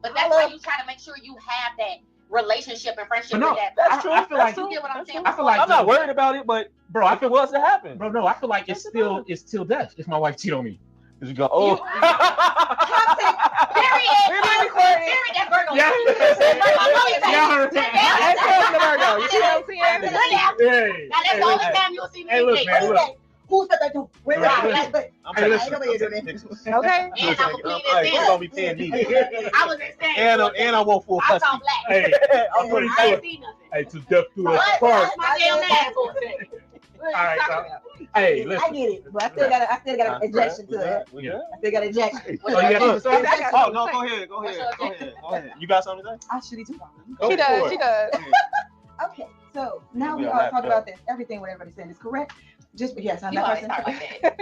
S2: but that's why you try to make sure you have that relationship and friendship with that.
S10: That's true.
S2: I feel like you get what I'm saying.
S7: I feel like
S10: I'm not worried about it, but
S7: bro,
S10: if it was to happen,
S7: bro, no, I feel like it's till death if my wife cheat on me.
S10: Cause you go, oh.
S2: That's the only time you'll see me.
S7: Hey, look, man, look.
S9: Who said that? Wait,
S2: Okay.
S10: It's gonna be 10 me.
S2: I was saying.
S10: And I won't full
S2: I saw black.
S7: Hey, I'm pretty sure. Hey, to death do us part.
S2: My damn ass for a second.
S7: All right, so, hey, listen.
S9: I get it, but I still got an injection to it. I still got an injection.
S10: Oh, no, go ahead. You got something to say?
S9: I should too.
S8: She does.
S9: Okay, so now we all talk about this. Everything what everybody's saying is correct. Just yes, I'm not
S2: start like that.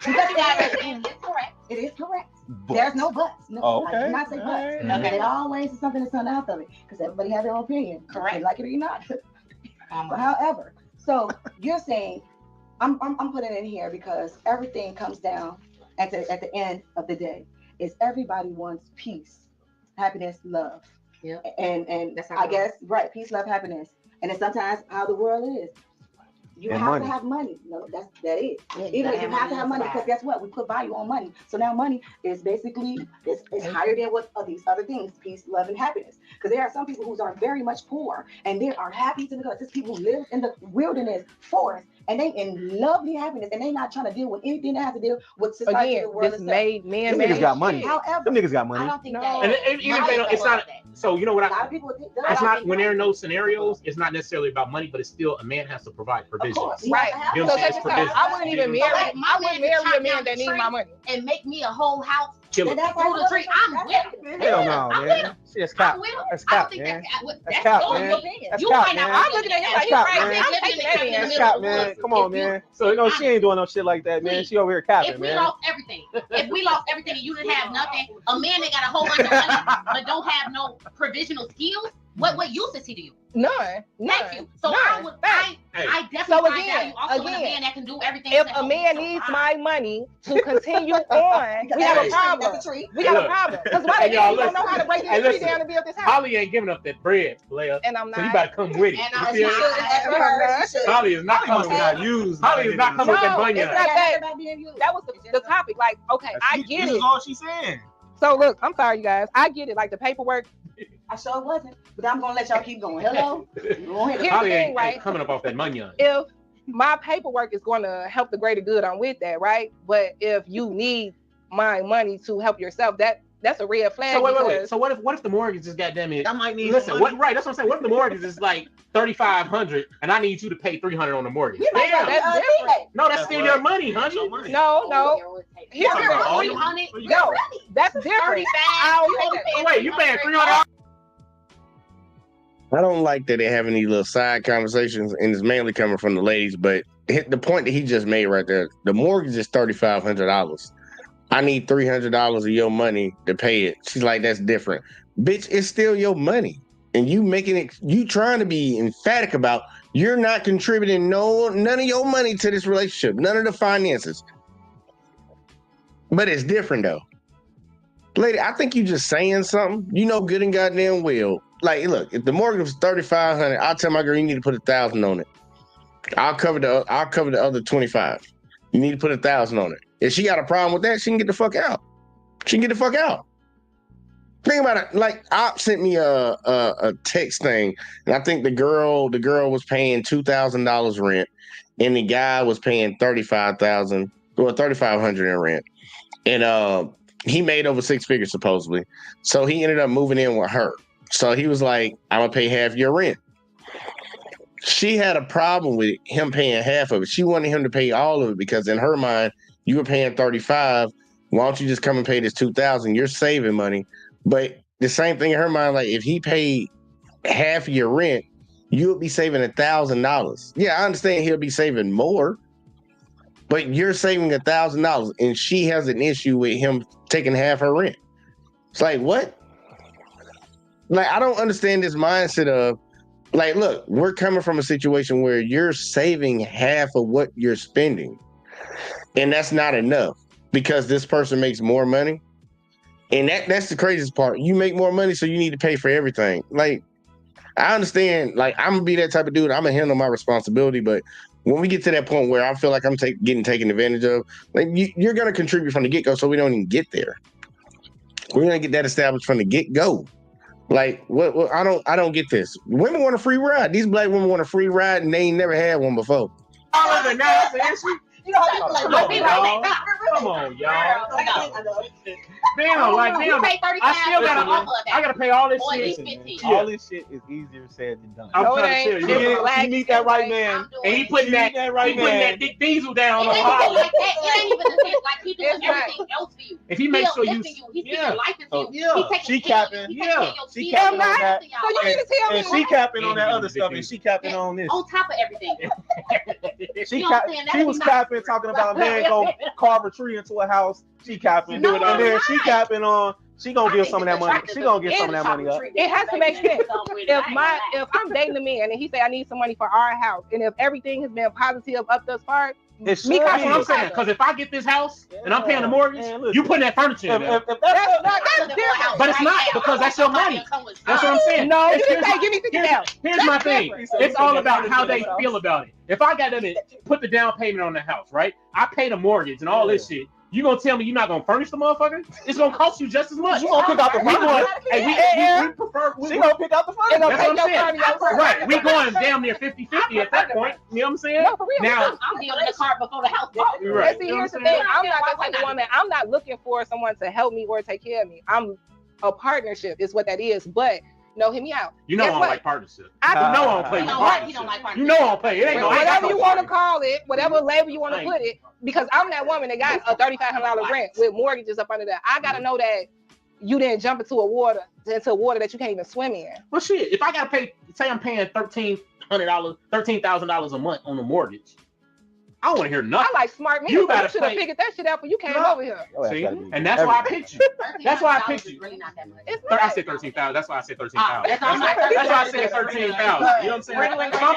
S2: It's correct.
S9: It is correct. There's no buts. No, I did not say buts.
S2: Okay.
S9: It always is something that's coming out of it because everybody has their own opinion.
S2: Correct.
S9: They like it or not. But however, so you're saying I'm putting it in here because everything comes down at the end of the day is everybody wants peace, happiness, love.
S2: Yeah.
S9: And
S2: that's how
S9: I guess right, peace, love, happiness. And it's sometimes how the world is. You
S10: And
S9: have
S10: money.
S9: to have money. No, that is.
S2: Yeah,
S9: Even if you have to have money, because guess what? We put value on money. So now money is basically it's higher than what these other things, peace, love, and happiness. Because there are some people who are very much poor and they are happy to because there's people who live in the wilderness, forest, and they in lovely happiness, and they not trying to deal with anything that has to deal with society.
S8: Again, this made men.
S10: Them niggas got money.
S9: However,
S10: Them niggas got money.
S9: I don't think
S8: No.
S9: that.
S7: And even if they don't, it's not. So you know what?
S9: A lot of people think
S7: It's not when there are no scenarios. It's not necessarily about money, but it's still a man has to provide provisions.
S8: Right.
S7: You know
S8: So
S7: what I'm saying?
S8: check this out. I wouldn't even marry. I wouldn't marry a man that needs my money.
S2: And make me a whole house
S7: Kill
S2: through
S7: it.
S2: the tree. I'm with him.
S10: Hell no,
S2: I'm with
S10: man.
S2: him.
S10: That's
S2: I'm
S10: cap.
S2: with him.
S10: That's
S2: I don't
S10: cap,
S2: think
S10: man.
S2: that's
S10: cap,
S2: your
S10: man.
S2: opinion.
S10: That's
S2: You
S10: cap,
S2: might not.
S10: man.
S8: I'm looking at him like
S10: That's
S8: he's
S10: cap,
S8: right.
S10: man.
S8: I'm taking that man.
S10: That's cap, man. Come on, man. So you know she ain't doing no shit like that, man. She over here capping,
S2: If we
S10: man.
S2: lost everything, and you didn't have nothing, a man that got a whole bunch of money but don't have no provisional skills, what use is he to you?
S8: None.
S2: Thank you. So
S8: None.
S2: I definitely
S8: So
S2: find value also in a man that can do everything.
S8: If
S2: to
S8: a
S2: help
S8: man
S2: me
S8: needs
S2: survive.
S8: my money to continue on, we have a problem. We got a problem. Because why
S7: Hey,
S8: the
S7: y'all,
S8: hell you don't know how to break
S7: Hey,
S8: this tree
S7: listen.
S8: down and build this house?
S7: Holly ain't giving up that bread, player.
S8: And I'm
S7: So you
S8: not.
S7: better come with it.
S2: And
S7: You
S2: I'm
S7: feel
S2: not.
S7: me? Holly is not coming with that. Holly is not coming with that
S8: No,
S7: money.
S8: it's not that. That was the topic. Like, okay, I get it.
S10: all she's saying.
S8: So look, I'm sorry, you guys. I get it. Like the paperwork.
S9: I sure wasn't, but I'm gonna let y'all keep going. Hello.
S8: Here's the
S7: Holly
S8: thing,
S7: ain't
S8: right?
S7: coming up off that money.
S8: If my paperwork is going to help the greater good, I'm with that, right? But if you need my money to help yourself, that's a red flag.
S7: So wait.
S8: because-
S7: So what if the mortgage is goddamn it?
S10: I might need
S7: Listen,
S10: some
S7: what?
S10: money.
S7: Right, that's what I'm saying. What if the mortgage is like $3,500 and I need you to pay $300 on the mortgage?
S8: Damn, that's different.
S7: No, that's still your money, honey.
S8: No. Here's the thing. No, that's different. I don't take that.
S7: Wait, you paying $300?
S6: I don't like that they're having these little side conversations, and it's mainly coming from the ladies. But the point that he just made right there, the mortgage is $3,500. I need $300 of your money to pay it. She's like, that's different, bitch. It's still your money, and you making it. You trying to be emphatic about you're not contributing none of your money to this relationship, none of the finances. But it's different though, lady. I think you just saying something. You know good and goddamn well. Like, look, if the mortgage was $3,500, I'll tell my girl you need to put $1,000 on it. I'll cover the other $25. You need to put $1,000 on it. If she got a problem with that, she can get the fuck out. She can get the fuck out. Think about it. Like, Op sent me a text thing, and I think the girl was paying $2,000 rent, and the guy was paying $3,500 in rent, and he made over 6 figures supposedly. So he ended up moving in with her. So he was like, I'm gonna pay half your rent. She had a problem with him paying half of it. She wanted him to pay all of it because in her mind, you were paying $35,000. Why don't you just come and pay this $2,000? You're saving money. But the same thing in her mind, like if he paid half of your rent, you would be saving $1,000. Yeah, I understand he'll be saving more, but you're saving $1,000, and she has an issue with him taking half her rent. It's like, what? Like, I don't understand this mindset of, like, look, we're coming from a situation where you're saving half of what you're spending. And that's not enough because this person makes more money. And that's the craziest part. You make more money, so you need to pay for everything. Like, I understand, like, I'm gonna be that type of dude. I'm gonna handle my responsibility, but when we get to that point where I feel like I'm getting taken advantage of, like, you're gonna contribute from the get-go, so we don't even get there. We're gonna get that established from the get-go. Like, what I don't get this. Women want a free ride. These black women want a free ride, and they ain't never had one before.
S9: You know how people like,
S7: Come on, y'all. Damn, like, damn. I gotta pay all this shit.
S10: All this shit is easier said than done.
S7: I'm trying to tell you.
S10: You meet that right man,
S7: and he putting that Dick Diesel down on the
S2: highway. Like that. It ain't even the like he doing everything else for you.
S7: If he makes sure you,
S2: he's your life for you.
S10: She capping. She capping on that.
S8: So you need to tell me.
S10: And she capping on that other stuff, and she capping on this.
S2: On top of everything.
S10: She was capping, talking about man go carve a tree into a house. She capping, and then she capping on. She gonna give some of that money. She gonna get some of that money up.
S8: It has to make sense. If I'm dating a man and he say I need some money for our house, and if everything has been positive up thus far,
S7: that's what I'm saying. Because if I get this house and I'm paying the mortgage, you putting that furniture in there.
S8: That's different.
S7: But it's not, because that's your money. That's what I'm saying.
S8: No, you didn't say give me $50.
S7: Here's my thing. It's all about how they feel about it. If I got them to put the down payment on the house, right? I pay the mortgage and all this shit. You gonna tell me you're not gonna furnish the motherfucker? It's gonna cost you just as much.
S10: You gonna pick out the furniture?
S7: We prefer.
S10: She gonna pick out the furniture.
S7: That's what I'm saying. Right. We going damn near 50-50 at that point. You know what I'm saying?
S8: No, for real.
S2: Now I'm dealing the cart before the house.
S7: Right.
S8: See, here's the thing. I'm not that type of woman. I'm not looking for someone to help me or take care of me. I'm a partnership is what that is. But no, hear me out.
S7: You know I don't like partnership.
S8: I
S7: don't play.
S2: You don't like partnership.
S7: You know I don't play. It ain't
S8: whatever you want to call it, whatever label you want to put it, because I'm that woman that got a $3,500 rent with mortgages up under that. I gotta know that you didn't jump into water that you can't even swim in.
S7: Well, shit. If I gotta pay, say I'm paying $13,000 a month on the mortgage, I don't want to hear nothing.
S8: I like smart men. You should have figured that shit out when you came over here.
S7: See? And that's why I picked you. That's why I picked you. I said 13,000. That's why I said 13,000. That's why I said 13,000. You know what I'm saying? If I'm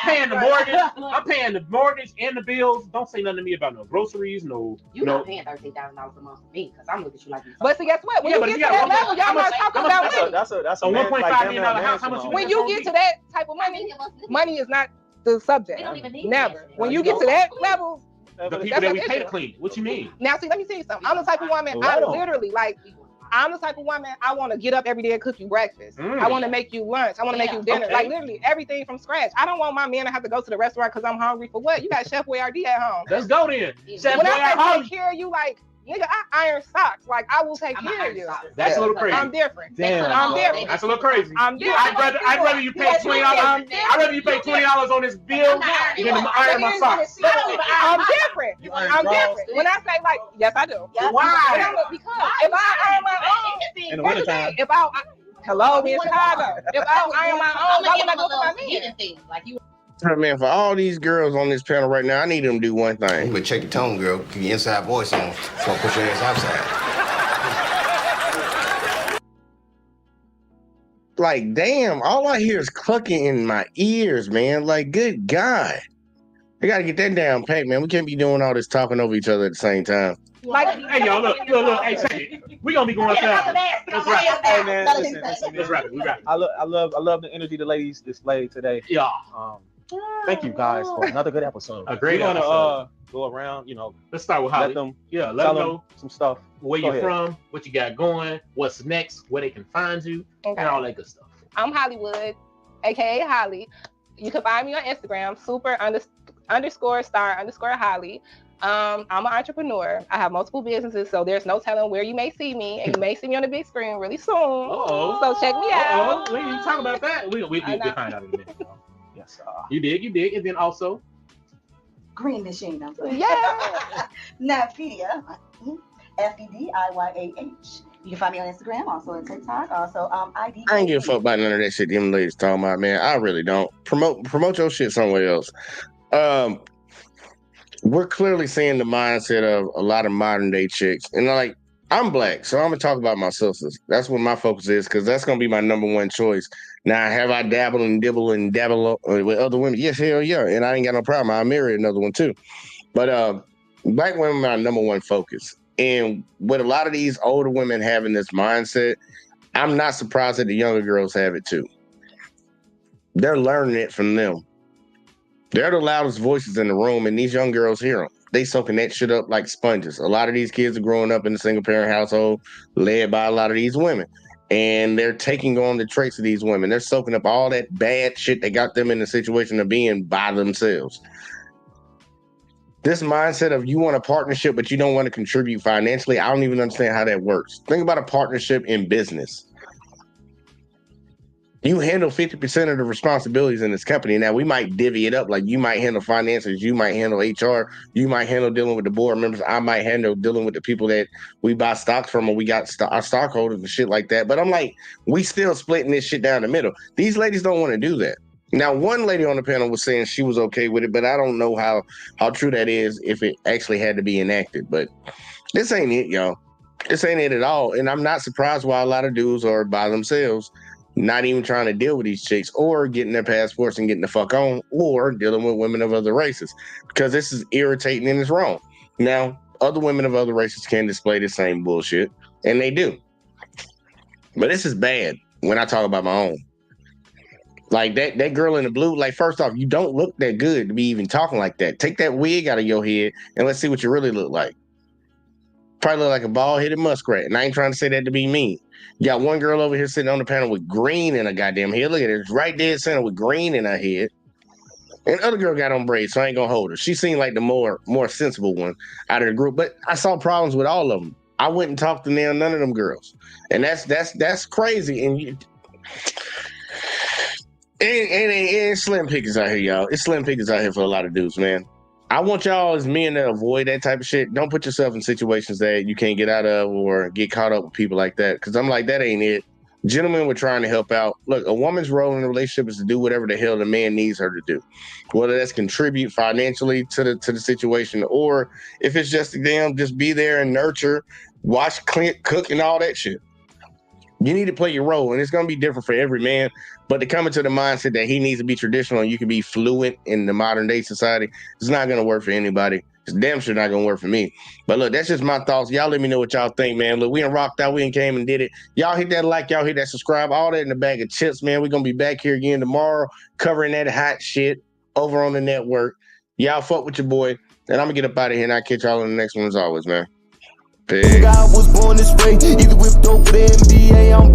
S7: paying the mortgage, and the bills. Don't say nothing to me about no groceries, no.
S2: You're not paying $13,000 a month for me because I'm looking at you like you.
S8: But see, guess what? When you get to that level, y'all not talking about money.
S10: That's a
S7: $1.5 million house. How much?
S8: When you get to that type of money is not the subject. Never. When you get to that level,
S7: the people that we pay to clean. What you mean?
S8: Now, see, let me tell you something. I'm the type of woman. I'm the type of woman. I want to get up every day and cook you breakfast. I want to make you lunch. I want to make you dinner. Like literally everything from scratch. I don't want my man to have to go to the restaurant because I'm hungry for what? You got Chef Boyardee at home.
S7: Let's go then.
S8: Chef when I take care of you, like. Nigga, I iron socks. Like I will take care of you.
S7: That's a little crazy.
S8: I'm different.
S10: Damn.
S8: I'm different.
S7: That's a little crazy.
S8: I'm different.
S7: I'd rather you pay $20. I'd rather you pay $20 on this bill than to iron my socks.
S8: I'm different. I'm different. When I say like, yes, I do.
S7: Why?
S8: Because if I iron my own,
S10: in the wintertime.
S8: If I hello, me in Chicago. If I iron my own, why would I go for my man?
S2: Like you.
S6: Man, for all these girls on this panel right now, I need them to do one thing.
S15: You better check your tone, girl. Keep your inside voice on. So put your ass outside.
S6: Like, damn, all I hear is clucking in my ears, man. Like, good God. We got to get that down pat, man. We can't be doing all this talking over each other at the same time.
S7: Like, hey, y'all, look. Hey, check it. We gonna be going fast. Let's wrap it.
S10: Hey, man, listen.
S7: Let's wrap it. We wrap it.
S10: I love the energy the ladies displayed today.
S7: Yeah.
S10: Thank you guys for another good episode.
S7: A great
S10: episode.
S7: We're
S10: gonna go around,
S7: Let's start with Holly.
S10: Let them
S7: know
S10: some stuff.
S7: Where you're from, what you got going, what's next, where they can find you, and all that good stuff.
S8: I'm Hollywood, aka Holly. You can find me on Instagram, super_star_Holly. I'm an entrepreneur. I have multiple businesses, so there's no telling where you may see me, and you may see me on the big screen really soon. So check me out.
S7: We didn't talk about that. We'll find out in a minute. Yes, you did, and then also
S9: Green Machine.
S8: Yeah.
S9: Navpedia, FEDIYAH. You can find me on Instagram, also on TikTok, also ID.
S6: I ain't give a fuck about none of that shit them ladies talking about, man. I really don't. Promote your shit somewhere else. We're clearly seeing the mindset of a lot of modern day chicks, and like I'm black, so I'm gonna talk about my sisters. That's what my focus is, because that's gonna be my number one choice. Now, have I dabbled and dabble with other women? Yes, hell yeah, and I ain't got no problem. I'll marry another one too. But black women are my number one focus. And with a lot of these older women having this mindset, I'm not surprised that the younger girls have it too. They're learning it from them. They're the loudest voices in the room, and these young girls hear them. They soaking that shit up like sponges. A lot of these kids are growing up in a single parent household led by a lot of these women. And they're taking on the traits of these women. They're soaking up all that bad shit that got them in the situation of being by themselves. This mindset of you want a partnership, but you don't want to contribute financially, I don't even understand how that works. Think about a partnership in business. You handle 50% of the responsibilities in this company. Now, we might divvy it up. Like, you might handle finances, you might handle HR, you might handle dealing with the board members. I might handle dealing with the people that we buy stocks from, or we got our stockholders and shit like that. But I'm like, we still splitting this shit down the middle. These ladies don't want to do that. Now, one lady on the panel was saying she was okay with it, but I don't know how true that is if it actually had to be enacted. But this ain't it, y'all. This ain't it at all. And I'm not surprised why a lot of dudes are by themselves, not even trying to deal with these chicks, or getting their passports and getting the fuck on, or dealing with women of other races, because this is irritating and it's wrong. Now, other women of other races can display the same bullshit, and they do. But this is bad when I talk about my own. Like that girl in the blue, like, first off, you don't look that good to be even talking like that. Take that wig out of your head and let's see what you really look like. Probably look like a bald-headed muskrat. And I ain't trying to say that to be mean. You got one girl over here sitting on the panel with green in her goddamn head. Look at her. It's right dead center with green in her head. And the other girl got on braids, so I ain't gonna hold her. She seemed like the more sensible one out of the group. But I saw problems with all of them. I wouldn't talk to none of them girls. And that's crazy. And it's slim pickings out here, y'all. It's slim pickings out here for a lot of dudes, man. I want y'all as men to avoid that type of shit. Don't put yourself in situations that you can't get out of or get caught up with people like that. Because I'm like, that ain't it. Gentlemen, we're trying to help out. Look, a woman's role in a relationship is to do whatever the hell the man needs her to do. Whether that's contribute financially to the situation, or if it's just them, just be there and nurture, watch, clean, cook, and all that shit. You need to play your role, and it's going to be different for every man. But to come into the mindset that he needs to be traditional and you can be fluent in the modern day society, it's not going to work for anybody. It's damn sure not going to work for me. But look, that's just my thoughts. Y'all let me know what y'all think, man. Look, we done rocked out. We done came and did it. Y'all hit that like. Y'all hit that subscribe. All that in the bag of chips, man. We're going to be back here again tomorrow covering that hot shit over on the network. Y'all fuck with your boy. And I'm going to get up out of here, and I'll catch y'all in the next one as always, man. Peace.
S4: I was born this way, either whipped over the NBA, I'm